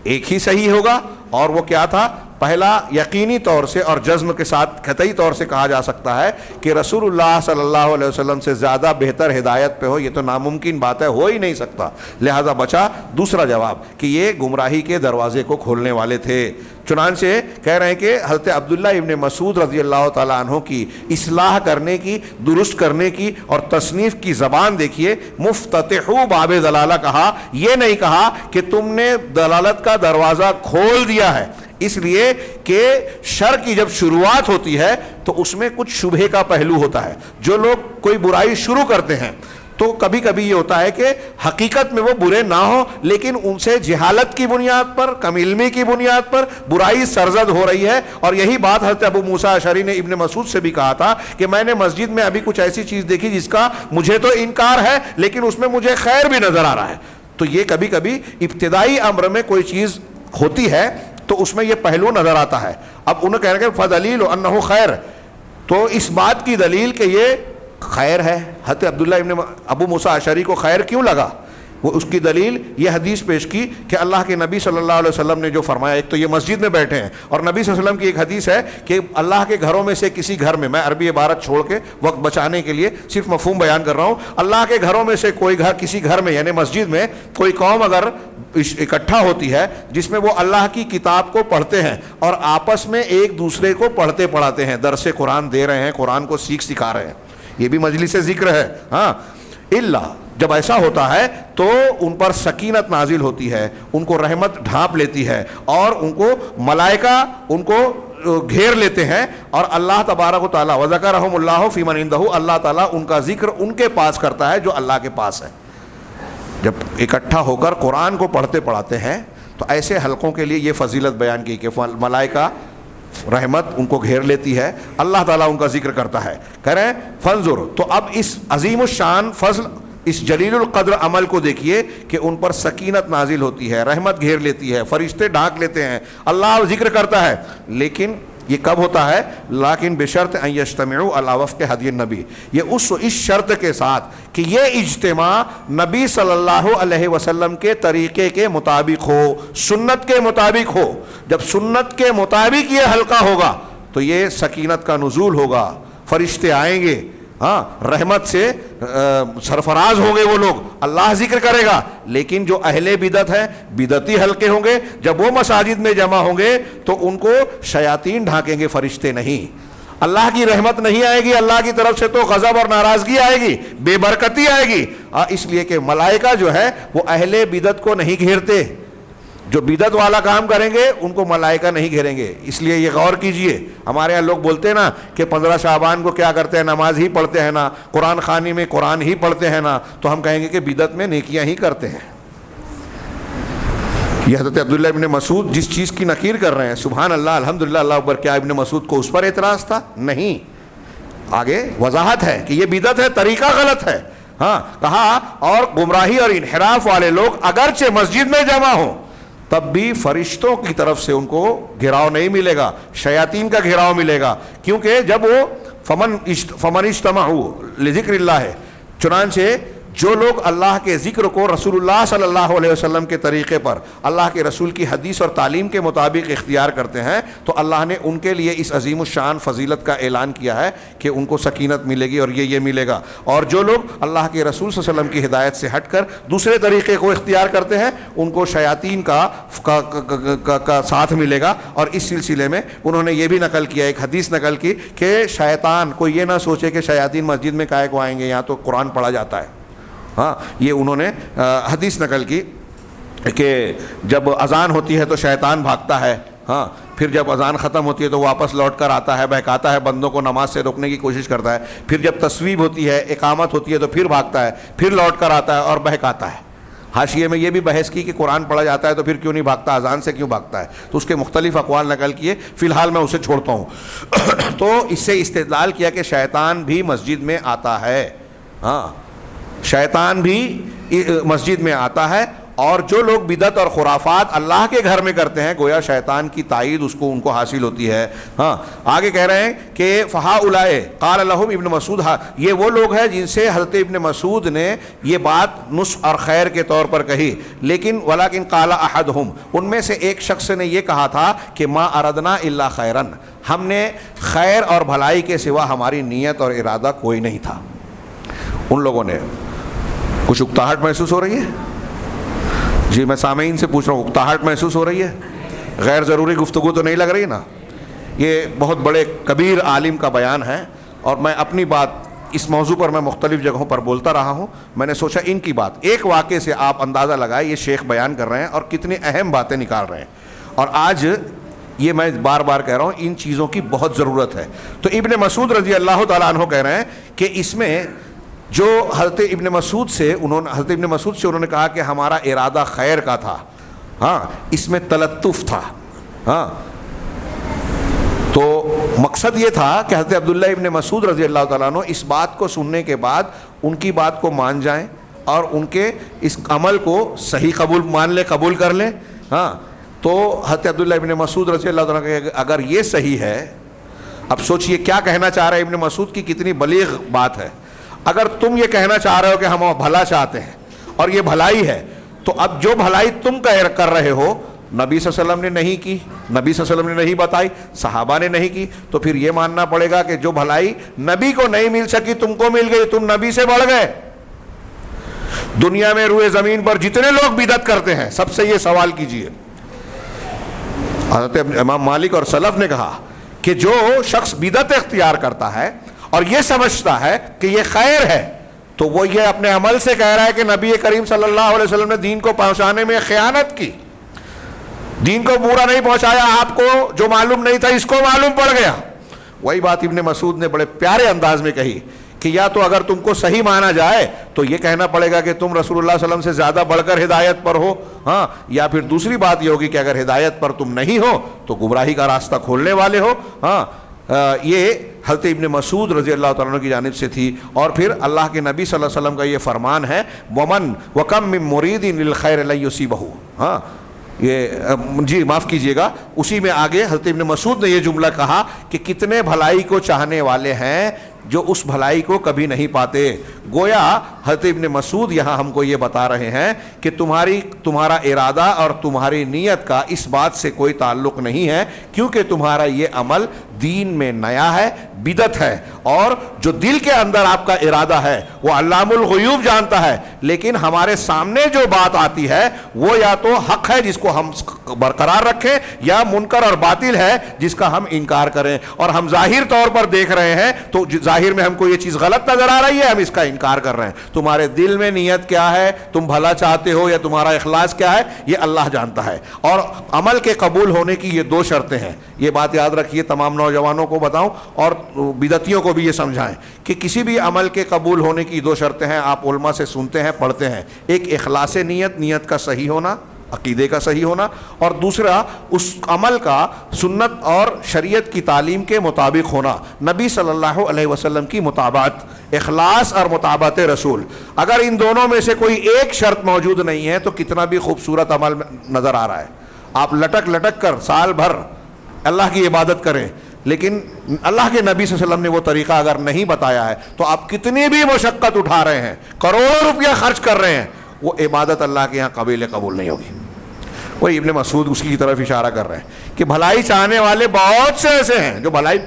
ایک ہی صحیح ہوگا، اور وہ کیا تھا؟ پہلا یقینی طور سے اور جزم کے ساتھ قطعی طور سے کہا جا سکتا ہے کہ رسول اللہ صلی اللہ علیہ وسلم سے زیادہ بہتر ہدایت پہ ہو، یہ تو ناممکن بات ہے، ہو ہی نہیں سکتا۔ لہذا بچا دوسرا جواب کہ یہ گمراہی کے دروازے کو کھولنے والے تھے۔ چنانچہ کہہ رہے ہیں کہ حضرت عبداللہ ابن مسعود رضی اللہ تعالیٰ عنہ کی اصلاح کرنے کی، درست کرنے کی اور تصنیف کی زبان دیکھیے، مفتتحو باب ضلالہ کہا، یہ نہیں کہا کہ تم نے دلالت کا دروازہ کھول دیا ہے، اس لیے کہ شر کی جب شروعات ہوتی ہے تو اس میں کچھ شبہے کا پہلو ہوتا ہے۔ جو لوگ کوئی برائی شروع کرتے ہیں تو کبھی کبھی یہ ہوتا ہے کہ حقیقت میں وہ برے نہ ہوں، لیکن ان سے جہالت کی بنیاد پر، کم علمی کی بنیاد پر برائی سرزد ہو رہی ہے۔ اور یہی بات حضرت ابو موسیٰ اشعری نے ابن مسعود سے بھی کہا تھا کہ میں نے مسجد میں ابھی کچھ ایسی چیز دیکھی جس کا مجھے تو انکار ہے لیکن اس میں مجھے خیر بھی نظر آ رہا ہے۔ تو یہ کبھی کبھی ابتدائی امر میں کوئی چیز ہوتی ہے تو اس میں یہ پہلو نظر آتا ہے۔ اب انہوں کہہ رہے ہیں فدلیل انہ خیر، تو اس بات کی دلیل کہ یہ خیر ہے۔ حضرت عبداللہ ابن ابو موسیٰ اشعری کو خیر کیوں لگا؟ وہ اس کی دلیل یہ حدیث پیش کی کہ اللہ کے نبی صلی اللہ علیہ وسلم نے جو فرمایا، ایک تو یہ مسجد میں بیٹھے ہیں، اور نبی صلی اللہ علیہ وسلم کی ایک حدیث ہے کہ اللہ کے گھروں میں سے کسی گھر میں، میں عربی عبارت چھوڑ کے وقت بچانے کے لیے صرف مفہوم بیان کر رہا ہوں، اللہ کے گھروں میں سے کوئی گھر، کسی گھر میں یعنی مسجد میں کوئی قوم اگر اکٹھا ہوتی ہے جس میں وہ اللہ کی کتاب کو پڑھتے ہیں اور آپس میں ایک دوسرے کو پڑھتے پڑھاتے ہیں، درس قرآن دے رہے ہیں، قرآن کو سکھا رہے ہیں، یہ بھی مجلس ذکر ہے۔ اللہ جب ایسا ہوتا ہے تو ان پر سکینت نازل ہوتی ہے، ان کو رحمت ڈھانپ لیتی ہے، اور ان کو ملائکہ ان کو گھیر لیتے ہیں، اور اللہ تبارک و تعالیٰ وذکرہم اللہ فی من عندہ، اللہ تعالیٰ ان کا ذکر ان کے پاس کرتا ہے جو اللہ کے پاس ہے۔ جب اکٹھا ہو کر قرآن کو پڑھتے پڑھاتے ہیں تو ایسے حلقوں کے لیے یہ فضیلت بیان کی کہ ملائکہ رحمت ان کو گھیر لیتی ہے، اللہ تعالیٰ ان کا ذکر کرتا ہے۔ کہہ رہے ہیں فانظر، تو اب اس عظیم الشان فضل، اس جلیل القدر عمل کو دیکھیے کہ ان پر سکینت نازل ہوتی ہے، رحمت گھیر لیتی ہے، فرشتے ڈھانک لیتے ہیں، اللہ ذکر کرتا ہے، لیکن یہ کب ہوتا ہے؟ لیکن بشرط ان یجتمعوا علی وفق ہدی النبی، یہ اس شرط کے ساتھ کہ یہ اجتماع نبی صلی اللہ علیہ وسلم کے طریقے کے مطابق ہو، سنت کے مطابق ہو۔ جب سنت کے مطابق یہ حلقہ ہوگا تو یہ سکینت کا نزول ہوگا، فرشتے آئیں گے، ہاں رحمت سے سرفراز ہوں گے وہ لوگ, اللہ ذکر کرے گا. لیکن جو اہل بدعت ہیں, بدعتی حلقے ہوں گے, جب وہ مساجد میں جمع ہوں گے تو ان کو شیاطین ڈھانکیں گے, فرشتے نہیں. اللہ کی رحمت نہیں آئے گی, اللہ کی طرف سے تو غضب اور ناراضگی آئے گی, بے برکتی آئے گی. اس لیے کہ ملائکہ جو ہے وہ اہل بدعت کو نہیں گھیرتے. جو بدعت والا کام کریں گے ان کو ملائکہ نہیں گھیریں گے. اس لیے یہ غور کیجئے. ہمارے یہاں لوگ بولتے ہیں نا کہ 15 شعبان کو کیا کرتے ہیں, نماز ہی پڑھتے ہیں نا, قرآن خوانی میں قرآن ہی پڑھتے ہیں نا, تو ہم کہیں گے کہ بدعت میں نیکیاں ہی کرتے ہیں. یہ حضرت عبداللہ ابن مسعود جس چیز کی نکیر کر رہے ہیں, سبحان اللہ الحمدللہ اللہ اکبر, کیا ابن مسعود کو اس پر اعتراض تھا؟ نہیں. آگے وضاحت ہے کہ یہ بدعت ہے, طریقہ غلط ہے. ہاں کہا اور گمراہی اور انحراف والے لوگ اگرچہ مسجد میں جمع ہوں تب بھی فرشتوں کی طرف سے ان کو گھیراؤ نہیں ملے گا, شیاطین کا گھیراؤ ملے گا. کیونکہ جب وہ فمن اجتمعوا لذکر اللہ ہے, چنانچہ جو لوگ اللہ کے ذکر کو رسول اللہ صلی اللہ علیہ وسلم کے طریقے پر, اللہ کے رسول کی حدیث اور تعلیم کے مطابق اختیار کرتے ہیں, تو اللہ نے ان کے لیے اس عظیم الشان فضیلت کا اعلان کیا ہے کہ ان کو سکینت ملے گی اور یہ ملے گا. اور جو لوگ اللہ کے رسول صلی اللہ علیہ وسلم کی ہدایت سے ہٹ کر دوسرے طریقے کو اختیار کرتے ہیں ان کو شیاطین کا ساتھ ملے گا. اور اس سلسلے میں انہوں نے یہ بھی نقل کیا, ایک حدیث نقل کی کہ شیطان کوئی یہ نہ سوچے کہ شیاطین مسجد میں کائے کو آئیں گے, یہاں تو قرآن پڑھا جاتا ہے. ہاں یہ انہوں نے حدیث نقل کی کہ جب اذان ہوتی ہے تو شیطان بھاگتا ہے, ہاں پھر جب اذان ختم ہوتی ہے تو واپس لوٹ کر آتا ہے, بہکاتا ہے بندوں کو, نماز سے روکنے کی کوشش کرتا ہے. پھر جب تصویب ہوتی ہے, اقامت ہوتی ہے تو پھر بھاگتا ہے, پھر لوٹ کر آتا ہے اور بہکاتا ہے. حاشیے میں یہ بھی بحث کی کہ قرآن پڑھا جاتا ہے تو پھر کیوں نہیں بھاگتا, اذان سے کیوں بھاگتا ہے, تو اس کے مختلف اقوال نقل کیے. فی الحال میں اسے چھوڑتا ہوں. تو اس سے استدلال کیا کہ شیطان بھی مسجد میں آتا ہے. ہاں شیطان بھی مسجد میں آتا ہے, اور جو لوگ بدعت اور خرافات اللہ کے گھر میں کرتے ہیں گویا شیطان کی تائید ان کو حاصل ہوتی ہے. ہاں آگے کہہ رہے ہیں کہ فہؤلاء قال لهم ابن مسعود, یہ وہ لوگ ہیں جن سے حضرت ابن مسعود نے یہ بات نصح اور خیر کے طور پر کہی. لیکن ولکن قال احدهم, ان میں سے ایک شخص نے یہ کہا تھا کہ ما اردنا الا خیرا, ہم نے خیر اور بھلائی کے سوا ہماری نیت اور ارادہ کوئی نہیں تھا. ان لوگوں نے کچھ اکتاہٹ محسوس ہو رہی ہے؟ جی میں سامعین سے پوچھ رہا ہوں, اکتاہٹ محسوس ہو رہی ہے؟ غیر ضروری گفتگو تو نہیں لگ رہی نا؟ یہ بہت بڑے کبیر عالم کا بیان ہے, اور میں اپنی بات اس موضوع پر میں مختلف جگہوں پر بولتا رہا ہوں. میں نے سوچا ان کی بات ایک واقعے سے آپ اندازہ لگائے یہ شیخ بیان کر رہے ہیں اور کتنی اہم باتیں نکال رہے ہیں. اور آج یہ میں بار بار کہہ رہا ہوں ان چیزوں کی بہت ضرورت ہے. تو ابن مسعود رضی اللہ تعالیٰ عنہ کہہ رہے ہیں کہ اس میں جو حضرت ابن مسعود سے انہوں نے کہا کہ ہمارا ارادہ خیر کا تھا, ہاں اس میں تلطف تھا. ہاں تو مقصد یہ تھا کہ حضرت عبداللہ ابن مسعود رضی اللہ تعالیٰ عنہ اس بات کو سننے کے بعد ان کی بات کو مان جائیں اور ان کے اس عمل کو صحیح قبول کر لیں. ہاں تو حضرت عبداللہ ابن مسعود رضی اللہ تعالیٰ عنہ اگر یہ صحیح ہے, اب سوچئے کیا کہنا چاہ رہے ابن مسعود کی کتنی بلیغ بات ہے. اگر تم یہ کہنا چاہ رہے ہو کہ ہم بھلا چاہتے ہیں اور یہ بھلائی ہے, تو اب جو بھلائی تم کر رہے ہو نبی صلی اللہ علیہ وسلم نے نہیں کی, نبی صلی اللہ علیہ وسلم نے نہیں بتائی, صحابہ نے نہیں کی, تو پھر یہ ماننا پڑے گا کہ جو بھلائی نبی کو نہیں مل سکی تم کو مل گئی, تم نبی سے بڑھ گئے. دنیا میں روئے زمین پر جتنے لوگ بدعت کرتے ہیں سب سے یہ سوال کیجئے. حضرت امام مالک اور سلف نے کہا کہ جو شخص بدعت اختیار کرتا ہے اور یہ سمجھتا ہے کہ یہ خیر ہے, تو وہ یہ اپنے عمل سے کہہ رہا ہے کہ نبی کریم صلی اللہ علیہ وسلم نے دین کو پہنچانے میں خیانت کی, دین کو پورا نہیں پہنچایا, آپ کو جو معلوم نہیں تھا اس کو معلوم پڑ گیا. وہی بات ابن مسعود نے بڑے پیارے انداز میں کہی کہ یا تو اگر تم کو صحیح مانا جائے تو یہ کہنا پڑے گا کہ تم رسول اللہ صلی اللہ علیہ وسلم سے زیادہ بڑھ کر ہدایت پر ہو, ہاں یا پھر دوسری بات یہ ہوگی کہ اگر ہدایت پر تم نہیں ہو تو گمراہی کا راستہ کھولنے والے ہو. ہاں یہ حضرت ابن مسعود رضی اللہ تعالیٰ عنہ کی جانب سے تھی. اور پھر اللہ کے نبی صلی اللہ علیہ وسلم کا یہ فرمان ہے ومن وکم من مرید للخیر لن یصیبہ. ہاں یہ جی معاف کیجئے گا, اسی میں آگے حضرت ابن مسعود نے یہ جملہ کہا کہ کتنے بھلائی کو چاہنے والے ہیں جو اس بھلائی کو کبھی نہیں پاتے. گویا حضرت ابن مسعود یہاں ہم کو یہ بتا رہے ہیں کہ تمہارا ارادہ اور تمہاری نیت کا اس بات سے کوئی تعلق نہیں ہے، کیونکہ تمہارا یہ عمل دین میں نیا ہے، بدعت ہے، اور جو دل کے اندر آپ کا ارادہ ہے وہ علام الغیوب جانتا ہے، لیکن ہمارے سامنے جو بات آتی ہے وہ یا تو حق ہے جس کو ہم برقرار رکھیں، یا منکر اور باطل ہے جس کا ہم انکار کریں، اور ہم ظاہر طور پر دیکھ رہے ہیں تو ظاہر میں ہم کو یہ چیز غلط نظر آ رہی ہے، ہم اس کا انکار کر رہے ہیں۔ تمہارے دل میں نیت کیا ہے، تم بھلا چاہتے ہو یا تمہارا اخلاص کیا ہے، یہ اللہ جانتا ہے۔ اور عمل کے قبول ہونے کی یہ دو شرطیں ہیں، یہ بات یاد رکھیے، تمام نوجوانوں کو بتاؤں اور بدعتیوں کو بھی یہ سمجھائیں کہ کسی بھی عمل کے قبول ہونے کی دو شرطیں ہیں، آپ علماء سے سنتے ہیں، پڑھتے ہیں۔ ایک اخلاص نیت کا صحیح ہونا، عقیدے کا صحیح ہونا، اور دوسرا اس عمل کا سنت اور شریعت کی تعلیم کے مطابق ہونا، نبی صلی اللہ علیہ وسلم کی مطابقت، اخلاص اور مطابقت رسول۔ اگر ان دونوں میں سے کوئی ایک شرط موجود نہیں ہے تو کتنا بھی خوبصورت عمل نظر آ رہا ہے، آپ لٹک لٹک کر سال بھر اللہ کی عبادت کریں، لیکن اللہ کے نبی صلی اللہ علیہ وسلم نے وہ طریقہ اگر نہیں بتایا ہے تو آپ کتنی بھی مشقت اٹھا رہے ہیں، کروڑوں روپیہ خرچ کر رہے ہیں، وہ عبادت اللہ کے یہاں قبول نہیں ہوگی۔ وہی ابن مسعود اسی کی طرف اشارہ کر رہے ہیں کہ بھلائی چاہنے والے بہت سے ایسے ہیں جو بھلائی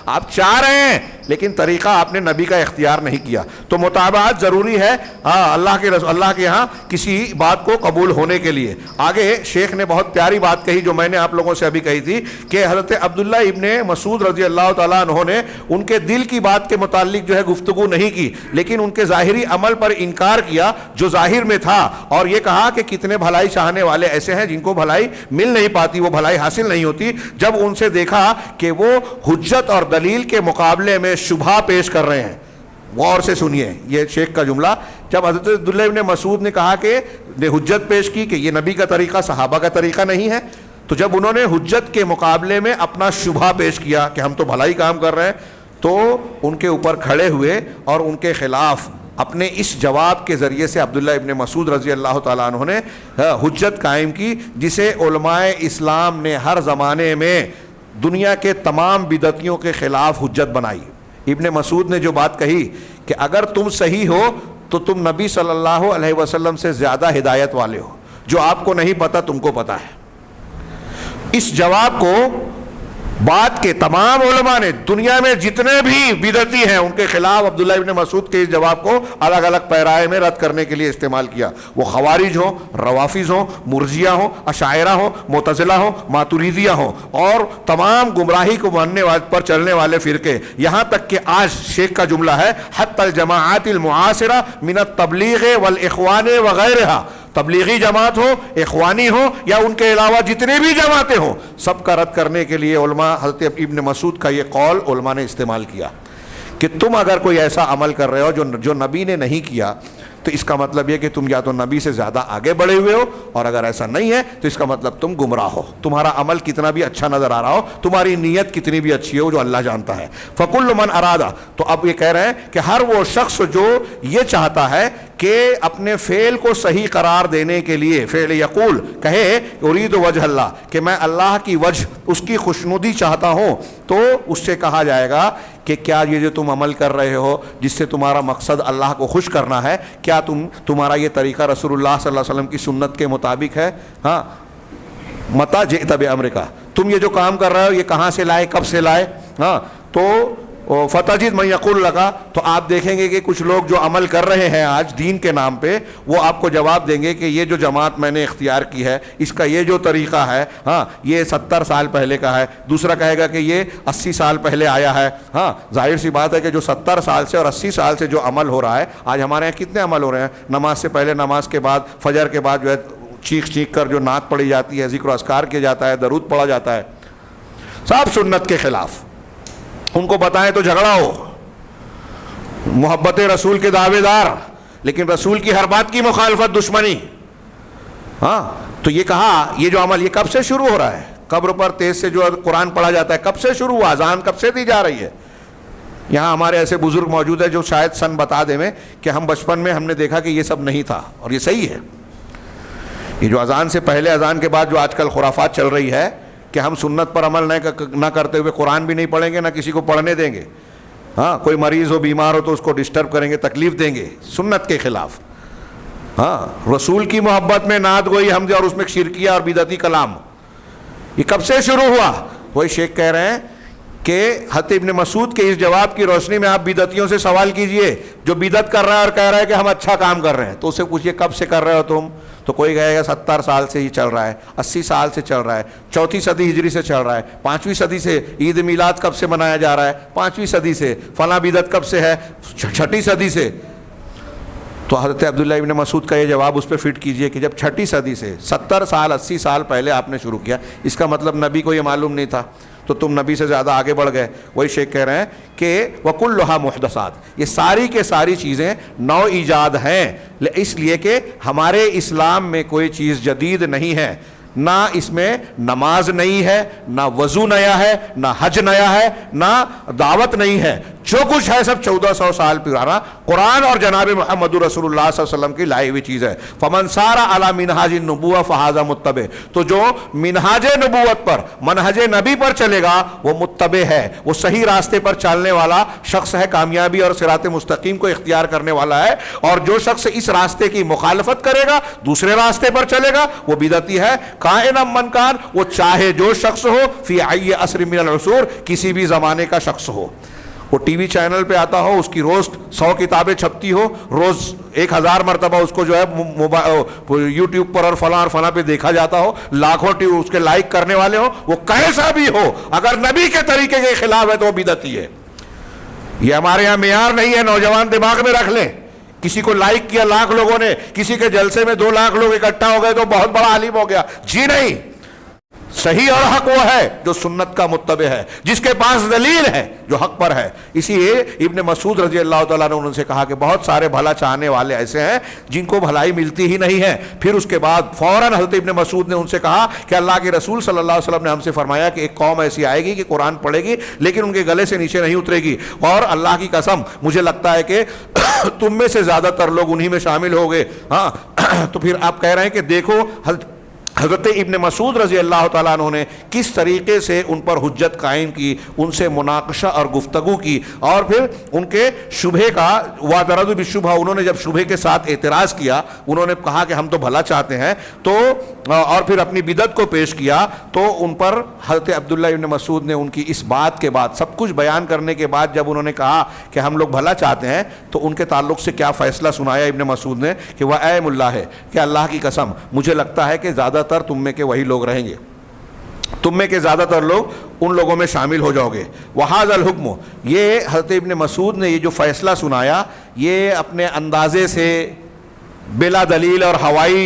آپ چاہ رہے ہیں لیکن طریقہ آپ نے نبی کا اختیار نہیں کیا، تو متابعت ضروری ہے اللہ کے یہاں کسی بات کو قبول ہونے کے لیے۔ آگے شیخ نے بہت پیاری بات کہی جو میں نے آپ لوگوں سے ابھی کہی تھی کہ حضرت عبداللہ ابن مسعود رضی اللہ تعالیٰ عنہ نے ان کے دل کی بات کے متعلق جو ہے گفتگو نہیں کی، لیکن ان کے ظاہری عمل پر انکار کیا جو ظاہر میں تھا، اور یہ کہا کہ کتنے بھلائی چاہنے والے ایسے ہیں جن کو بھلائی مل نہیں پاتی، وہ بھلائی حاصل نہیں ہوتی۔ جب ان سے دیکھا کہ وہ حجت اور دلیل کے مقابلے میں شبہ پیش کر رہے ہیں، غور سے سنیے یہ شیخ کا جملہ، جب حضرت عبداللہ ابن مسعود نے کہا کہ نے حجت پیش کی کہ یہ نبی کا طریقہ صحابہ کا طریقہ نہیں ہے، تو جب انہوں نے حجت کے مقابلے میں اپنا شبہ پیش کیا کہ ہم تو بھلائی کام کر رہے ہیں، تو ان کے اوپر کھڑے ہوئے اور ان کے خلاف اپنے اس جواب کے ذریعے سے عبداللہ ابن مسعود رضی اللہ تعالیٰ عنہ نے حجت قائم کی، جسے علماء اسلام نے ہر زمانے میں دنیا کے تمام بدعتیوں کے خلاف حجت بنائی۔ ابن مسعود نے جو بات کہی کہ اگر تم صحیح ہو تو تم نبی صلی اللہ علیہ وسلم سے زیادہ ہدایت والے ہو، جو آپ کو نہیں پتا تم کو پتا ہے۔ اس جواب کو بعد کے تمام علماء نے، دنیا میں جتنے بھی بدعتی ہیں ان کے خلاف عبداللہ ابن مسعود کے اس جواب کو الگ الگ پیرائے میں رد کرنے کے لیے استعمال کیا، وہ خوارج ہوں، روافظ ہوں، مرجیہ ہوں، اشاعرہ ہوں، معتزلہ ہوں، ماتریدیہ ہوں، اور تمام گمراہی کو ماننے پر چلنے والے فرقے، یہاں تک کہ آج شیخ کا جملہ ہے حتی الجماعات المعاصرہ من التبلیغ والاخوان وغیرہ، تبلیغی جماعت ہو، اخوانی ہو، یا ان کے علاوہ جتنے بھی جماعتیں ہوں، سب کا رد کرنے کے لیے علماء حضرت ابن مسعود کا یہ قول علماء نے استعمال کیا کہ تم اگر کوئی ایسا عمل کر رہے ہو جو نبی نے نہیں کیا تو اس کا مطلب یہ کہ تم یا تو نبی سے زیادہ آگے بڑھے ہوئے ہو، اور اگر ایسا نہیں ہے تو اس کا مطلب تم گمراہ ہو، تمہارا عمل کتنا بھی اچھا نظر آ رہا ہو، تمہاری نیت کتنی بھی اچھی ہو، جو اللہ جانتا ہے۔ فَكُلُّ مَنْ أَرَادَ، تو اب یہ کہہ رہے ہیں کہ ہر وہ شخص جو یہ چاہتا ہے کہ اپنے فعل کو صحیح قرار دینے کے لیے فعل یقول کہے ارید وجہ اللہ، کہ میں اللہ کی وجہ، اس کی خوشنودی چاہتا ہوں، تو اس سے کہا جائے گا کہ کیا یہ جو تم عمل کر رہے ہو جس سے تمہارا مقصد اللہ کو خوش کرنا ہے، کیا تمہارا یہ طریقہ رسول اللہ صلی اللہ علیہ وسلم کی سنت کے مطابق ہے؟ ہاں، متا جئت بامرک، تم یہ جو کام کر رہے ہو یہ کہاں سے لائے، کب سے لائے؟ ہاں، تو فتجد من یقول لگا، تو آپ دیکھیں گے کہ کچھ لوگ جو عمل کر رہے ہیں آج دین کے نام پہ، وہ آپ کو جواب دیں گے کہ یہ جو جماعت میں نے اختیار کی ہے اس کا یہ جو طریقہ ہے، ہاں، یہ 70 سال پہلے کا ہے، دوسرا کہے گا کہ یہ 80 سال پہلے آیا ہے۔ ہاں، ظاہر سی بات ہے کہ جو 70 سال سے اور 80 سال سے جو عمل ہو رہا ہے، آج ہمارے یہاں کتنے عمل ہو رہے ہیں، نماز سے پہلے، نماز کے بعد، فجر کے بعد جو ہے چیخ چیخ کر جو نعت پڑھی جاتی ہے، ذکر و اذکار کیا جاتا ہے، درود پڑھا جاتا ہے، سب سنت کے خلاف۔ ان کو بتائیں تو جھگڑا ہو، محبت رسول کے دعوے دار، لیکن رسول کی ہر بات کی مخالفت، دشمنی۔ ہاں، تو یہ کہا یہ جو عمل یہ کب سے شروع ہو رہا ہے؟ قبر پر تیز سے جو قرآن پڑھا جاتا ہے کب سے شروع ہوا؟ اذان کب سے دی جا رہی ہے؟ یہاں ہمارے ایسے بزرگ موجود ہیں جو شاید سن بتا دیں میں کہ ہم بچپن میں ہم نے دیکھا کہ یہ سب نہیں تھا، اور یہ صحیح ہے۔ یہ جو اذان سے پہلے، اذان کے بعد جو آج کل خرافات چل رہی ہے کہ ہم سنت پر عمل نہ کرتے ہوئے قرآن بھی نہیں پڑھیں گے، نہ کسی کو پڑھنے دیں گے، ہاں کوئی مریض ہو بیمار ہو تو اس کو ڈسٹرب کریں گے, تکلیف دیں گے, سنت کے خلاف. ہاں رسول کی محبت میں نعت گوئی حمد اور اس میں شرکیہ اور بدعتی کلام, یہ کب سے شروع ہوا؟ وہی شیخ کہہ رہے ہیں کہ حضرت ابن مسعود کے اس جواب کی روشنی میں آپ بدعتیوں سے سوال کیجئے جو بدعت کر رہا ہے اور کہہ رہا ہے کہ ہم اچھا کام کر رہے ہیں, تو اسے پوچھئے کب سے کر رہے ہو تم؟ تو کوئی کہے گا 70 سال سے ہی چل رہا ہے, 80 سال سے چل رہا ہے, 4 صدی ہجری سے چل رہا ہے, 5ویں صدی سے. عید میلاد کب سے منایا جا رہا ہے؟ 5ویں صدی سے. فلاں بدعت کب سے ہے؟ 6ٹھی صدی سے. تو حضرت عبداللہ ابن مسعود کا یہ جواب اس پہ فٹ کیجئے کہ جب 6ٹھی صدی سے 70 سال 80 سال پہلے آپ نے شروع کیا, اس کا مطلب نبی کو یہ معلوم نہیں تھا تو تم نبی سے زیادہ آگے بڑھ گئے. وہی شیخ کہہ رہے ہیں کہ وَكُلُّهَا مُحْدَثَاتٌ, یہ ساری کے ساری چیزیں نو ایجاد ہیں, اس لیے کہ ہمارے اسلام میں کوئی چیز جدید نہیں ہے. نہ اس میں نماز نہیں ہے, نہ وضو نیا ہے, نہ حج نیا ہے, نہ دعوت نہیں ہے. جو کچھ ہے سب 1400 سال پرانا قرآن اور جناب محمد رسول اللہ صلی اللہ علیہ وسلم کی لائی ہوئی چیز ہے. فمن سار علی منہاج النبوہ فہذا متبع, تو جو منہاج نبوت پر منہج نبی پر چلے گا وہ متبع ہے, وہ صحیح راستے پر چلنے والا شخص ہے, کامیابی اور صراط مستقیم کو اختیار کرنے والا ہے. اور جو شخص اس راستے کی مخالفت کرے گا, دوسرے راستے پر چلے گا, وہ بدعتی ہے. کائن من کان, وہ چاہے جو شخص ہو, فی ای عصر من العصور, کسی بھی زمانے کا شخص ہو. وہ ٹی وی چینل پہ آتا ہو, اس کی روز 100 کتابیں چھپتی ہو, روز 1000 مرتبہ اس کو جو ہے یوٹیوب پر اور فلاں پہ دیکھا جاتا ہو, لاکھوں اس کے لائک کرنے والے ہو, وہ کیسا بھی ہو, اگر نبی کے طریقے کے خلاف ہے تو وہ بدعتی ہے. یہ ہمارے یہاں معیار نہیں ہے, نوجوان دماغ میں رکھ لیں. کسی کو لائک کیا لاکھ لوگوں نے, کسی کے جلسے میں 2 لاکھ لوگ اکٹھا ہو گئے تو بہت بڑا عالم ہو گیا. جی نہیں, صحیح اور حق وہ ہے جو سنت کا متبع ہے, جس کے پاس دلیل ہے, جو حق پر ہے. اسی لیے ابن مسعود رضی اللہ تعالیٰ نے ان سے کہا کہ بہت سارے بھلا چاہنے والے ایسے ہیں جن کو بھلائی ملتی ہی نہیں ہے. پھر اس کے بعد فوراً حضرت ابن مسعود نے ان سے کہا کہ اللہ کے رسول صلی اللہ علیہ وسلم نے ہم سے فرمایا کہ ایک قوم ایسی آئے گی کہ قرآن پڑھے گی لیکن ان کے گلے سے نیچے نہیں اترے گی, اور اللہ کی قسم مجھے لگتا ہے کہ تم میں سے زیادہ تر لوگ انہی میں شامل ہو گئے. ہاں تو پھر آپ کہہ رہے ہیں کہ دیکھو حضرت ابن مسعود رضی اللہ تعالیٰ عنہ نے کس طریقے سے ان پر حجت قائم کی, ان سے مناقشہ اور گفتگو کی, اور پھر ان کے شبہ کا وَاعْتَرَضُوا بِالشُّبْهَةِ, انہوں نے جب شبہ کے ساتھ اعتراض کیا, انہوں نے کہا کہ ہم تو بھلا چاہتے ہیں, تو اور پھر اپنی بدعت کو پیش کیا, تو ان پر حضرت عبداللہ ابن مسعود نے ان کی اس بات کے بعد, سب کچھ بیان کرنے کے بعد, جب انہوں نے کہا کہ ہم لوگ بھلا چاہتے ہیں, تو ان کے تعلق سے کیا فیصلہ سنایا ابن مسعود نے کہ وَأَيْمُ اللَّهِ, کہ اللہ کی قسم مجھے لگتا ہے کہ زیادہ تر تم میں کے وہی لوگ رہیں گے, تم میں کے زیادہ تر لوگ ان لوگوں میں شامل ہو جاؤ گے. وَهَذَا الْحُكْمُ, یہ حضرت ابن مسعود نے یہ جو فیصلہ سنایا, یہ اپنے اندازے سے بلا دلیل اور ہوائی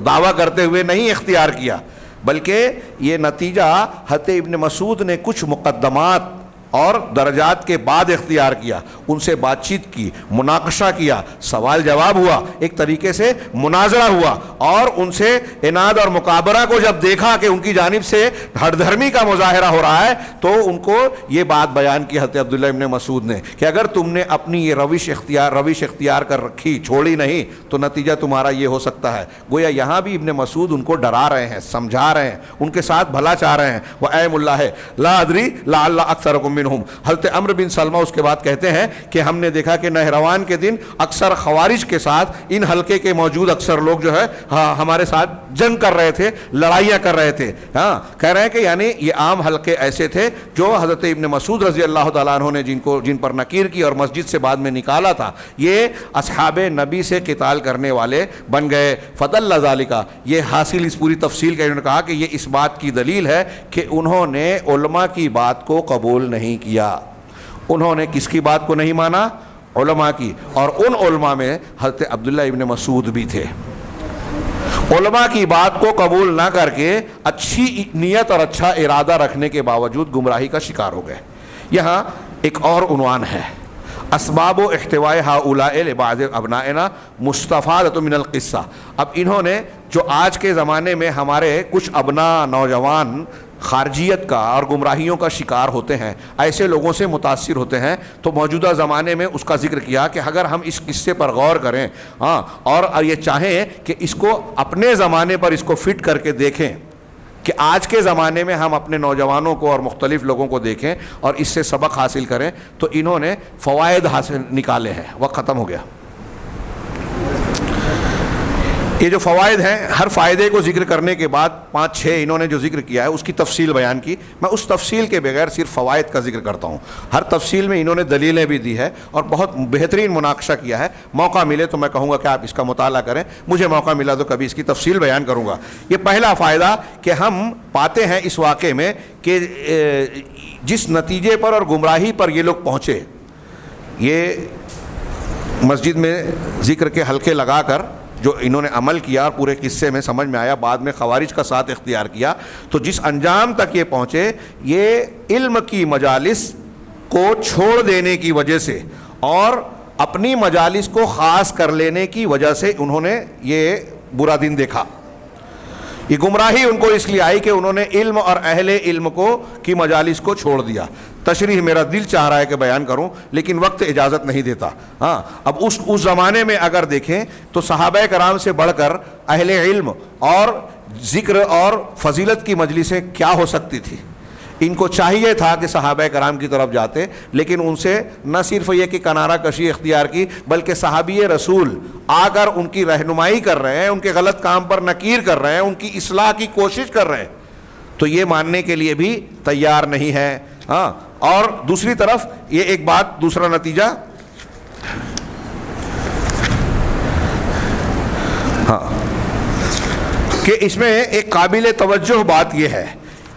دعویٰ کرتے ہوئے نہیں اختیار کیا, بلکہ یہ نتیجہ حضرت ابن مسعود نے کچھ مقدمات اور درجات کے بعد اختیار کیا. ان سے بات چیت کی, مناقشہ کیا, سوال جواب ہوا, ایک طریقے سے مناظرہ ہوا, اور ان سے عناد اور مقابرہ کو جب دیکھا کہ ان کی جانب سے ہر دھرمی کا مظاہرہ ہو رہا ہے, تو ان کو یہ بات بیان کی حضرت عبداللہ ابن مسعود نے کہ اگر تم نے اپنی یہ روش اختیار کر رکھی, چھوڑی نہیں, تو نتیجہ تمہارا یہ ہو سکتا ہے. گویا یہاں بھی ابن مسعود ان کو ڈرا رہے ہیں, سمجھا رہے ہیں, ان کے ساتھ بھلا چاہ رہے ہیں. وَأَيْمُ اللَّهِ لَا أَدْرِي لَعَلَّ أَكْثَرَكُم مِّنْهُمْ, حضرت عمرو بن سلمہ اس کے بعد کہتے ہیں کہ ہم نے دیکھا کہ نہروان کے دن اکثر خوارج کے ساتھ ان حلقے کے موجود اکثر لوگ جو ہے ہمارے ساتھ جنگ کر رہے تھے, لڑائیاں کر رہے تھے. ہاں کہہ رہے ہیں کہ یعنی یہ عام حلقے ایسے تھے جو حضرت ابن مسعود رضی اللہ تعالیٰ عنہ نے جن پر نکیر کی اور مسجد سے بعد میں نکالا تھا, یہ اصحاب نبی سے قتال کرنے والے بن گئے. فَدَلَّ ذَلِكَ, یہ حاصل اس پوری تفصیل کا انہوں نے کہا کہ یہ اس بات کی دلیل ہے کہ انہوں نے علماء کی بات کو قبول نہیں کیا. انہوں نے کس کی بات کو نہیں مانا؟ علماء کی. اور ان علماء میں حضرت عبداللہ ابن مسعود بھی تھے. علماء کی بات کو قبول نہ کر کے اچھی نیت اور اچھا ارادہ رکھنے کے باوجود گمراہی کا شکار ہو گئے. یہاں ایک اور عنوان ہے, اسباب و احتواء ہؤلاء لبعض ابنائنا مستفادۃ من القصہ. اب انہوں نے جو آج کے زمانے میں ہمارے کچھ ابنا نوجوان خارجیت کا اور گمراہیوں کا شکار ہوتے ہیں, ایسے لوگوں سے متاثر ہوتے ہیں, تو موجودہ زمانے میں اس کا ذکر کیا کہ اگر ہم اس قصے پر غور کریں اور یہ چاہیں کہ اس کو اپنے زمانے پر اس کو فٹ کر کے دیکھیں کہ آج کے زمانے میں ہم اپنے نوجوانوں کو اور مختلف لوگوں کو دیکھیں اور اس سے سبق حاصل کریں تو انہوں نے فوائد حاصل نکالے ہیں. وقت ختم ہو گیا. یہ جو فوائد ہیں، ہر فائدے کو ذکر کرنے کے بعد 5-6 انہوں نے جو ذکر کیا ہے اس کی تفصیل بیان کی. میں اس تفصیل کے بغیر صرف فوائد کا ذکر کرتا ہوں. ہر تفصیل میں انہوں نے دلیلیں بھی دی ہے اور بہت بہترین مناقشہ کیا ہے. موقع ملے تو میں کہوں گا کہ آپ اس کا مطالعہ کریں. مجھے موقع ملا تو کبھی اس کی تفصیل بیان کروں گا. یہ پہلا فائدہ کہ ہم پاتے ہیں اس واقعے میں کہ جس نتیجے پر اور گمراہی پر یہ لوگ پہنچے، یہ مسجد میں ذکر کے حلقے لگا کر جو انہوں نے عمل کیا اور پورے قصے میں سمجھ میں آیا، بعد میں خوارج کا ساتھ اختیار کیا، تو جس انجام تک یہ پہنچے یہ علم کی مجالس کو چھوڑ دینے کی وجہ سے اور اپنی مجالس کو خاص کر لینے کی وجہ سے انہوں نے یہ برا دن دیکھا. یہ گمراہی ان کو اس لیے آئی کہ انہوں نے علم اور اہل علم کی مجالس کو چھوڑ دیا. تشریح میرا دل چاہ رہا ہے کہ بیان کروں لیکن وقت اجازت نہیں دیتا. ہاں، اب اس زمانے میں اگر دیکھیں تو صحابہ کرام سے بڑھ کر اہل علم اور ذکر اور فضیلت کی مجلسیں کیا ہو سکتی تھی. ان کو چاہیے تھا کہ صحابہ کرام کی طرف جاتے، لیکن ان سے نہ صرف یہ کہ کنارہ کشی اختیار کی بلکہ صحابی رسول آ کر ان کی رہنمائی کر رہے ہیں، ان کے غلط کام پر نکیر کر رہے ہیں، ان کی اصلاح کی کوشش کر رہے ہیں، تو یہ ماننے کے لیے بھی تیار نہیں ہے. ہاں، اور دوسری طرف یہ ایک بات، دوسرا نتیجہ، ہاں، کہ اس میں ایک قابل توجہ بات یہ ہے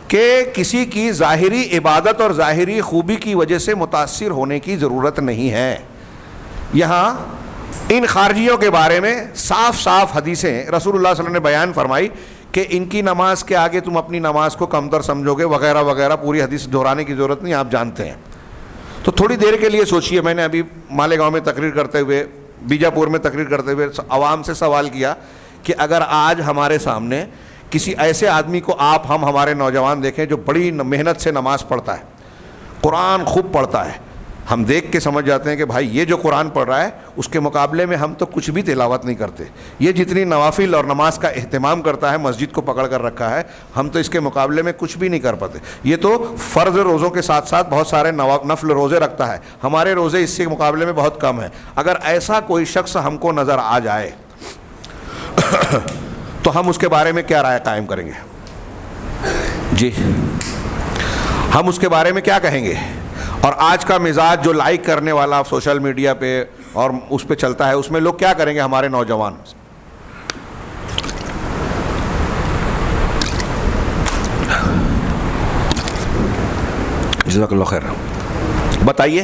کہ کسی کی ظاہری عبادت اور ظاہری خوبی کی وجہ سے متاثر ہونے کی ضرورت نہیں ہے. یہاں ان خارجیوں کے بارے میں صاف صاف حدیثیں رسول اللہ صلی اللہ علیہ وسلم نے بیان فرمائی کہ ان کی نماز کے آگے تم اپنی نماز کو کمتر سمجھو گے وغیرہ وغیرہ. پوری حدیث دہرانے کی ضرورت نہیں، آپ جانتے ہیں. تو تھوڑی دیر کے لیے سوچئے. میں نے ابھی مالیگاؤں میں تقریر کرتے ہوئے، بیجاپور میں تقریر کرتے ہوئے عوام سے سوال کیا کہ اگر آج ہمارے سامنے کسی ایسے آدمی کو ہم ہمارے نوجوان دیکھیں جو بڑی محنت سے نماز پڑھتا ہے، قرآن خوب پڑھتا ہے، ہم دیکھ کے سمجھ جاتے ہیں کہ بھائی یہ جو قرآن پڑھ رہا ہے اس کے مقابلے میں ہم تو کچھ بھی تلاوت نہیں کرتے. یہ جتنی نوافل اور نماز کا اہتمام کرتا ہے، مسجد کو پکڑ کر رکھا ہے، ہم تو اس کے مقابلے میں کچھ بھی نہیں کر پاتے. یہ تو فرض روزوں کے ساتھ ساتھ بہت سارے نفل روزے رکھتا ہے، ہمارے روزے اس کے مقابلے میں بہت کم ہیں. اگر ایسا کوئی شخص ہم کو نظر آ جائے تو ہم اس کے بارے میں کیا رائے قائم کریں گے؟ جی، ہم اس کے بارے میں کیا کہیں گے؟ اور آج کا مزاج جو لائک کرنے والا سوشل میڈیا پہ اور اس پہ چلتا ہے، اس میں لوگ کیا کریں گے ہمارے نوجوان؟ جزاک اللہ خیر. بتائیے،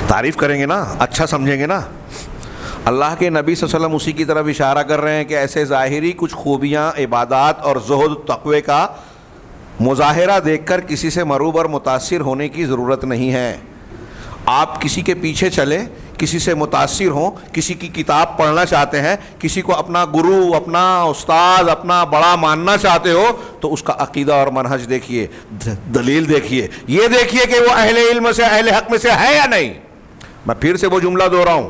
تعریف کریں گے نا، اچھا سمجھیں گے نا. اللہ کے نبی صلی اللہ علیہ وسلم اسی کی طرف اشارہ کر رہے ہیں کہ ایسے ظاہری کچھ خوبیاں، عبادات اور زہد تقوی کا مظاہرہ دیکھ کر کسی سے مروب اور متاثر ہونے کی ضرورت نہیں ہے. آپ کسی کے پیچھے چلیں، کسی سے متاثر ہوں، کسی کی کتاب پڑھنا چاہتے ہیں، کسی کو اپنا گرو، اپنا استاد، اپنا بڑا ماننا چاہتے ہو تو اس کا عقیدہ اور منہج دیکھیے، دلیل دیکھیے، یہ دیکھیے کہ وہ اہل علم سے، اہل حق میں سے ہے یا نہیں. میں پھر سے وہ جملہ دوہراؤں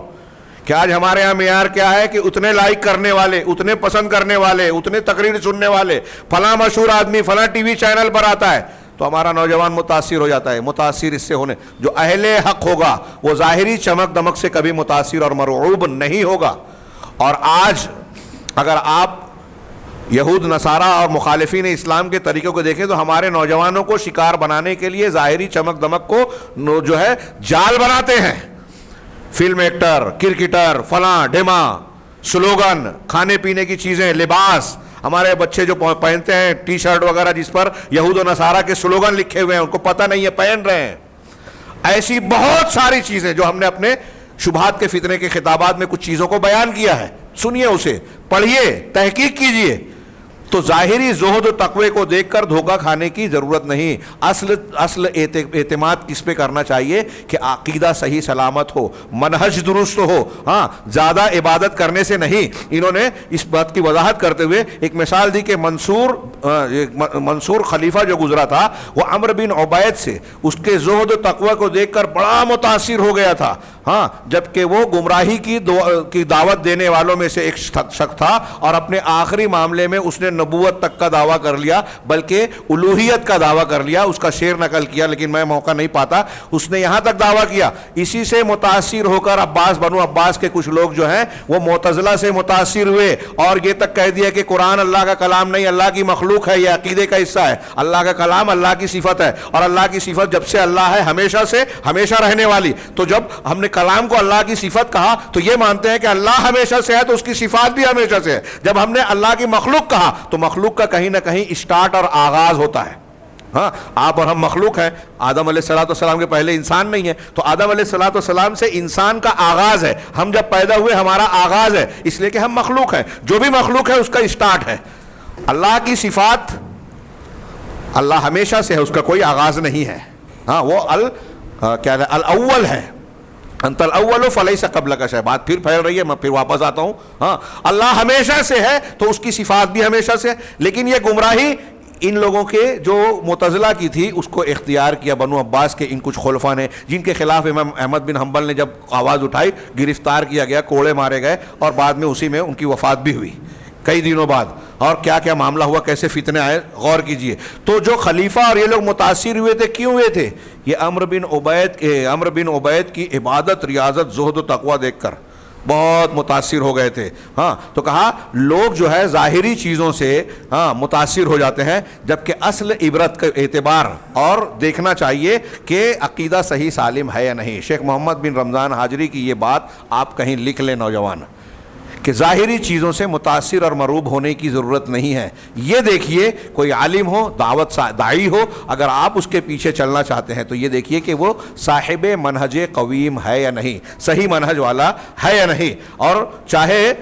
کہ آج ہمارے ہاں معیار کیا ہے کہ اتنے لائک کرنے والے، اتنے پسند کرنے والے، اتنے تقریر سننے والے، فلاں مشہور آدمی فلاں ٹی وی چینل پر آتا ہے تو ہمارا نوجوان متاثر ہو جاتا ہے. متاثر اس سے ہونے، جو اہل حق ہوگا وہ ظاہری چمک دمک سے کبھی متاثر اور مرعوب نہیں ہوگا. اور آج اگر آپ یہود، نصارہ اور مخالفین اسلام کے طریقوں کو دیکھیں تو ہمارے نوجوانوں کو شکار بنانے کے لیے ظاہری چمک دمک کو جو ہے جال بناتے ہیں. فلم ایکٹر، کرکٹر، فلاں ڈھیما، سلوگن، کھانے پینے کی چیزیں، لباس. ہمارے بچے جو پہنتے ہیں ٹی شرٹ وغیرہ جس پر یہود و نصارہ کے سلوگن لکھے ہوئے ہیں، ان کو پتہ نہیں ہے، پہن رہے ہیں. ایسی بہت ساری چیزیں جو ہم نے اپنے شبہات کے فتنے کے خطابات میں کچھ چیزوں کو بیان کیا ہے. سنیے، اسے پڑھیے، تحقیق کیجیے. تو ظاہری زہد و تقوی کو دیکھ کر دھوکہ کھانے کی ضرورت نہیں. اصل اعتماد کس پہ کرنا چاہیے کہ عقیدہ صحیح سلامت ہو، منہج درست ہو. ہاں، زیادہ عبادت کرنے سے نہیں. انہوں نے اس بات کی وضاحت کرتے ہوئے ایک مثال دی کہ منصور خلیفہ جو گزرا تھا وہ عمرو بن عبید سے اس کے زہد و تقوی کو دیکھ کر بڑا متاثر ہو گیا تھا. ہاں جبکہ وہ گمراہی کی دعوت دینے والوں میں سے ایک شخص تھا اور اپنے آخری معاملے میں اس نے نبوت تک کا دعویٰ کر لیا، بلکہ الوہیت کا دعویٰ کر لیا. اس کا شعر نقل کیا لیکن میں موقع نہیں پاتا. اس نے یہاں تک دعویٰ کیا. اسی سے متاثر ہو کر بنو عباس کے کچھ لوگ جو ہیں وہ معتزلہ سے متاثر ہوئے اور یہ تک کہہ دیا کہ قرآن اللہ کا کلام نہیں، اللہ کی مخلوق ہے، یہ عقیدے کا حصہ ہے. اللہ کا کلام اللہ کی صفت ہے اور اللہ کی صفت جب سے اللہ ہے ہمیشہ سے ہمیشہ رہنے والی. تو جب ہم نے کلام کو اللہ کی صفت کہا تو یہ مانتے ہیں کہ اللہ ہمیشہ سے ہے تو اس کی صفات بھی ہمیشہ سے ہے. جب ہم نے اللہ کی مخلوق کہا تو مخلوق کا کہیں نہ کہیں اسٹارٹ اور آغاز ہوتا ہے. ہاں آپ اور ہم مخلوق ہیں. آدم علیہ السلام کے پہلے انسان نہیں ہے، تو آدم علیہ السلام سے انسان کا آغاز ہے. ہم جب پیدا ہوئے ہمارا آغاز ہے، اس لیے کہ ہم مخلوق ہیں. جو بھی مخلوق ہے اس کا اسٹارٹ ہے. اللہ کی صفات اللہ ہمیشہ سے ہے، اس کا کوئی آغاز نہیں ہے. ہاں وہ الاول ہے. انت الاول فلیس قبلک شیء. بات پھر پھیل رہی ہے، میں پھر واپس آتا ہوں. ہاں اللہ ہمیشہ سے ہے تو اس کی صفات بھی ہمیشہ سے ہے. لیکن یہ گمراہی ان لوگوں کے جو معتزلہ کی تھی اس کو اختیار کیا بنو عباس کے ان کچھ خلفاء نے، جن کے خلاف امام احمد بن حنبل نے جب آواز اٹھائی گرفتار کیا گیا، کوڑے مارے گئے اور بعد میں اسی میں ان کی وفات بھی ہوئی کئی دنوں بعد. اور کیا کیا معاملہ ہوا، کیسے فتنے آئے، غور کیجئے. تو جو خلیفہ اور یہ لوگ متاثر ہوئے تھے، کیوں ہوئے تھے؟ یہ عمرو بن عبید کی عبادت، ریاضت، زہد و تقوی دیکھ کر بہت متاثر ہو گئے تھے. ہاں تو کہا لوگ جو ہے ظاہری چیزوں سے متاثر ہو جاتے ہیں، جبکہ اصل عبرت کا اعتبار اور دیکھنا چاہیے کہ عقیدہ صحیح سالم ہے یا نہیں. شیخ محمد بن رمضان حاجری کی یہ بات آپ کہیں لکھ لیں نوجوان، کہ ظاہری چیزوں سے متاثر اور مروب ہونے کی ضرورت نہیں ہے. یہ دیکھیے کوئی عالم ہو، داعی ہو، اگر آپ اس کے پیچھے چلنا چاہتے ہیں تو یہ دیکھیے کہ وہ صاحب منہج قویم ہے یا نہیں، صحیح منہج والا ہے یا نہیں. اور چاہے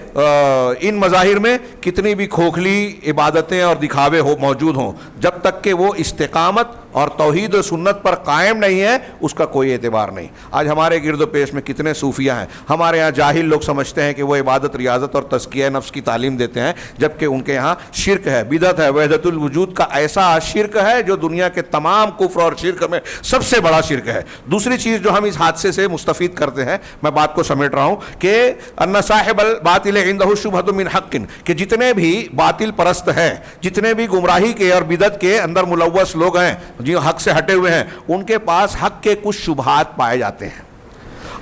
ان مظاہر میں کتنی بھی کھوکھلی عبادتیں اور دکھاوے موجود ہوں، جب تک کہ وہ استقامت اور توحید و سنت پر قائم نہیں ہے اس کا کوئی اعتبار نہیں. آج ہمارے گرد و پیش میں کتنے صوفیہ ہیں. ہمارے یہاں جاہل لوگ سمجھتے ہیں کہ وہ عبادت، ریاضت اور تزکیہ نفس کی تعلیم دیتے ہیں، جبکہ ان کے یہاں شرک ہے، بدعت ہے. وحدت الوجود کا ایسا شرک ہے جو دنیا کے تمام کفر اور شرک میں سب سے بڑا شرک ہے. دوسری چیز جو ہم اس حادثے سے مستفید کرتے ہیں، میں بات کو سمیٹ رہا ہوں، کہ ان صاحب الباطل عنده شبہۃ من حق، کہ جتنے بھی باطل پرست ہیں، جتنے بھی گمراہی کے اور بدعت کے اندر ملوث لوگ ہیں، جو حق سے ہٹے ہوئے ہیں، ان کے پاس حق کے کچھ شبہات پائے جاتے ہیں.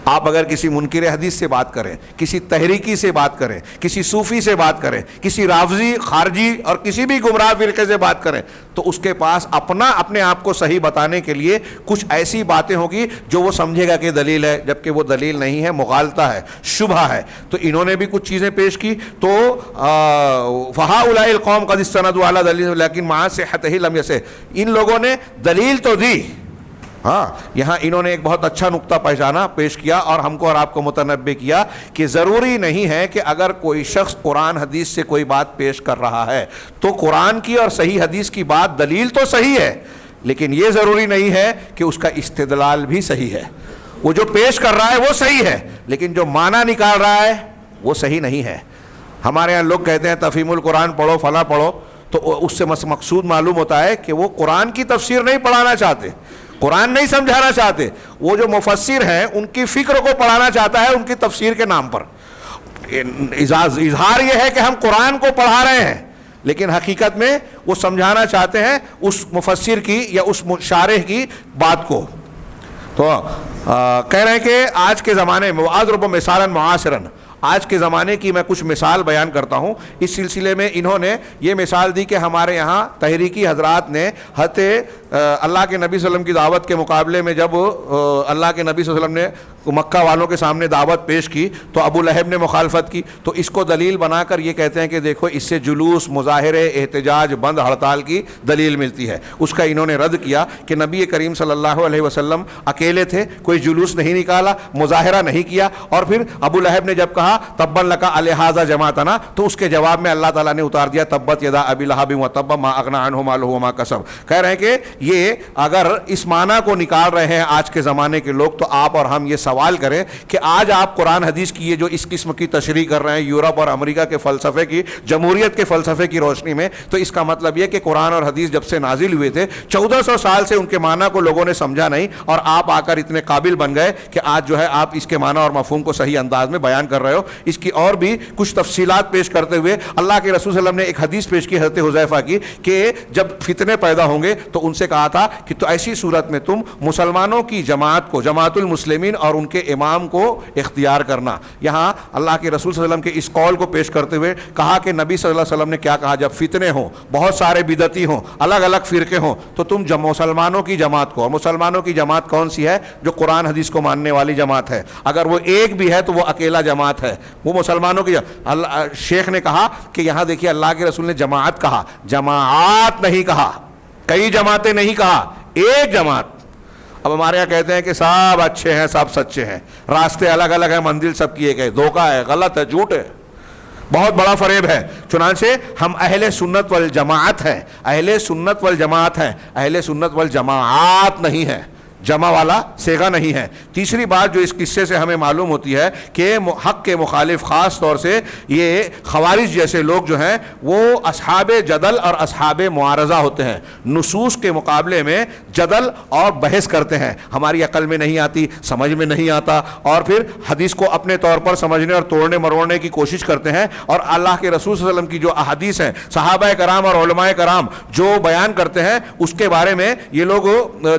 آپ اگر کسی منکر حدیث سے بات کریں، کسی تحریکی سے بات کریں، کسی صوفی سے بات کریں، کسی رافضی، خارجی اور کسی بھی گمراہ فرقے سے بات کریں، تو اس کے پاس اپنے آپ کو صحیح بتانے کے لیے کچھ ایسی باتیں ہوگی جو وہ سمجھے گا کہ دلیل ہے، جبکہ وہ دلیل نہیں ہے، مغالطہ ہے، شبہ ہے. تو انہوں نے بھی کچھ چیزیں پیش کی. تو فَهَؤُلَاءِ الْقَوْمُ قَدِ اسْتَنَدُوا عَلَىٰ دَلِيلٍ لَٰكِن مَعَ صِحَّتِهِ لَمْ يَصِحْ. ان لوگوں نے دلیل تو دی. ہاں یہاں انہوں نے ایک بہت اچھا نقطہ پہچانا، پیش کیا اور ہم کو اور آپ کو متنبہ کیا کہ ضروری نہیں ہے کہ اگر کوئی شخص قرآن حدیث سے کوئی بات پیش کر رہا ہے تو قرآن کی اور صحیح حدیث کی بات، دلیل تو صحیح ہے، لیکن یہ ضروری نہیں ہے کہ اس کا استدلال بھی صحیح ہے. وہ جو پیش کر رہا ہے وہ صحیح ہے، لیکن جو معنی نکال رہا ہے وہ صحیح نہیں ہے. ہمارے یہاں لوگ کہتے ہیں تفہیم القرآن پڑھو، فلاں پڑھو، تو اس سے مقصود معلوم ہوتا ہے کہ وہ قرآن کی تفسیر نہیں پڑھانا چاہتے، قرآن نہیں سمجھانا چاہتے. وہ جو مفسر ہیں ان کی فکر کو پڑھانا چاہتا ہے ان کی تفسیر کے نام پر. اظہار یہ ہے کہ ہم قرآن کو پڑھا رہے ہیں، لیکن حقیقت میں وہ سمجھانا چاہتے ہیں اس مفسر کی یا اس شارح کی بات کو. تو کہہ رہے ہیں کہ آج کے زمانے میں وَأَضْرِبُ مِثَالًا مُعَاصِرًا، آج کے زمانے کی میں کچھ مثال بیان کرتا ہوں. اس سلسلے میں انہوں نے یہ مثال دی کہ ہمارے یہاں تحریکی حضرات نے اللہ کے نبی صلی اللہ علیہ وسلم کی دعوت کے مقابلے میں جب اللہ کے نبی صلی اللہ علیہ وسلم نے مکہ والوں کے سامنے دعوت پیش کی تو ابو لہب نے مخالفت کی، تو اس کو دلیل بنا کر یہ کہتے ہیں کہ دیکھو اس سے جلوس، مظاہرے، احتجاج، بند ہڑتال کی دلیل ملتی ہے. اس کا انہوں نے رد کیا کہ نبی کریم صلی اللہ علیہ وسلم اکیلے تھے، کوئی جلوس نہیں نکالا، مظاہرہ نہیں کیا. اور پھر ابو لہب نے جب کہا تبا لکا الہذا جماعتنا، تو اس کے جواب میں اللہ تعالیٰ نے اتار دیا تبت یدا ابی لہب وتب ما اغنی عنہ مالہ وما کسب. کہہ رہے ہیں یہ اگر اس معنی کو نکال رہے ہیں آج کے زمانے کے لوگ، تو آپ اور ہم یہ سوال کریں کہ آج آپ قرآن حدیث کی یہ جو اس قسم کی تشریح کر رہے ہیں یورپ اور امریکہ کے فلسفے کی، جمہوریت کے فلسفے کی روشنی میں، تو اس کا مطلب یہ کہ قرآن اور حدیث جب سے نازل ہوئے تھے 1400 سال سے ان کے معنی کو لوگوں نے سمجھا نہیں، اور آپ آ کر اتنے قابل بن گئے کہ آج جو ہے آپ اس کے معنی اور مفہوم کو صحیح انداز میں بیان کر رہے ہو۔ اس کی اور بھی کچھ تفصیلات پیش کرتے ہوئے اللہ کے رسول صلی اللہ علیہ وسلم نے ایک حدیث پیش کی حضرت حذیفہ کی کہ جب فتنے پیدا ہوں گے تو ان سے کہا تھا کہ تو ایسی صورت میں تم مسلمانوں کی جماعت کو، جماعت المسلمین اور ان کے امام کو اختیار کرنا۔ یہاں اللہ کے رسول صلی اللہ علیہ وسلم کے اس قول کو پیش کرتے ہوئے کہا کہ نبی صلی اللہ علیہ وسلم نے کیا کہا، جب فتنے ہوں، بہت سارے بدعتی ہوں، الگ الگ فرقے ہوں، تو تم مسلمانوں کی جماعت کو، اور مسلمانوں کی جماعت کون سی ہے؟ جو قرآن حدیث کو ماننے والی جماعت ہے، اگر وہ ایک بھی ہے تو وہ اکیلا جماعت ہے، وہ مسلمانوں کی شیخ نے کہا کہ یہاں دیکھیے اللہ کے رسول نے جماعت کہا، جماعت نہیں کہا، کئی جماعتیں نہیں کہا، ایک جماعت۔ اب ہمارے یہاں کہتے ہیں کہ سب اچھے ہیں، سب سچے ہیں، راستے الگ الگ ہیں، منزل سب کی ایک ہے، دھوکہ ہے، غلط ہے، جھوٹ ہے، بہت بڑا فریب ہے۔ چنانچہ ہم اہل سنت والجماعت ہیں، اہل سنت والجماعت ہیں، اہل سنت والجماعات نہیں ہے، جمع والا صیغہ نہیں ہے۔ تیسری بات جو اس قصے سے ہمیں معلوم ہوتی ہے کہ حق کے مخالف، خاص طور سے یہ خوارج جیسے لوگ جو ہیں وہ اصحاب جدل اور اصحاب معارضہ ہوتے ہیں، نصوص کے مقابلے میں جدل اور بحث کرتے ہیں، ہماری عقل میں نہیں آتی، سمجھ میں نہیں آتا، اور پھر حدیث کو اپنے طور پر سمجھنے اور توڑنے مروڑنے کی کوشش کرتے ہیں، اور اللہ کے رسول صلی اللہ علیہ وسلم کی جو احادیث ہیں، صحابہ کرام اور علماء کرام جو بیان کرتے ہیں، اس کے بارے میں یہ لوگ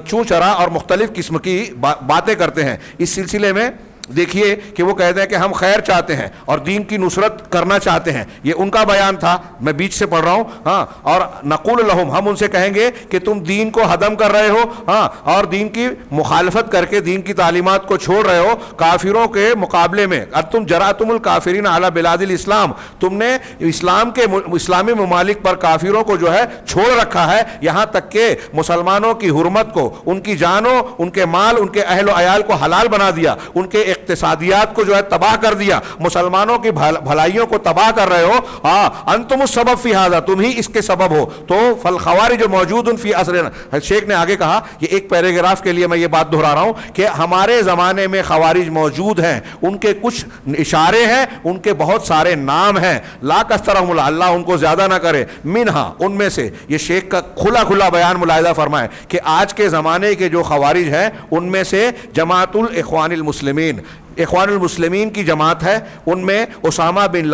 چوں چرا اور مختلف قسم کی باتیں کرتے ہیں۔ اس سلسلے میں دیکھیے کہ وہ کہتے ہیں کہ ہم خیر چاہتے ہیں اور دین کی نصرت کرنا چاہتے ہیں، یہ ان کا بیان تھا، میں بیچ سے پڑھ رہا ہوں، ہاں، اور نقول لہم، ہم ان سے کہیں گے کہ تم دین کو ہدم کر رہے ہو، ہاں، اور دین کی مخالفت کر کے دین کی تعلیمات کو چھوڑ رہے ہو کافروں کے مقابلے میں، تم جراتم الکافرین علی بلاد الاسلام، تم نے اسلام کے اسلامی ممالک پر کافروں کو جو ہے چھوڑ رکھا ہے، یہاں تک کہ مسلمانوں کی حرمت کو، ان کی جانوں، ان کے مال، ان کے اہل و عیال کو حلال بنا دیا، ان کے اقتصادیات کو جو ہے تباہ کر دیا، مسلمانوں کی بھلائیوں کو تباہ کر رہے ہو، انتم السبب فی ھذا، تم ہی اس کے سبب ہو، تو فالخوارج موجود فی عصرنا۔ شیخ نے آگے کہا، یہ ایک پیراگراف کے لیے میں یہ بات دہرا رہا ہوں کہ ہمارے زمانے میں خوارج موجود ہیں، ان کے کچھ اشارے ہیں، ان کے بہت سارے نام ہیں، لا کثرہم اللہ ان کو زیادہ نہ کرے، منہا ان میں سے، یہ شیخ کا کھلا کھلا بیان ملاحظہ فرمائے کہ آج کے زمانے کے جو خوارج ہیں ان میں سے جماعت الاخوان المسلمین، اخوان المسلمین کی جماعت ہے، ان میں اسامہ بن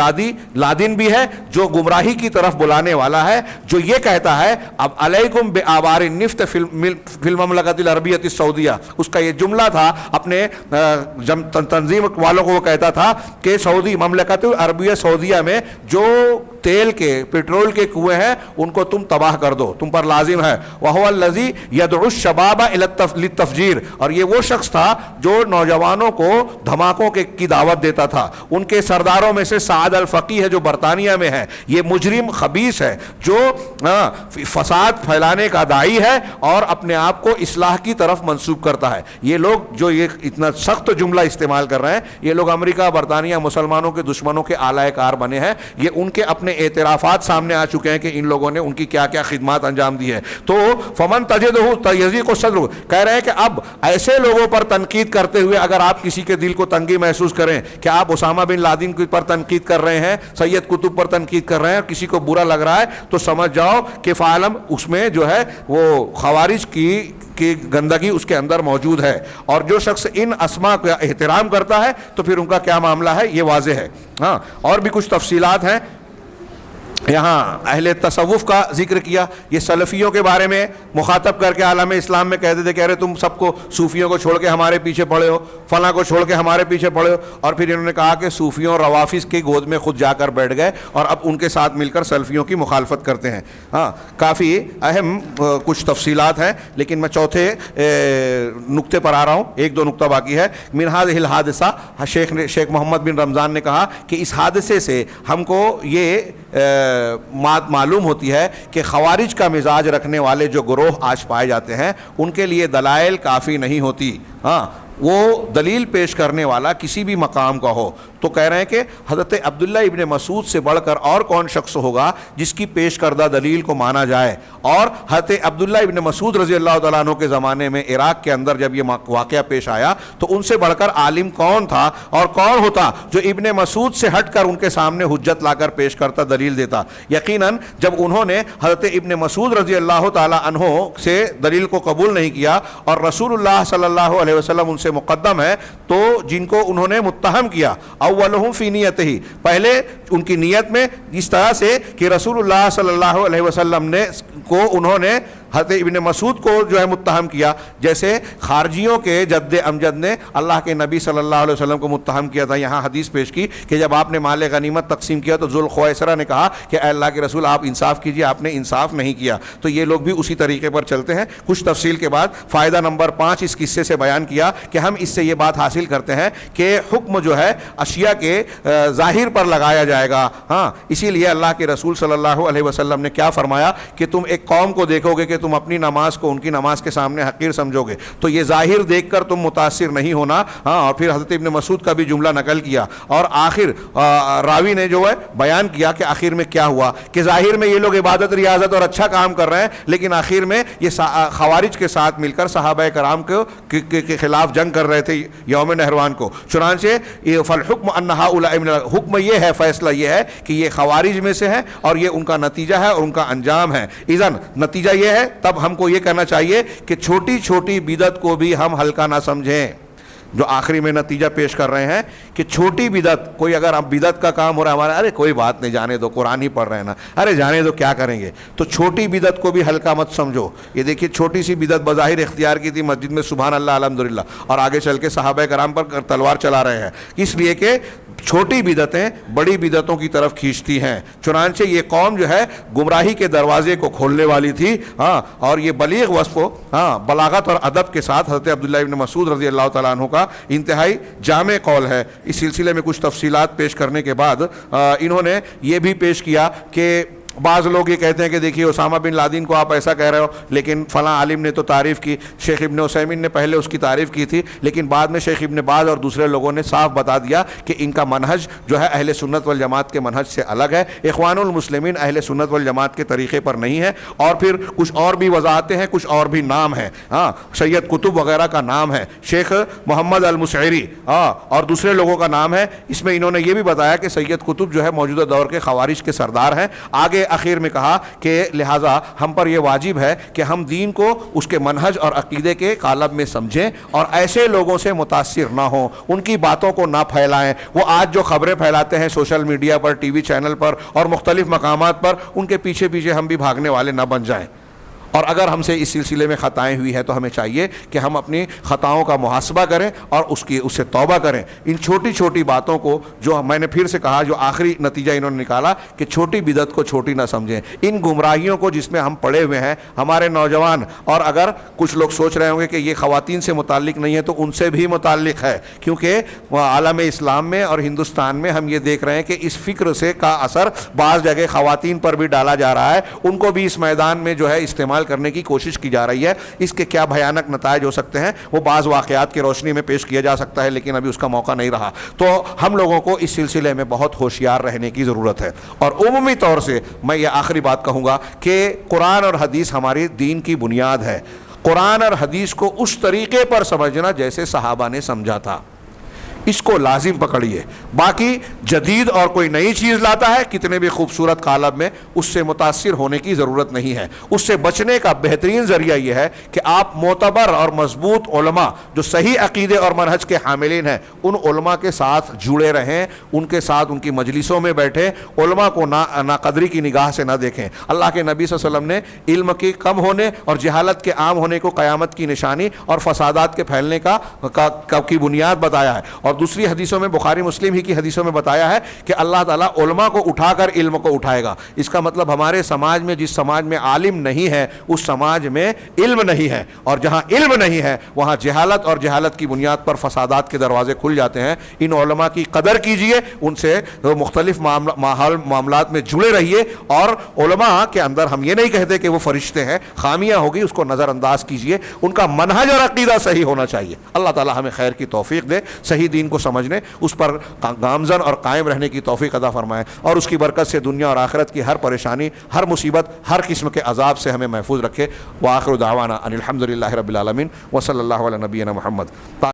لادن بھی ہے جو گمراہی کی طرف بلانے والا ہے، جو یہ کہتا ہے اب علیکم بآبار النفط فی المملکۃ العربیۃ السعودیہ، اس کا یہ جملہ تھا، اپنے تنظیم والوں کو وہ کہتا تھا کہ سعودی مملکت العربیہ سعودیہ میں جو تیل کے، پیٹرول کے کنویں ہیں ان کو تم تباہ کر دو، تم پر لازم ہے، وَهُوَ الَّذِي يَدْعُو الشَّبَابَ إِلَى لِلتَّفْجِيرِ، اور یہ وہ شخص تھا جو نوجوانوں کو دھماکوں کی دعوت دیتا تھا۔ ان کے سرداروں میں سے سعد الفقی ہے جو برطانیہ میں ہے، یہ مجرم خبیث ہے جو فساد پھیلانے کا داعی ہے اور اپنے آپ کو اصلاح کی طرف منسوب کرتا ہے۔ یہ لوگ جو یہ اتنا سخت جملہ استعمال کر رہے ہیں، یہ لوگ امریکہ، برطانیہ، مسلمانوں کے دشمنوں کے آلائے کار بنے ہیں، یہ ان کے اپنے اعترافات سامنے آ چکے ہیں کہ ان لوگوں نے ان کی کیا کیا خدمات انجام دی ہے۔ تو فمن تجدہ یضیق صدرہ، کہہ رہے ہیں کہ اب ایسے لوگوں پر تنقید کرتے ہوئے اگر آپ کسی کے دل کو تنگی محسوس کریں کہ آپ اسامہ بن لادن پر تنقید کر رہے ہیں، سید قطب پر تنقید کر رہے ہیں، کسی کو برا لگ رہا ہے، تو سمجھ جاؤ کہ فعلم اس میں جو ہے وہ خوارج کی گندگی اس کے اندر موجود ہے، اور جو شخص ان اسماء کا احترام کرتا ہے تو پھر ان کا کیا معاملہ ہے یہ واضح ہے۔ ہاں، اور بھی کچھ تفصیلات ہیں، یہاں اہل تصوف کا ذکر کیا، یہ سلفیوں کے بارے میں مخاطب کر کے عالم اسلام میں کہتے تھے، کہہ رہے تم سب کو صوفیوں کو چھوڑ کے ہمارے پیچھے پڑے ہو، فلاں کو چھوڑ کے ہمارے پیچھے پڑے ہو، اور پھر انہوں نے کہا کہ صوفیوں اور روافظ کی گود میں خود جا کر بیٹھ گئے اور اب ان کے ساتھ مل کر سلفیوں کی مخالفت کرتے ہیں۔ ہاں، کافی اہم کچھ تفصیلات ہیں، لیکن میں چوتھے نقطے پر آ رہا ہوں، ایک دو نقطہ باقی ہے۔ من هذه الحادثہ، شیخ محمد بن رمضان نے کہا کہ اس حادثے سے ہم کو یہ معلوم ہوتی ہے کہ خوارج کا مزاج رکھنے والے جو گروہ آج پائے جاتے ہیں ان کے لیے دلائل کافی نہیں ہوتی۔ ہاں، وہ دلیل پیش کرنے والا کسی بھی مقام کا ہو تو کہہ رہے ہیں کہ حضرت عبداللہ ابن مسعود سے بڑھ کر اور کون شخص ہوگا جس کی پیش کردہ دلیل کو مانا جائے. اور حضرت عبداللہ ابن مسعود رضی اللہ تعالیٰ عنہ کے زمانے میں عراق کے اندر جب یہ واقعہ پیش آیا تو ان سے بڑھ کر عالم کون تھا اور کون ہوتا جو ابن مسعود سے ہٹ کر ان کے سامنے حجت لا کر پیش کرتا, دلیل دیتا. یقیناً جب انہوں نے حضرت ابن مسعود رضی اللہ تعالیٰ عنہ سے دلیل کو قبول نہیں کیا اور رسول اللہ صلی اللہ علیہ وسلم ان سے مقدم ہے, تو جن کو انہوں نے متہم کیا اولہم فی نیتہ, پہلے ان کی نیت میں اس طرح سے کہ رسول اللہ صلی اللہ علیہ وسلم کو انہوں نے حضرت ابن مسعود کو جو ہے متہم کیا, جیسے خارجیوں کے جد امجد نے اللہ کے نبی صلی اللہ علیہ وسلم کو متہم کیا تھا. یہاں حدیث پیش کی کہ جب آپ نے مال غنیمت تقسیم کیا تو ذوالخویسرہ نے کہا کہ اے اللہ کے رسول آپ انصاف کیجئے, آپ نے انصاف نہیں کیا. تو یہ لوگ بھی اسی طریقے پر چلتے ہیں. کچھ تفصیل کے بعد فائدہ نمبر 5 اس قصے سے بیان کیا کہ ہم اس سے یہ بات حاصل کرتے ہیں کہ حکم جو ہے اشیاء کے ظاہر پر لگایا جائے گا. ہاں, اسی لیے اللہ کے رسول صلی اللہ علیہ وسلم نے کیا فرمایا کہ تم ایک قوم کو دیکھو گے کہ تم اپنی نماز کو ان کی نماز کے سامنے حقیر سمجھو گے, تو یہ ظاہر دیکھ کر تم متاثر نہیں ہونا. ہاں, اور پھر حضرت ابن مسعود کا بھی جملہ نقل کیا اور آخر راوی نے جو ہے بیان کیا کہ آخر میں کیا ہوا کہ ظاہر میں یہ لوگ عبادت ریاضت اور اچھا کام کر رہے ہیں, لیکن آخر میں یہ خوارج کے ساتھ مل کر صحابہ کرام کے خلاف جنگ کر رہے تھے یوم نہروان کو. چنانچہ فالحکم ان ہؤلاء من, حکم یہ ہے, فیصلہ یہ ہے کہ یہ خوارج میں سے ہے اور یہ ان کا نتیجہ ہے اور ان کا انجام ہے. اذن نتیجہ یہ ہے, تب ہم کو یہ کہنا چاہیے کہ چھوٹی چھوٹی بدعت کو بھی ہم ہلکا نہ سمجھیں. جو آخری میں نتیجہ پیش کر رہے ہیں کہ چھوٹی بدعت, کوئی اگر اب بدعت کا کام ہو رہا ہے ہمارا, ارے کوئی بات نہیں جانے دو, قرآن ہی پڑھ رہے ہیں نا, ارے جانے دو کیا کریں گے, تو چھوٹی بدعت کو بھی ہلکا مت سمجھو. یہ دیکھیے چھوٹی سی بدعت بظاہر اختیار کی تھی مسجد میں سبحان اللہ الحمدللہ, اور آگے چل کے صحابہ کرام پر تلوار چلا رہے ہیں, اس لیے کہ چھوٹی بدعتیں بڑی بدعتوں کی طرف کھینچتی ہیں. چنانچہ یہ قوم جو ہے گمراہی کے دروازے کو کھولنے والی تھی. ہاں, اور یہ بلیغ وصف بلاغت اور ادب کے ساتھ حضرت عبداللہ ابن مسعود رضی اللہ تعالیٰ عنہ کا انتہائی جامع قول ہے. اس سلسلے میں کچھ تفصیلات پیش کرنے کے بعد انہوں نے یہ بھی پیش کیا کہ بعض لوگ یہ کہتے ہیں کہ دیکھیے اسامہ بن لادن کو آپ ایسا کہہ رہے ہو, لیکن فلاں عالم نے تو تعریف کی, شیخ ابن عثیمین نے پہلے اس کی تعریف کی تھی, لیکن بعد میں شیخ ابن باز اور دوسرے لوگوں نے صاف بتا دیا کہ ان کا منہج جو ہے اہل سنت والجماعت کے منہج سے الگ ہے. اخوان المسلمین اہل سنت والجماعت کے طریقے پر نہیں ہے. اور پھر کچھ اور بھی وضاحتیں ہیں, کچھ اور بھی نام ہیں. ہاں, سید قطب وغیرہ کا نام ہے, شیخ محمد المسعری اور دوسرے لوگوں کا نام ہے. اس میں انہوں نے یہ بھی بتایا کہ سید قطب جو ہے موجودہ دور کے خوارج کے سردار ہیں. آگے اخیر میں کہا کہ لہٰذا ہم پر یہ واجب ہے کہ ہم دین کو اس کے منہج اور عقیدے کے قالب میں سمجھیں اور ایسے لوگوں سے متاثر نہ ہوں, ان کی باتوں کو نہ پھیلائیں. وہ آج جو خبریں پھیلاتے ہیں سوشل میڈیا پر, ٹی وی چینل پر اور مختلف مقامات پر, ان کے پیچھے پیچھے ہم بھی بھاگنے والے نہ بن جائیں. اور اگر ہم سے اس سلسلے میں خطائیں ہوئی ہیں تو ہمیں چاہیے کہ ہم اپنی خطاؤں کا محاسبہ کریں اور اس سے توبہ کریں. ان چھوٹی چھوٹی باتوں کو, جو میں نے پھر سے کہا, جو آخری نتیجہ انہوں نے نکالا کہ چھوٹی بدعت کو چھوٹی نہ سمجھیں. ان گمراہیوں کو جس میں ہم پڑے ہوئے ہیں ہمارے نوجوان, اور اگر کچھ لوگ سوچ رہے ہوں گے کہ یہ خواتین سے متعلق نہیں ہے تو ان سے بھی متعلق ہے, کیونکہ عالم اسلام میں اور ہندوستان میں ہم یہ دیکھ رہے ہیں کہ اس فکر سے کا اثر بعض جگہ خواتین پر بھی ڈالا جا رہا ہے. ان کو بھی اس میدان میں جو ہے استعمال کرنے کی کوشش کی جا رہی ہے. اس کے کیا بھیانک نتائج ہو سکتے ہیں وہ بعض واقعات کی روشنی میں پیش کیا جا سکتا ہے, لیکن ابھی اس کا موقع نہیں رہا. تو ہم لوگوں کو اس سلسلے میں بہت ہوشیار رہنے کی ضرورت ہے. اور عمومی طور سے میں یہ آخری بات کہوں گا کہ قرآن اور حدیث ہماری دین کی بنیاد ہے. قرآن اور حدیث کو اس طریقے پر سمجھنا جیسے صحابہ نے سمجھا تھا, اس کو لازم پکڑیے. باقی جدید اور کوئی نئی چیز لاتا ہے کتنے بھی خوبصورت قالب میں, اس سے متاثر ہونے کی ضرورت نہیں ہے. اس سے بچنے کا بہترین ذریعہ یہ ہے کہ آپ معتبر اور مضبوط علماء جو صحیح عقیدے اور منہج کے حاملین ہیں ان علماء کے ساتھ جڑے رہیں, ان کے ساتھ ان کی مجلسوں میں بیٹھیں, علماء کو ناقدری کی نگاہ سے نہ دیکھیں. اللہ کے نبی صلی اللہ علیہ وسلم نے علم کے کم ہونے اور جہالت کے عام ہونے کو قیامت کی نشانی اور فسادات کے پھیلنے کی بنیاد بتایا ہے. اور دوسری حدیثوں میں, بخاری مسلم ہی کی حدیثوں میں بتایا ہے کہ اللہ تعالیٰ علماء کو اٹھا کر علم کو اٹھائے گا. اس کا مطلب ہمارے سماج میں, جس سماج میں عالم نہیں ہے اس سماج میں علم نہیں ہے, اور جہاں علم نہیں ہے وہاں جہالت, اور جہالت کی بنیاد پر فسادات کے دروازے کھل جاتے ہیں. ان علماء کی قدر کیجئے, ان سے مختلف معاملات میں جڑے رہیے, اور علماء کے اندر ہم یہ نہیں کہتے کہ وہ فرشتے ہیں, خامیاں ہوگی اس کو نظر انداز کیجئے, ان کا منہج اور عقیدہ صحیح ہونا چاہیے. اللہ تعالیٰ ہمیں خیر کی توفیق دے, صحیح دین دین کو سمجھنے، اس پر گامزن اور قائم رہنے کی توفیق عطا فرمائے، اور اس کی برکت سے دنیا اور آخرت کی ہر پریشانی، ہر مصیبت، ہر قسم کے عذاب سے ہمیں محفوظ رکھے۔ وآخر دعوانا ان الحمد للہ رب العالمین وصلی اللہ علی نبینا محمد۔